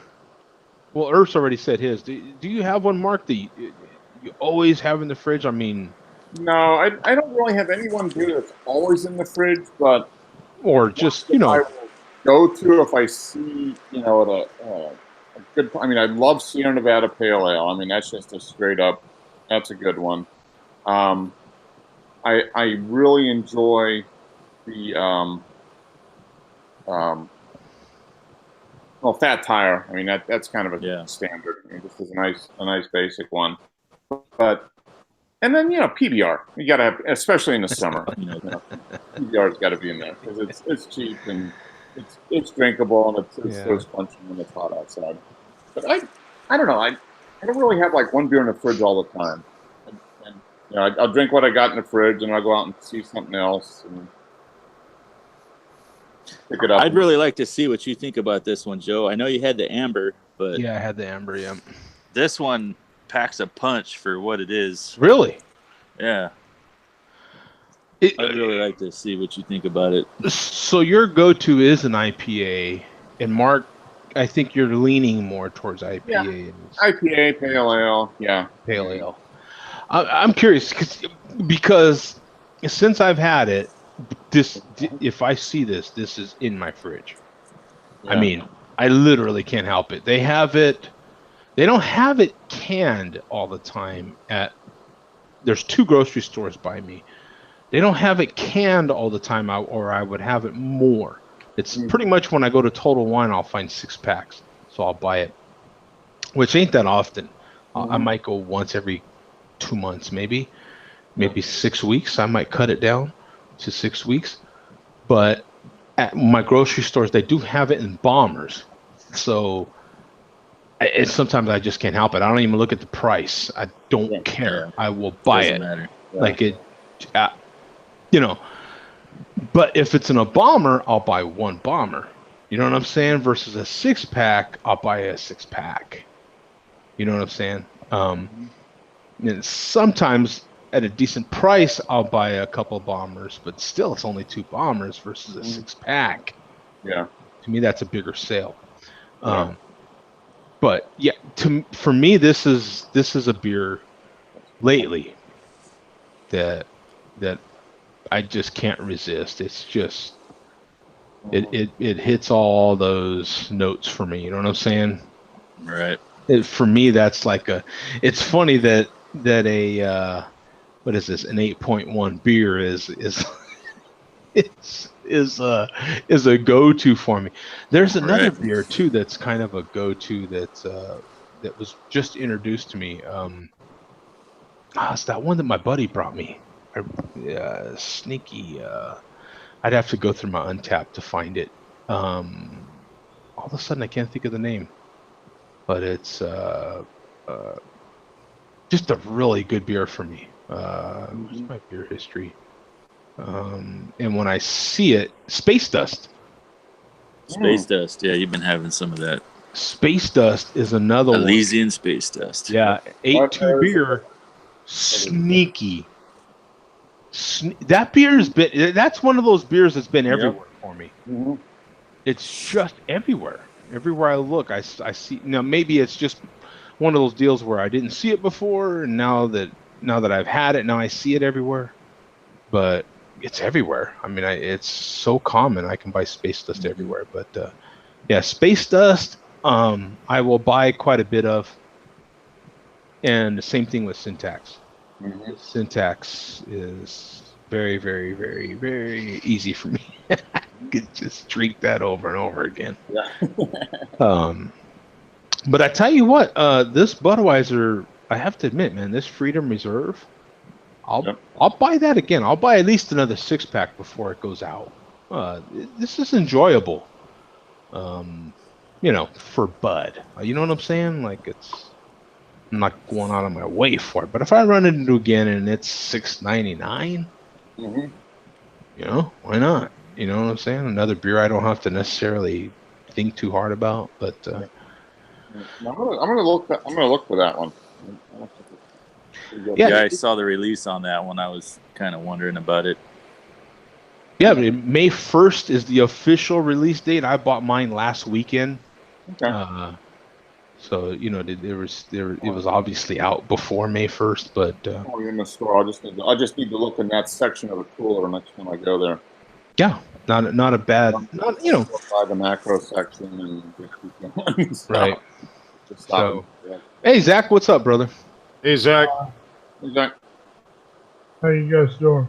S1: Well, Earth's already said his. Do you have one, Mark, that you always have in the fridge? I mean,
S2: No, I don't really have any one beer that's always in the fridge, but
S1: or just
S2: I will go to if I see, a good. I mean, I love Sierra Nevada Pale Ale. I mean, that's just a straight up. That's a good one. I really enjoy the well, Fat Tire. I mean, that's kind of a standard. I mean, this is a nice basic one. But and then PBR. You got to have, especially in the summer. PBR's got to be in there because it's cheap and it's drinkable and it's so spongy when it's hot outside. But I don't know. I don't really have like one beer in the fridge all the time. And I'll drink what I got in the fridge and I'll go out and see something else and pick it up.
S3: I'd really like to see what you think about this one, Joe. I know you had the amber, but
S1: yeah, I had the amber. Yeah.
S3: This one packs a punch for what it is.
S1: Really?
S3: Yeah. I'd really like to see what you think about it.
S1: So your go-to is an IPA, and Mark, I think you're leaning more towards IPA.
S2: Yeah. IPA, Pale Ale, yeah.
S1: Pale Ale. I'm curious because since I've had it, if I see this is in my fridge. Yeah. I mean, I literally can't help it. They don't have it canned all the time there's 2 grocery stores by me. They don't have it canned all the time, or I would have it more. It's pretty much when I go to Total Wine, I'll find 6 packs, so I'll buy it, which ain't that often. I might go once every 2 months, maybe 6 weeks. I might cut it down to 6 weeks. But at my grocery stores, they do have it in bombers, so sometimes I just can't help it. I don't even look at the price. I don't care. I will buy it.
S3: Matter.
S1: Like it, But if it's in a bomber, I'll buy 1 bomber. You know what I'm saying? Versus a 6-pack, I'll buy a 6-pack. You know what I'm saying? And sometimes at a decent price, I'll buy a couple bombers, but still, it's only 2 bombers versus a 6-pack.
S2: Yeah.
S1: To me, that's a bigger sale. But yeah, for me, this is a beer lately that I just can't resist. It's just it hits all those notes for me. You know what I'm saying?
S3: Right.
S1: For me, that's like it's funny that a what is this? An 8.1 beer is a go-to for me. There's another beer too that's kind of a go-to that was just introduced to me. It's that one that my buddy brought me. Sneaky. I'd have to go through my Untappd to find it. All of a sudden, I can't think of the name, but it's just a really good beer for me. Where's my beer history? And when I see it, Space Dust.
S3: Space Dust. Yeah, you've been having some of that.
S1: Space Dust is another
S3: Elysian Space Dust.
S1: Yeah, 8.2 beer. Sneaky. That beer has been. That's one of those beers that's been everywhere for me.
S2: Mm-hmm.
S1: It's just everywhere. Everywhere I look, I see. Now maybe it's just one of those deals where I didn't see it before, and now that now that I've had it, now I see it everywhere, but it's everywhere. I mean, it's so common. I can buy space dust everywhere, but yeah, space dust. I will buy quite a bit of, and the same thing with Syntax.
S2: Mhm.
S1: Syntax is very, very, very, very easy for me. I could just drink that over and over again.
S2: Yeah.
S1: But I tell you what, this Budweiser, I have to admit, man, this Freedom Reserve,
S2: Yep.
S1: I'll buy that again. I'll buy at least another 6-pack before it goes out. This is enjoyable. For Bud. You know what I'm saying? Like I'm not going out of my way for it. But if I run into it again and it's $6.99,
S2: Mhm.
S1: why not? You know what I'm saying? Another beer I don't have to necessarily think too hard about. But
S2: I'm gonna look. I'm gonna look for that one.
S1: Yeah.
S3: Yeah, I saw the release on that one. I was kind of wondering about it.
S1: Yeah, but May 1st is the official release date. I bought mine last weekend.
S2: Okay.
S1: So it was obviously out before May 1st, but
S2: Oh, you're in the store. I just need to look in that section of the cooler next time I go there.
S1: yeah, not a bad,
S2: By the macro section and just keep going.
S1: right.
S2: Just stop
S1: So,
S2: and,
S1: hey Zach, what's up, brother?
S6: Hey, Zach.
S2: Exactly.
S8: How you guys doing?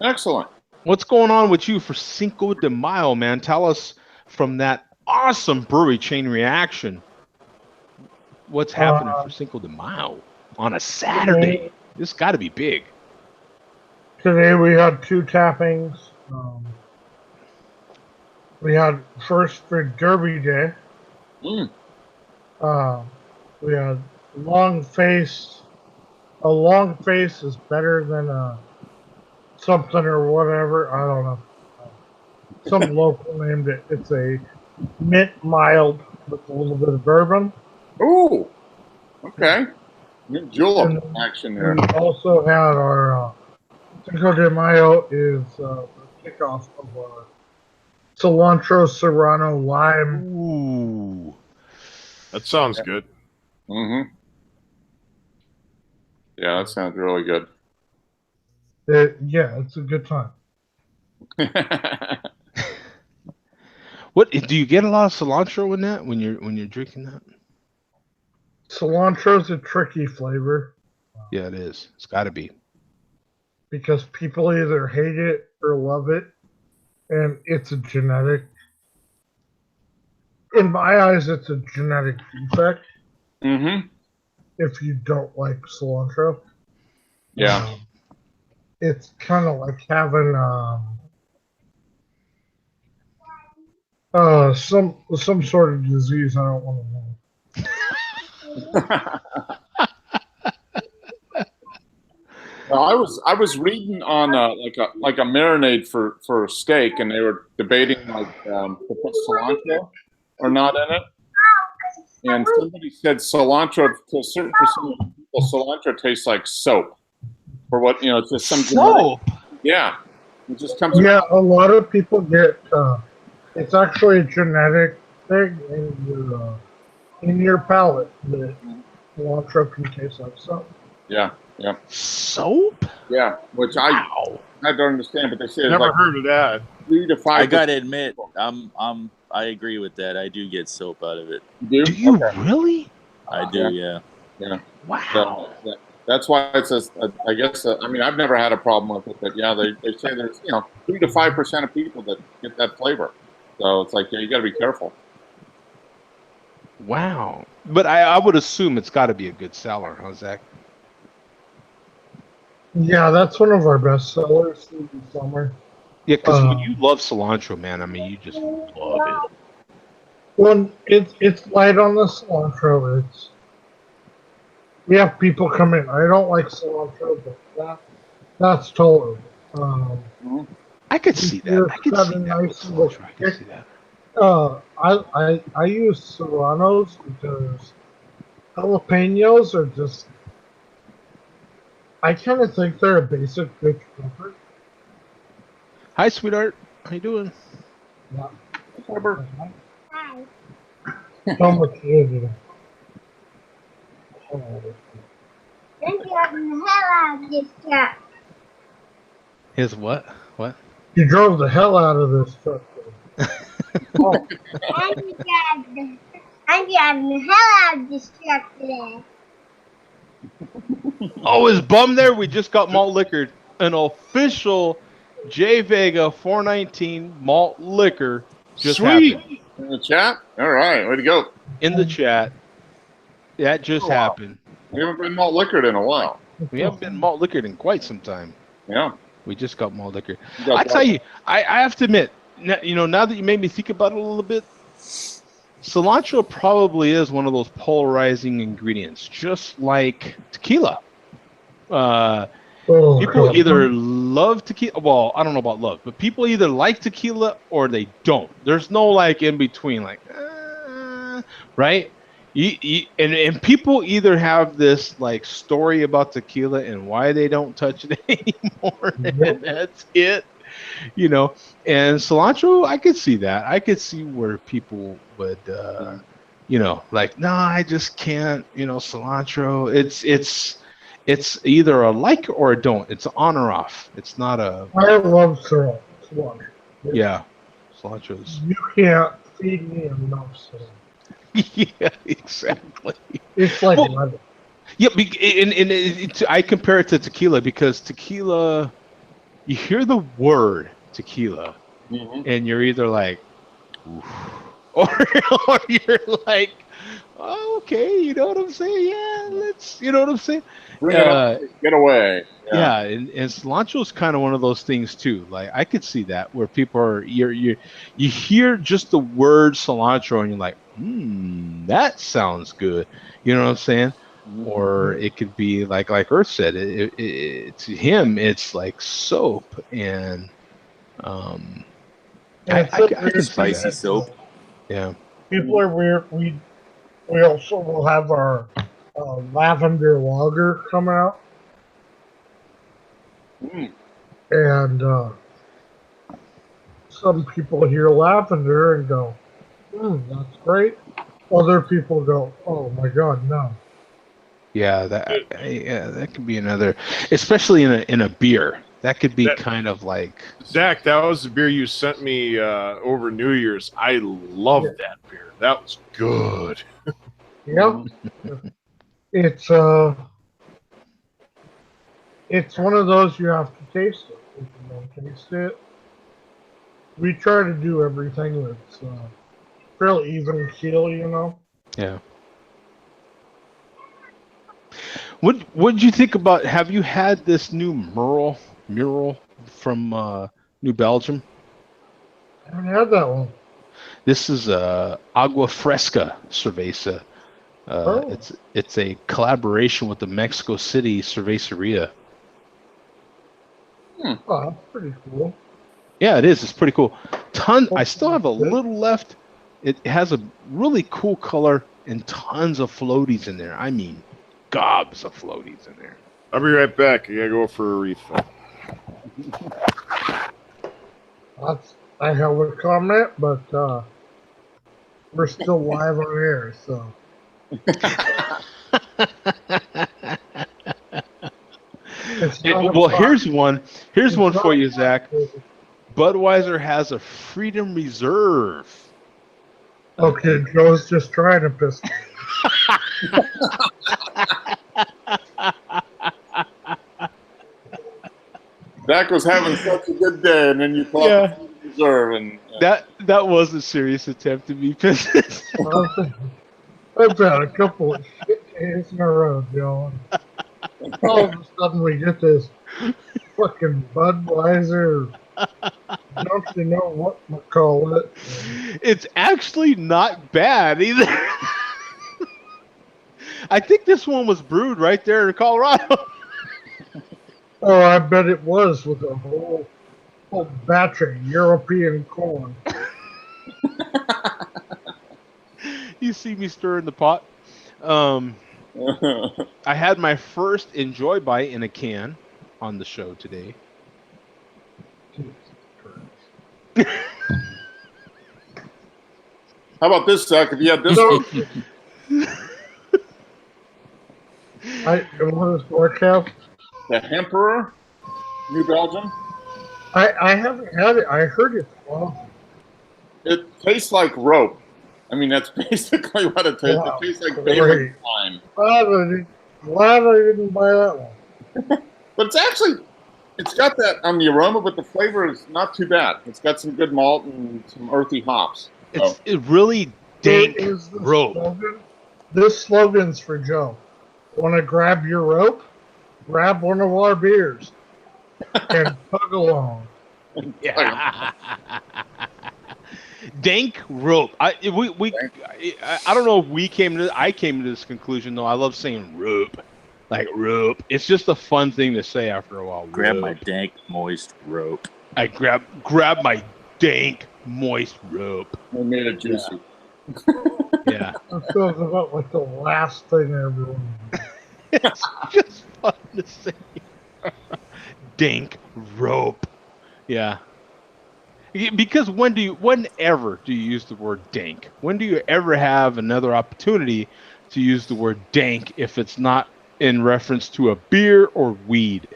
S2: Excellent.
S1: What's going on with you for Cinco de Mayo, man? Tell us from that awesome brewery chain reaction. What's happening for Cinco de Mayo on a Saturday? This got to be big.
S8: Today we had 2 tappings. We had first for Derby Day. We had long face. A long face is better than a something or whatever. I don't know. Some local named it. It's a mint mild with a little bit of bourbon.
S2: Ooh. Okay. New julep
S8: And
S2: action there.
S8: we also had our Cinco de Mayo is the kickoff of our cilantro serrano lime.
S1: Ooh.
S6: That sounds good.
S2: Mm-hmm. Yeah, that sounds really good.
S8: It's a good time.
S1: What do you get a lot of cilantro in that when you're drinking that?
S8: Cilantro's a tricky flavor
S1: Yeah, it is. It's got to be.
S8: because people either hate it or love it, and it's a genetic. In my eyes, it's a genetic defect
S2: Mm-hmm.
S8: if you don't like cilantro.
S2: Yeah.
S8: It's kind of like having some sort of disease. I don't want to know.
S2: Well, I was reading on like a marinade for steak, and they were debating to put cilantro or not in it. And somebody said cilantro to a certain percentage of people, cilantro tastes like soap. For what it's just some
S1: Soap.
S2: Yeah, it just comes.
S8: Yeah, a lot of people get. It's actually a genetic thing in your palate that cilantro can taste like soap.
S2: Yeah, yeah,
S1: Soap?
S2: yeah. Which I don't understand, but they say it's
S6: Never
S2: like
S6: heard of that.
S2: 3 to 5.
S3: I gotta admit, I agree with that. I do get soap out of it.
S2: Do
S1: you really?
S3: I do, yeah.
S2: Yeah.
S1: Wow.
S2: So, that's why it's I guess. I mean, I've never had a problem with it, but yeah, they say there's 3 to 5% of people that get that flavor. So it's like you got to be careful.
S1: Wow. But I would assume it's got to be a good seller, huh, Zach?
S8: Yeah, that's one of our best sellers through the summer.
S1: Yeah, because when you love cilantro, man, I mean, you just love it.
S8: Well, it's light on the cilantro. We have people come in. I don't like cilantro, but that's tolerable.
S1: I could see that. I could see that with cilantro. I could see that.
S8: I use serranos because jalapenos are just. I kind of think they're a basic bitch pepper.
S1: Hi, sweetheart. How you doing?
S8: Yeah.
S2: Pepper.
S8: So much easier.
S9: I'm getting the hell out of this truck.
S1: His what? What?
S8: You drove the hell out of this truck. Oh,
S9: I'm getting the hell out of this truck today.
S1: Oh, is Bum there? We just got malt liquored. An official J Vega 419 malt liquor just
S6: Sweet.
S1: happened
S2: In the chat? All right, way to go.
S1: in the chat. That just
S2: Oh, wow.
S1: happened.
S2: We haven't been malt liquored in a while.
S1: We haven't been malt liquored in quite some time.
S2: Yeah.
S1: We just got malt liquor.
S2: You got
S1: I tell
S2: that.
S1: you, I have to admit, now that you made me think about it a little bit, cilantro probably is one of those polarizing ingredients, just like tequila. People
S8: God.
S1: either love tequila. Well, I don't know about love, but people either like tequila or they don't. There's no like in between, like, right? And people either have this like story about tequila and why they don't touch it anymore, and that's it. And cilantro, I could see that. I could see where people would, like, no, I just can't. Cilantro. It's either a like or a don't. It's on or off. It's not a.
S8: I love cilantro.
S1: Yeah, cilantro's.
S8: You can't feed me enough cilantro.
S1: Yeah, exactly.
S8: It's like
S1: Well,
S8: lemon.
S1: Yeah, I compare it to tequila because tequila, you hear the word tequila, and you're either like, oof, or you're like, oh, okay, you know what I'm saying? Yeah, you know what I'm saying?
S2: Bring it up, get away.
S1: Yeah, and cilantro is kind of one of those things too. Like I could see that where people are you hear just the word cilantro and you're like, that sounds good. You know what I'm saying? Or it could be like Earth said, to him it's like soap and I can see
S3: Spicy
S1: that.
S3: soap.
S1: Yeah.
S8: People are weird. We also will have our lavender lager come out, and some people hear lavender and go, that's great. Other people go, oh my god, no.
S1: Yeah, that could be another, especially in a beer. That could be kind of like
S6: Zach, that was the beer you sent me over New Year's. I loved that beer. That was good.
S8: Yep. It's one of those you have to taste it. If you don't taste it, we try to do everything that's fairly even keel,
S1: Yeah. What'd you think about? Have you had this new mural from New Belgium?
S8: I haven't had that one.
S1: This is Agua Fresca Cerveza. It's a collaboration with the Mexico City Cerveceria.
S8: Oh, that's pretty cool.
S1: Yeah, it is. It's pretty cool. I still have a little left. It has a really cool color and tons of floaties in there. I mean, gobs of floaties in there.
S6: I'll be right back. I gotta go for a refill.
S8: I have a comment, but we're still live on air, so.
S1: Well, here's one. Here's one for you, Zach. Budweiser has a Freedom Reserve.
S8: Okay, Joe's just trying to piss me.
S2: Zach was having such a good day, and then you thought reserve, and
S1: that was a serious attempt to be pissed.
S8: I've had a couple of shit days in a row, Joe. All of a sudden, we get this fucking Budweiser. Don't you know what we call it?
S1: It's actually not bad either. I think this one was brewed right there in Colorado.
S8: Oh, I bet it was with a whole batch of European corn.
S1: You see me stirring the pot. I had my first Enjoy bite in a can on the show today.
S2: how about this, Zach? If you had this one,
S8: What is Forecast?
S2: The Emperor, New Belgium.
S8: I haven't had it. I heard it's awesome.
S2: It tastes like rope. I mean, that's basically what it tastes.
S8: Wow,
S2: It tastes like
S8: great.
S2: baling twine.
S8: Glad I didn't buy that one.
S2: But it's got that on the aroma, but the flavor is not too bad. It's got some good malt and some earthy hops.
S1: It's really dank
S8: Is the
S1: rope.
S8: slogan? This slogan's for Joe. Want to grab your rope? Grab one of our beers and tug along.
S1: Yeah. Dank rope. I don't know if I came to this conclusion though. I love saying rope. Like rope. It's just a fun thing to say after a while.
S3: Grab
S1: rope.
S3: my dank, moist rope.
S1: I grab my dank, moist rope.
S2: They made it juicy.
S1: Yeah.
S8: That feels about like the last thing everyone.
S1: It's just fun to say. Dank rope. Yeah. Because whenever do you use the word dank? When do you ever have another opportunity to use the word dank if it's not in reference to a beer or weed?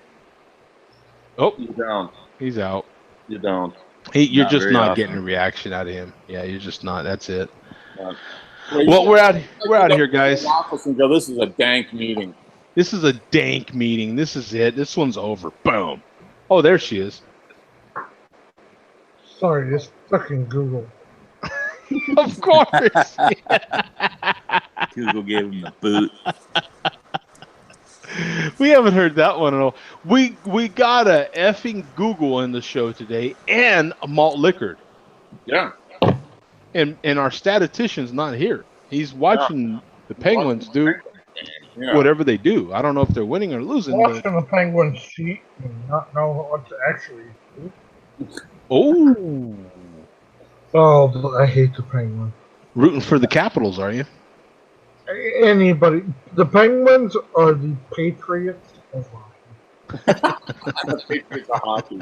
S1: Oh,
S2: You don't.
S1: he's out.
S2: You don't.
S1: You're
S3: Not
S1: just
S3: very
S1: not
S3: often.
S1: getting a reaction out of him. Yeah, you're just not. That's it.
S2: You
S1: Well, we're out
S2: go
S1: of here,
S2: to
S1: guys.
S2: the office and go, this is a dank meeting.
S1: This is a dank meeting. This is it. This one's over. Boom. Oh, there she is.
S8: Sorry, it's fucking Google.
S1: Of course.
S3: Google gave him the boot.
S1: We haven't heard that one at all. We got a effing Google in the show today and a malt liquor.
S2: Yeah.
S1: And our statistician's not here. He's watching the Penguins do
S2: Yeah.
S1: whatever they do. I don't know if they're winning or losing. But...
S8: Watching the Penguins cheat and not know what to actually do.
S1: Oh.
S8: Oh, I hate the Penguins.
S1: Rooting for the Capitals, are you?
S8: Anybody. The Penguins are the Patriots of hockey.
S2: Patriots of hockey.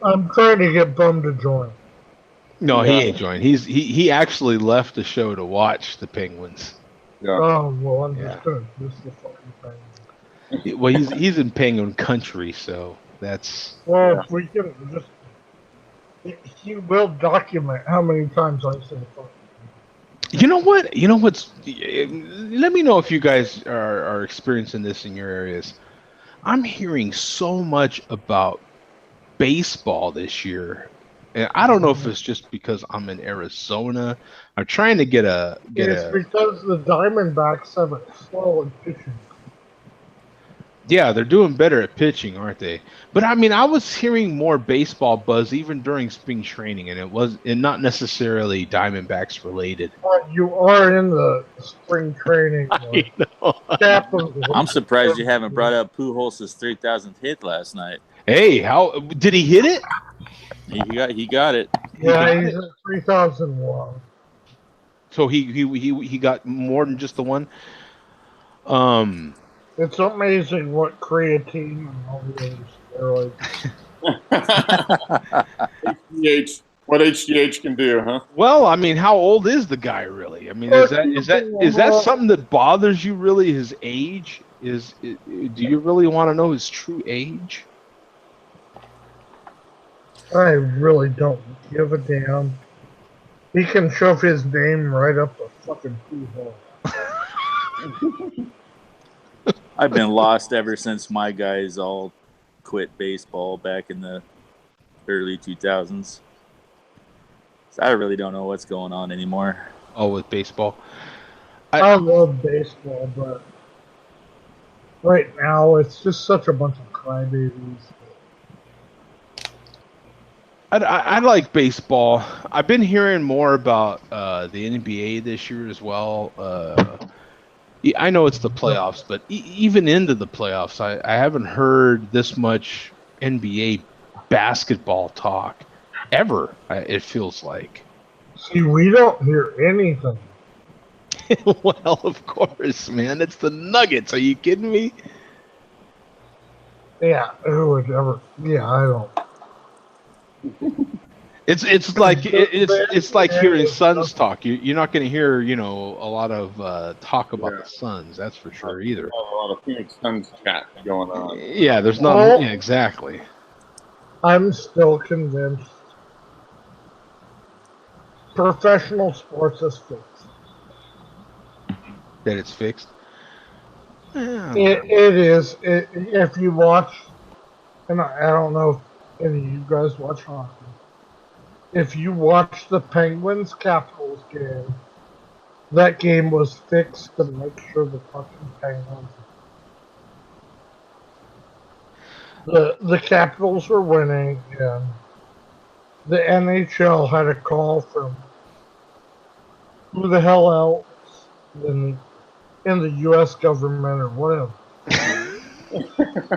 S8: I'm trying to get Bum to join.
S1: No, he
S2: Yeah.
S1: ain't joined. He actually left the show to watch the Penguins.
S2: Yeah.
S8: Oh, well, understood. This is the fucking thing.
S1: Well, he's in Penguin country, so that's
S8: Well, if we can just. He will document how many times I say fuck.
S1: You know what? You know what's? Let me know if you guys are experiencing this in your areas. I'm hearing so much about baseball this year, and I don't know if it's just because I'm in Arizona. I'm trying to get
S8: It's because the Diamondbacks have a slow and pitching.
S1: Yeah, they're doing better at pitching, aren't they? But I mean, I was hearing more baseball buzz even during spring training, and not necessarily Diamondbacks related.
S8: You are in the spring training.
S1: I know.
S3: I'm surprised you haven't brought up Pujols' 3,000th hit last night.
S1: Hey, how did he hit it?
S3: He got it.
S8: Yeah, he's at 3,001.
S1: So he got more than just the one.
S8: It's amazing what creatine and all the other steroids.
S2: What HGH can do, huh?
S1: Well, I mean, how old is the guy really? I mean, is that something that bothers you really? His age do you really want to know his true age?
S8: I really don't give a damn. He can shove his name right up a fucking poo hole.
S3: I've been lost ever since my guys all quit baseball back in the early 2000s. So I really don't know what's going on anymore.
S1: Oh, with baseball.
S8: I love baseball, but right now it's just such a bunch of crybabies.
S1: I like baseball. I've been hearing more about the NBA this year as well. I know it's the playoffs, but even into the playoffs, I haven't heard this much NBA basketball talk ever. It feels like.
S8: See, we don't hear anything.
S1: Well, of course, man. It's the Nuggets. Are you kidding me?
S8: Yeah, who would ever? Yeah, I don't.
S1: It's like it's like hearing
S8: NBA
S1: Suns talk. You're not going to hear a lot of talk about the Suns. That's for sure either.
S2: A lot of Phoenix Suns chat going on.
S1: Yeah, there's not.
S8: Well-
S1: Yeah, exactly.
S8: I'm still convinced professional sports is fixed.
S1: That it's fixed.
S8: It is. If you watch, and I don't know if any of you guys watch hockey. If you watch the Penguins Capitals game, that game was fixed to make sure the fucking Penguins. The Capitals were winning, and the NHL had a call from who the hell else in the U.S. government or whatever.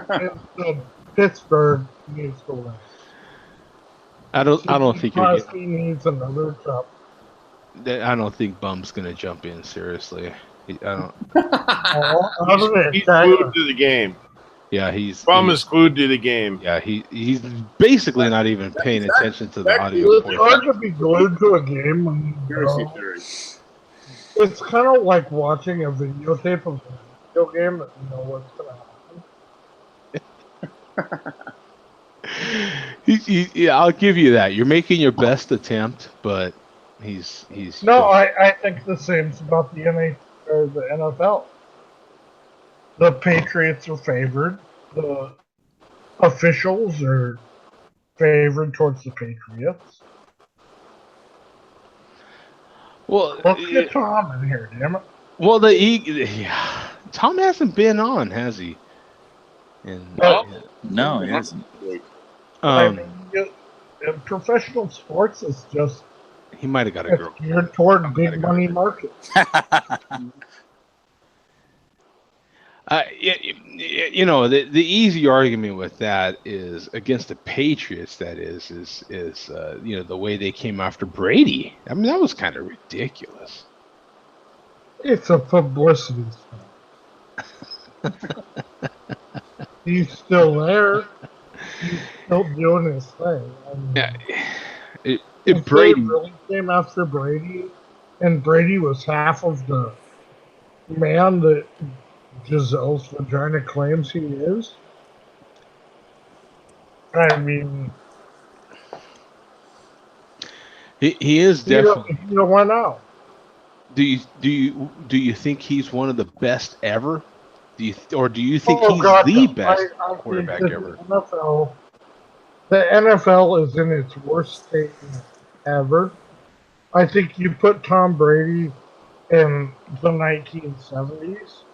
S8: And said Pittsburgh needs to win.
S1: I don't think you're.
S8: Crosby needs another cup.
S1: I don't think Bum's going to jump in seriously. I don't.
S6: He's glued to the game.
S1: Yeah,
S6: Bum is glued to the game.
S1: Yeah, he's basically not even paying attention to the audio.
S8: It's hard to be glued to a game when you know. It's kind of like watching a videotape of a video game that you know what's going to happen.
S1: Yeah, I'll give you that. You're making your best attempt, but he's.
S8: No, I think the same about the NFL. The Patriots are favored. The officials are favored towards the Patriots.
S1: Well,
S8: let's get Tom in here, damn it.
S1: Well, Tom hasn't been on, has he? And,
S3: no, he hasn't.
S8: I mean, professional sports is just.
S1: He might have got a girl.
S8: Geared toward big money markets.
S1: The easy argument with that is against the Patriots. That is the way they came after Brady. I mean, that was kind of ridiculous.
S8: It's a publicity stunt. He's still there. He's still doing his thing. I mean, if Brady really came after Brady, and Brady was half of the man that Giselle's vagina claims he is. I mean,
S1: he is definitely.
S8: You know why not?
S1: Do you think he's one of the best ever? Do you think he's the best quarterback ever?
S8: The NFL is in its worst state ever. I think you put Tom Brady in the 1970s.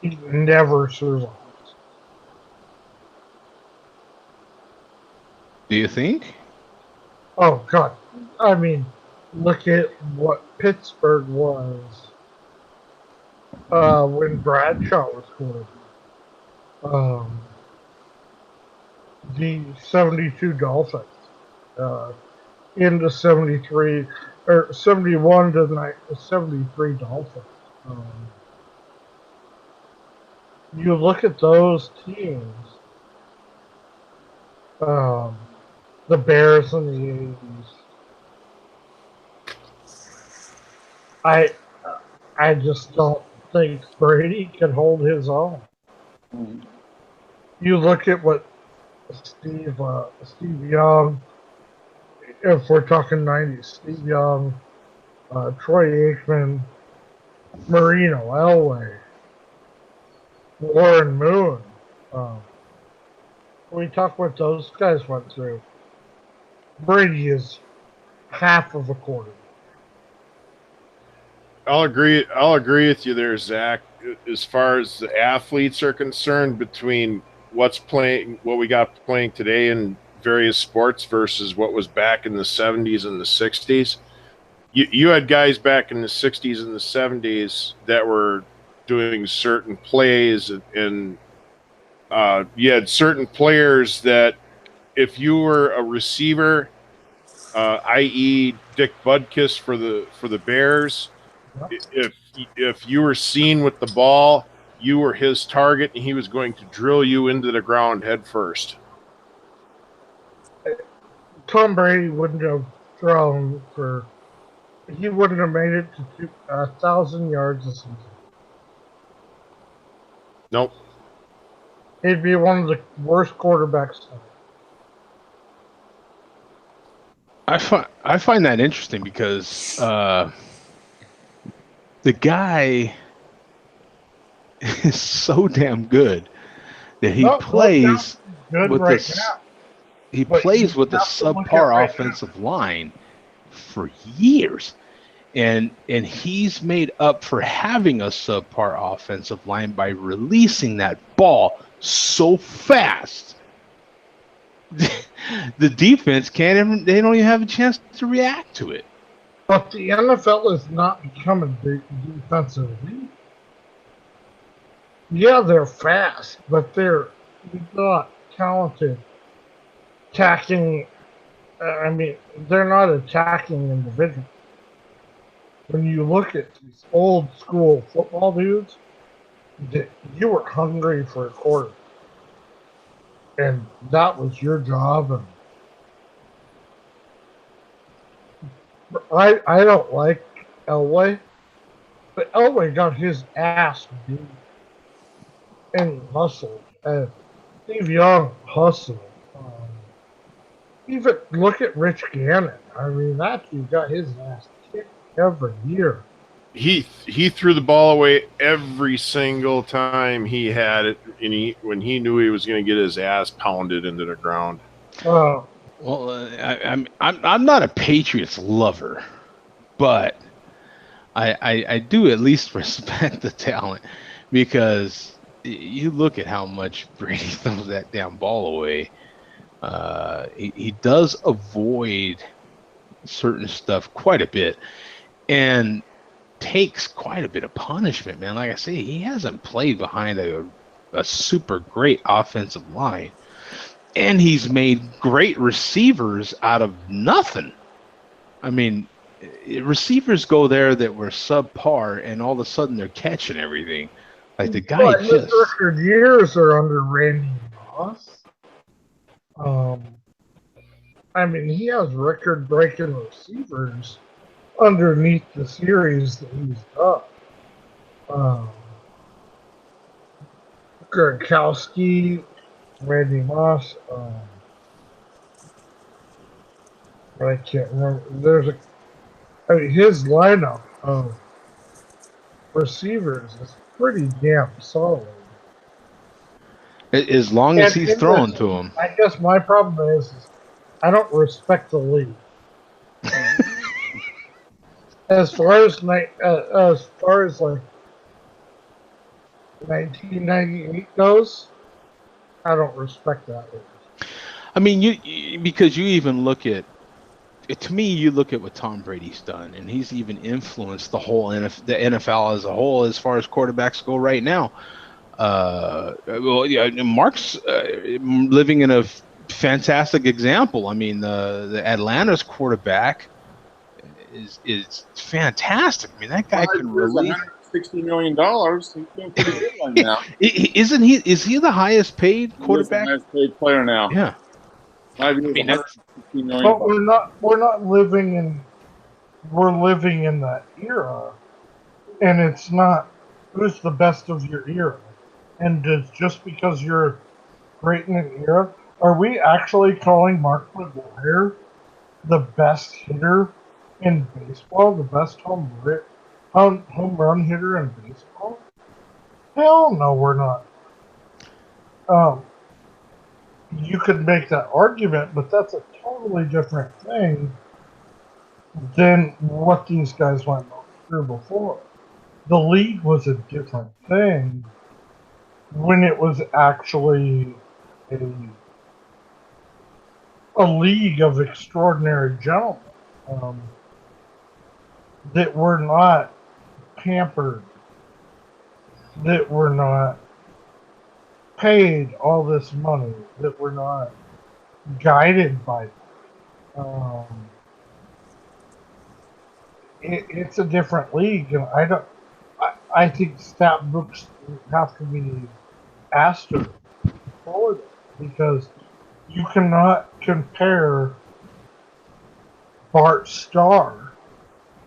S8: He never survives.
S1: Do you think?
S8: Oh, God. I mean, look at what Pittsburgh was when Bradshaw was quarterback. The 72 Dolphins into 73, or 71 to 73 Dolphins. You look at those teams, the Bears in the 80s. I just don't think Brady can hold his own. You look at what Steve Young, if we're talking 90s, Steve Young, Troy Aikman, Marino Elway, Warren Moon. We talk what those guys went through. Brady is half of a quarter.
S6: I'll agree with you there, Zach. As far as the athletes are concerned, between what we got playing today in various sports versus what was back in the 70s and the 60s. You had guys back in the 60s and the 70s that were doing certain plays, and you had certain players that if you were a receiver, i.e. Dick Butkus for the Bears, if you were seen with the ball, you were his target, and he was going to drill you into the ground head first.
S8: Tom Brady wouldn't have thrown for. He wouldn't have made it to 1,000 yards a season.
S6: Nope.
S8: He'd be one of the worst quarterbacks.
S1: I find that interesting because the guy is so damn good that he
S8: No
S1: plays
S8: good
S1: with
S8: right
S1: this.
S8: now.
S1: He
S8: but
S1: plays
S8: you
S1: with a
S8: have to look at
S1: subpar
S8: right
S1: offensive line for years. And he's made up for having a subpar offensive line by releasing that ball so fast. The defense can't even, they don't even have a chance to react to it.
S8: But the NFL is not becoming big defensive league. Yeah, they're fast, but they're not talented. Attacking, I mean, they're not attacking individuals. When you look at these old school football dudes, you were hungry for a quarter. And that was your job. And I don't like Elway, but Elway got his ass beat and he hustled. And Steve Young hustled. Even look at Rich Gannon. I mean, that dude got his ass kicked every year.
S6: He threw the ball away every single time he had it, and when he knew he was going to get his ass pounded into the ground.
S8: Uh,
S1: Well, I'm not a Patriots lover, but I do at least respect the talent because you look at how much Brady throws that damn ball away. He does avoid certain stuff quite a bit and takes quite a bit of punishment, man. Like I say, he hasn't played behind a super great offensive line. And he's made great receivers out of nothing. I mean, receivers go there that were subpar, and all of a sudden they're catching everything. Like the guy
S8: but his
S1: just.
S8: record years are under Randy Moss. I mean, he has record-breaking receivers underneath the series that he's done. Gronkowski, Randy Moss. But I can't remember. His lineup of receivers is pretty damn solid.
S1: As long as he's throwing to him.
S8: I guess my problem is I don't respect the league. As far as like 1998 goes, I don't respect that league.
S1: I mean, because you even look at, to me, you look at what Tom Brady's done, and he's even influenced the whole the NFL as a whole as far as quarterbacks go right now. Well, yeah, Mark's living in a fantastic example. I mean, the Atlanta's quarterback is fantastic. I mean, that guy can really
S2: $160 million. He's doing pretty good right now.
S1: Isn't he? Is he the highest paid quarterback?
S2: He's the highest paid player now.
S1: Yeah.
S2: I mean,
S1: that's,
S8: but we're not living in that era, and it's not who's the best of your era, and just because you're great in an era, are we actually calling Mark McGwire the best hitter in baseball, the best home run hitter in baseball? Hell no, we're not. You could make that argument, but that's a totally different thing than what these guys went through before. The league was a different thing when it was actually a league of extraordinary gentlemen that were not pampered, that were not paid all this money, that were not guided by them. It's a different league, and I think stat books have to be asked for them because you cannot compare Bart Starr,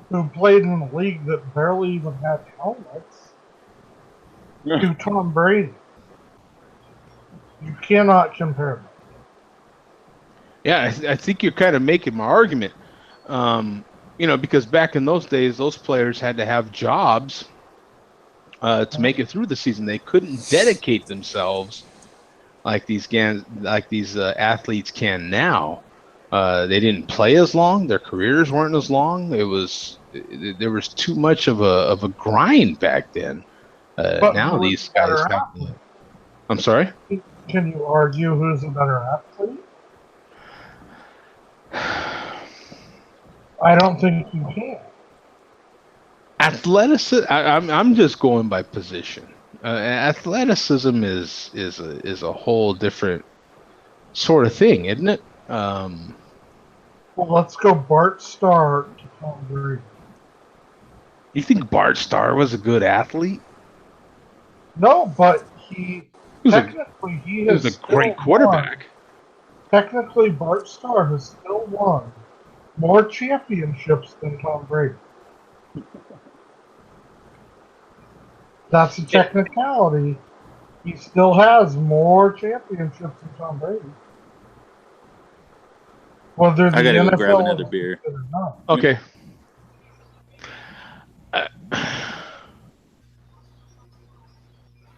S8: who played in a league that barely even had helmets, to Tom Brady. You cannot compare them.
S1: Yeah, I think you're kind of making my argument. Because back in those days, those players had to have jobs to make it through the season. They couldn't dedicate themselves like these athletes can now. They didn't play as long. Their careers weren't as long. There was too much of a grind back then. Now these guys have the. I'm sorry.
S8: Can you argue who's a better athlete? I don't think you can.
S1: Athleticism. I'm just going by position. Athleticism is a whole different sort of thing, isn't it?
S8: Well, let's go Bart Starr to Tom Brady.
S1: You think Bart Starr was a good athlete?
S8: No, but he was
S1: a great quarterback.
S8: Technically, Bart Starr has still won more championships than Tom Brady. That's a technicality. He still has more championships than Tom Brady. Whether the
S3: I gotta
S8: NFL
S3: go grab another beer.
S8: Or not.
S1: Okay.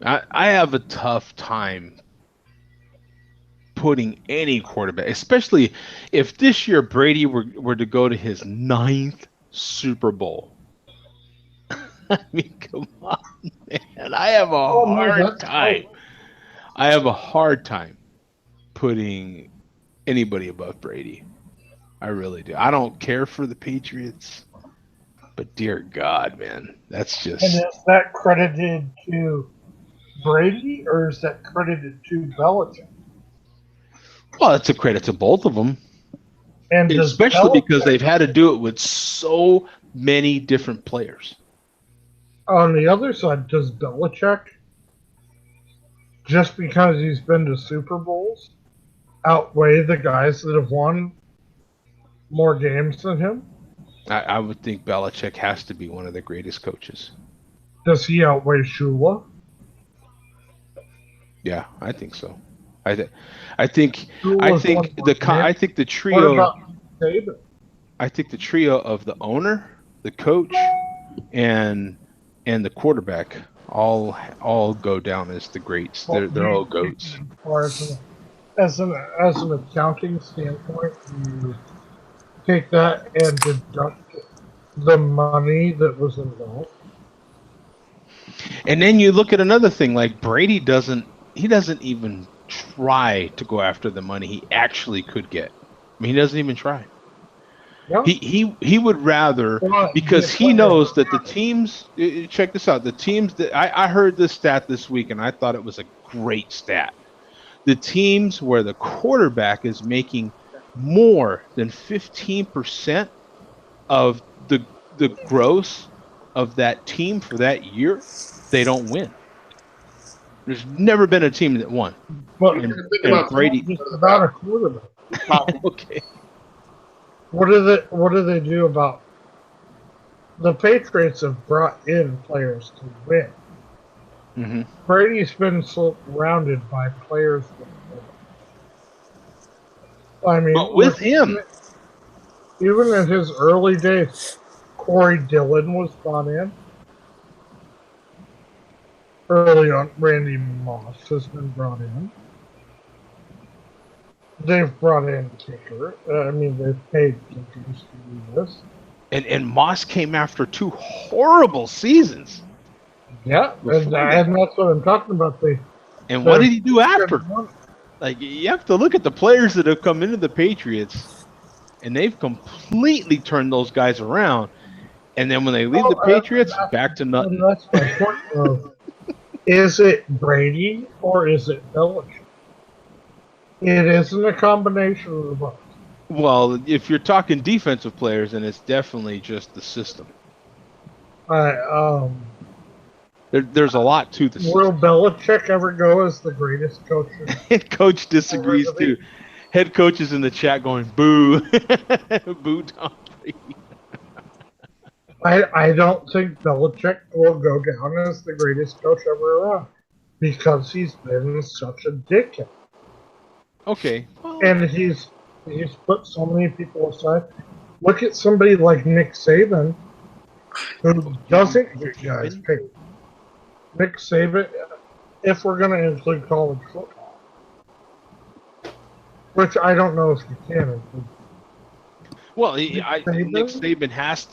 S1: I have a tough time putting any quarterback, especially if this year Brady were to go to his 9th Super Bowl. I mean, come on, man. I have a hard time. I have a hard time putting anybody above Brady. I really do. I don't care for the Patriots, but dear God, man, that's just.
S8: And is that credited to Brady or is that credited to Belichick?
S1: Well, it's a credit to both of them,
S8: and
S1: especially because they've had to do it with so many different players.
S8: On the other side, does Belichick, just because he's been to Super Bowls, outweigh the guys that have won more games than him?
S1: I would think Belichick has to be one of the greatest coaches.
S8: Does he outweigh Shula?
S1: Yeah, I think so. I think the trio.
S8: What about Saban?
S1: I think the trio of the owner, the coach, and the quarterback all go down as the greats. They're all goats.
S8: As an accounting standpoint, you take that and deduct the money that was involved.
S1: And then you look at another thing, like Brady doesn't even try to go after the money he actually could get. I mean, he doesn't even try.
S8: Yeah.
S1: He would rather, because he knows that the teams, check this out, the teams that I heard this stat this week and I thought it was a great stat. The teams where the quarterback is making more than 15% of the gross of that team for that year, they don't win. There's never been a team that won.
S8: But
S1: and
S8: Brady, just about a quarterback.
S1: Okay.
S8: What do they do about the Patriots have brought in players to win?
S1: Mm-hmm.
S8: Brady's been surrounded by players that win. I mean,
S1: but with him,
S8: even in his early days, Corey Dillon was brought in. Early on, Randy Moss has been brought in. They've brought in kicker. They've paid kickers to do this.
S1: And Moss came after 2 horrible seasons.
S8: Yeah, and that's what I'm talking about.
S1: And what did he do after? Like, you have to look at the players that have come into the Patriots, and they've completely turned those guys around. And then when they leave the Patriots, back to nothing.
S8: That's my point, though. Is it Brady or is it Belichick? It isn't a combination of the both.
S1: Well, if you're talking defensive players, then it's definitely just the system. There's a lot to the system.
S8: Will Belichick ever go as the greatest coach?
S1: Coach disagrees too. head coaches in the chat going boo, boo Tom Brady.
S8: I don't think Belichick will go down as the greatest coach ever around because he's been such a dickhead.
S1: Okay, well,
S8: And he's put so many people aside. Look at somebody like Nick Saban, who doesn't get guys paid. Nick Saban, if we're going to include college football, which I don't know if you can include.
S1: well,
S8: Nick
S1: Nick
S8: Saban?
S1: Saban has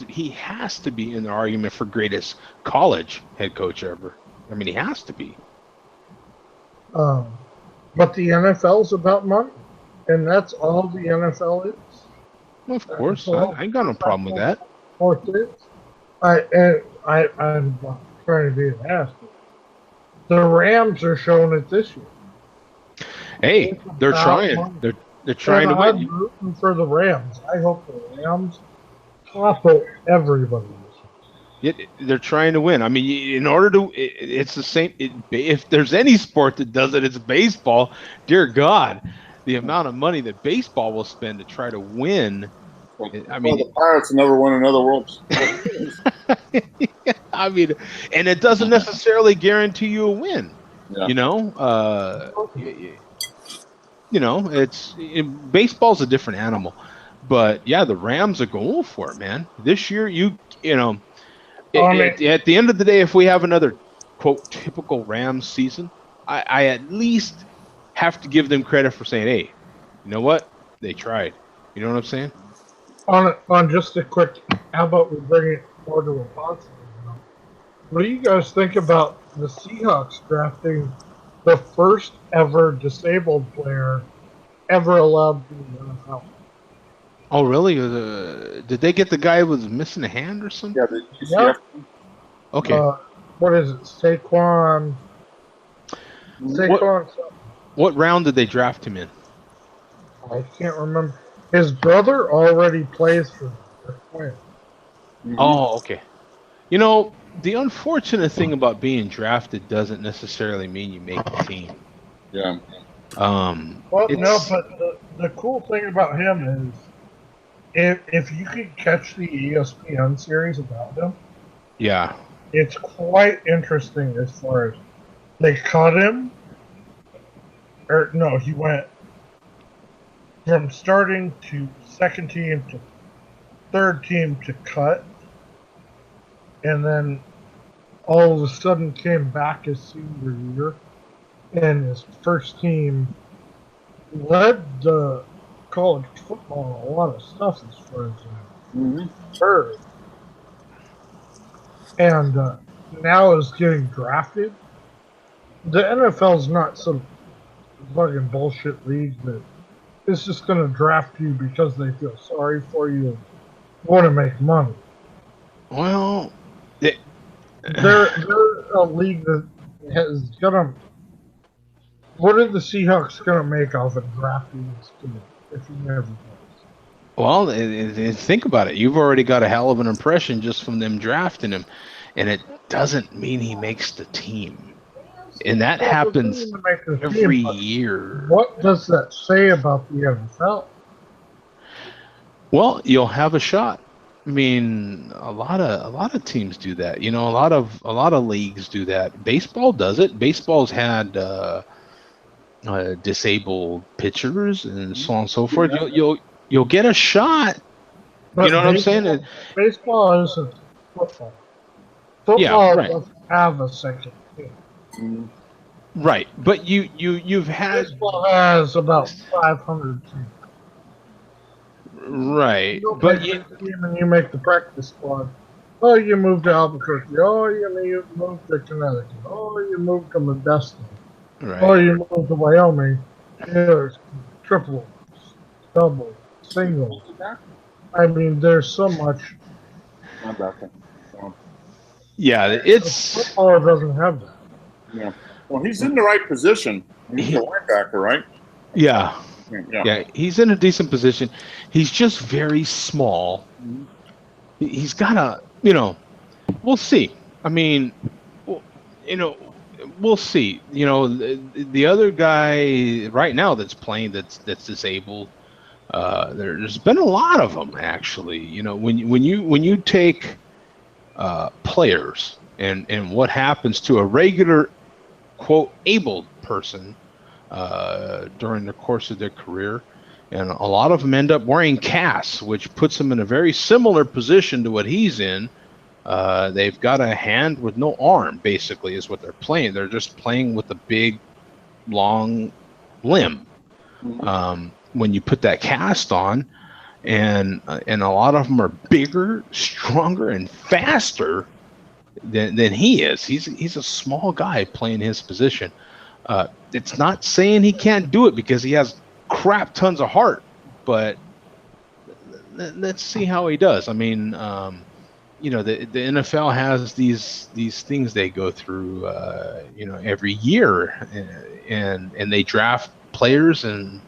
S1: to be in the argument for greatest college head coach ever. I mean, he has to be.
S8: But the NFL's about money, and that's all the NFL is.
S1: Well, of course, I ain't got no problem with that.
S8: I'm not trying to be an ass. The Rams are showing it this year.
S1: Hey,
S8: It's
S1: they're
S8: about
S1: trying.
S8: money.
S1: They're trying
S8: And
S1: to
S8: I'm
S1: win.
S8: rooting for the Rams. I hope the Rams topple everybody.
S1: They're trying to win. I mean, in order to, it's the same. If there's any sport that does it, it's baseball. Dear God, the amount of money that baseball will spend to try to win. I mean,
S2: the Pirates never won another World Series.
S1: I mean, and it doesn't necessarily guarantee you a win.
S2: Yeah.
S1: Baseball's a different animal. But yeah, the Rams are going for it, man. This year, at the end of the day, if we have another quote typical Rams season, I at least have to give them credit for saying, hey, you know what? They tried. You know what I'm saying?
S8: On just a quick, how about we bring it more to a positive note? What do you guys think about the Seahawks drafting the first ever disabled player ever allowed to be in the NFL?
S1: Oh, really? Did they get the guy who was missing a hand or something?
S2: Yeah, the UCF.
S8: Yep.
S1: Okay.
S8: What is it? Saquon.
S1: What round did they draft him in?
S8: I can't remember. His brother already plays for the Twins.
S1: Oh, okay. You know, the unfortunate thing about being drafted doesn't necessarily mean you make the team.
S2: Yeah.
S8: Well, no, but the cool thing about him is if you could catch the ESPN series about him,
S1: yeah,
S8: it's quite interesting as far as they cut him. Or no, he went from starting to second team to third team to cut, and then all of a sudden came back his senior year, and his first team led the college football in a lot of stuff as far as heard. And now is getting drafted. The NFL's not some fucking bullshit league that is just going to draft you because they feel sorry for you and want to make money.
S1: Well,
S8: they're a league that is gonna. What are the Seahawks gonna make off of drafting this kid if he never plays?
S1: Well, think about it. You've already got a hell of an impression just from them drafting him, and it doesn't mean he makes the team. And that happens every year.
S8: What does that say about the NFL?
S1: Well, you'll have a shot. I mean, a lot of teams do that. You know, a lot of leagues do that. Baseball does it. Baseball's had disabled pitchers and so on and so forth. You'll get a shot.
S8: But
S1: you know what I'm saying?
S8: Baseball isn't football. Football doesn't have a second team.
S1: Right, but you've had
S8: baseball has about 500 teams.
S1: Right,
S8: but you make the practice squad. Oh, you moved to Albuquerque. Oh, you moved to Connecticut. Oh, you moved to Modesto.
S1: Right.
S8: Oh, you moved to Wyoming. There's triple, double, single. I mean, there's so much.
S1: Yeah, it's
S8: football doesn't have that.
S2: Yeah. Well, he's in the right position. He's a linebacker, right?
S1: Yeah. Yeah, he's in a decent position. He's just very small. He's got we'll see. I mean, we'll see. You know, the other guy right now that's playing that's disabled. There's been a lot of them actually. You know, when you take players and what happens to a regular quote able person during the course of their career, and a lot of them end up wearing casts, which puts them in a very similar position to what he's in. They've got a hand with no arm, basically, is what they're playing. They're just playing with a big, long limb. When you put that cast on, and a lot of them are bigger, stronger, and faster than he is. He's a small guy playing his position. It's not saying he can't do it because he has crap tons of heart, but let's see how he does. I mean, you know, the NFL has these things they go through, you know, every year, and they draft players, and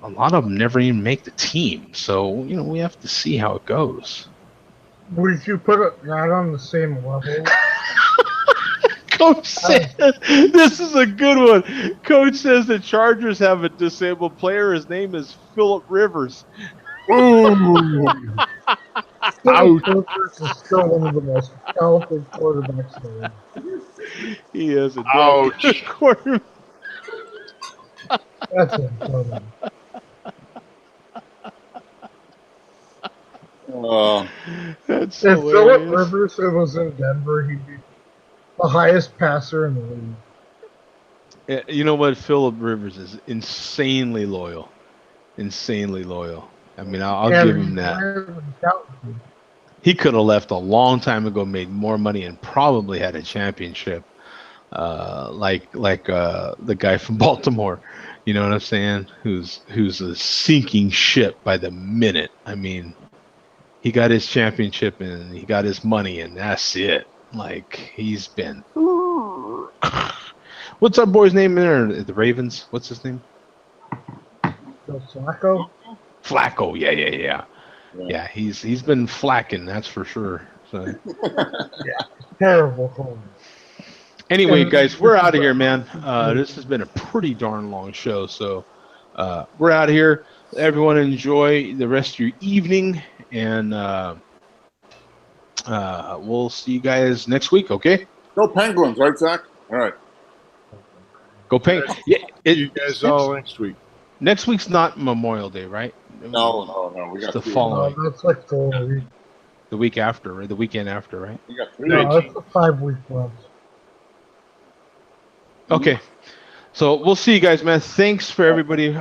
S1: a lot of them never even make the team. So, you know, we have to see how it goes.
S8: Would you put it right on the same level?
S1: Coach says, this is a good one. Coach says the Chargers have a disabled player. His name is Phillip Rivers.
S8: Ooh. Phillip Rivers is still one of the most talented quarterbacks in the league.
S1: He is a
S6: Ouch.
S1: damn quarterback.
S8: That's incredible.
S1: That's
S8: If Phillip
S1: hilarious.
S8: Rivers was in Denver, he'd be the highest passer in the league.
S1: Yeah, you know what? Phillip Rivers is insanely loyal. Insanely loyal. I mean, I'll give him that. He could have left a long time ago, made more money, and probably had a championship, like the guy from Baltimore. You know what I'm saying? Who's a sinking ship by the minute. I mean, he got his championship and he got his money, and that's it. Like, he's been. What's our boy's name in there? The Ravens. What's his name?
S8: Flacco.
S1: Flacco. Yeah. He's been flacking. That's for sure. So.
S8: Terrible corner.
S1: Anyway, guys, we're out of here, man. This has been a pretty darn long show, so we're out of here. Everyone enjoy the rest of your evening, and we'll see you guys next week, okay?
S2: Go Penguins, right, Zach? All right.
S1: Go Penguins. Yeah,
S6: You guys all next week.
S1: next week's not Memorial Day, right?
S2: No. We
S1: It's
S2: got
S1: the
S2: three.
S1: following.
S8: That's like the
S1: week after, right? The weekend after, right?
S2: We got three.
S8: No, that's a 5-week run.
S1: Okay. So we'll see you guys, man. Thanks for everybody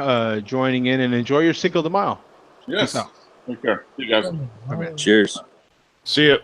S1: joining in, and enjoy your Cinco de Mayo.
S2: Yes.
S1: Peace out.
S2: Take care. See you guys.
S3: Cheers.
S6: See ya.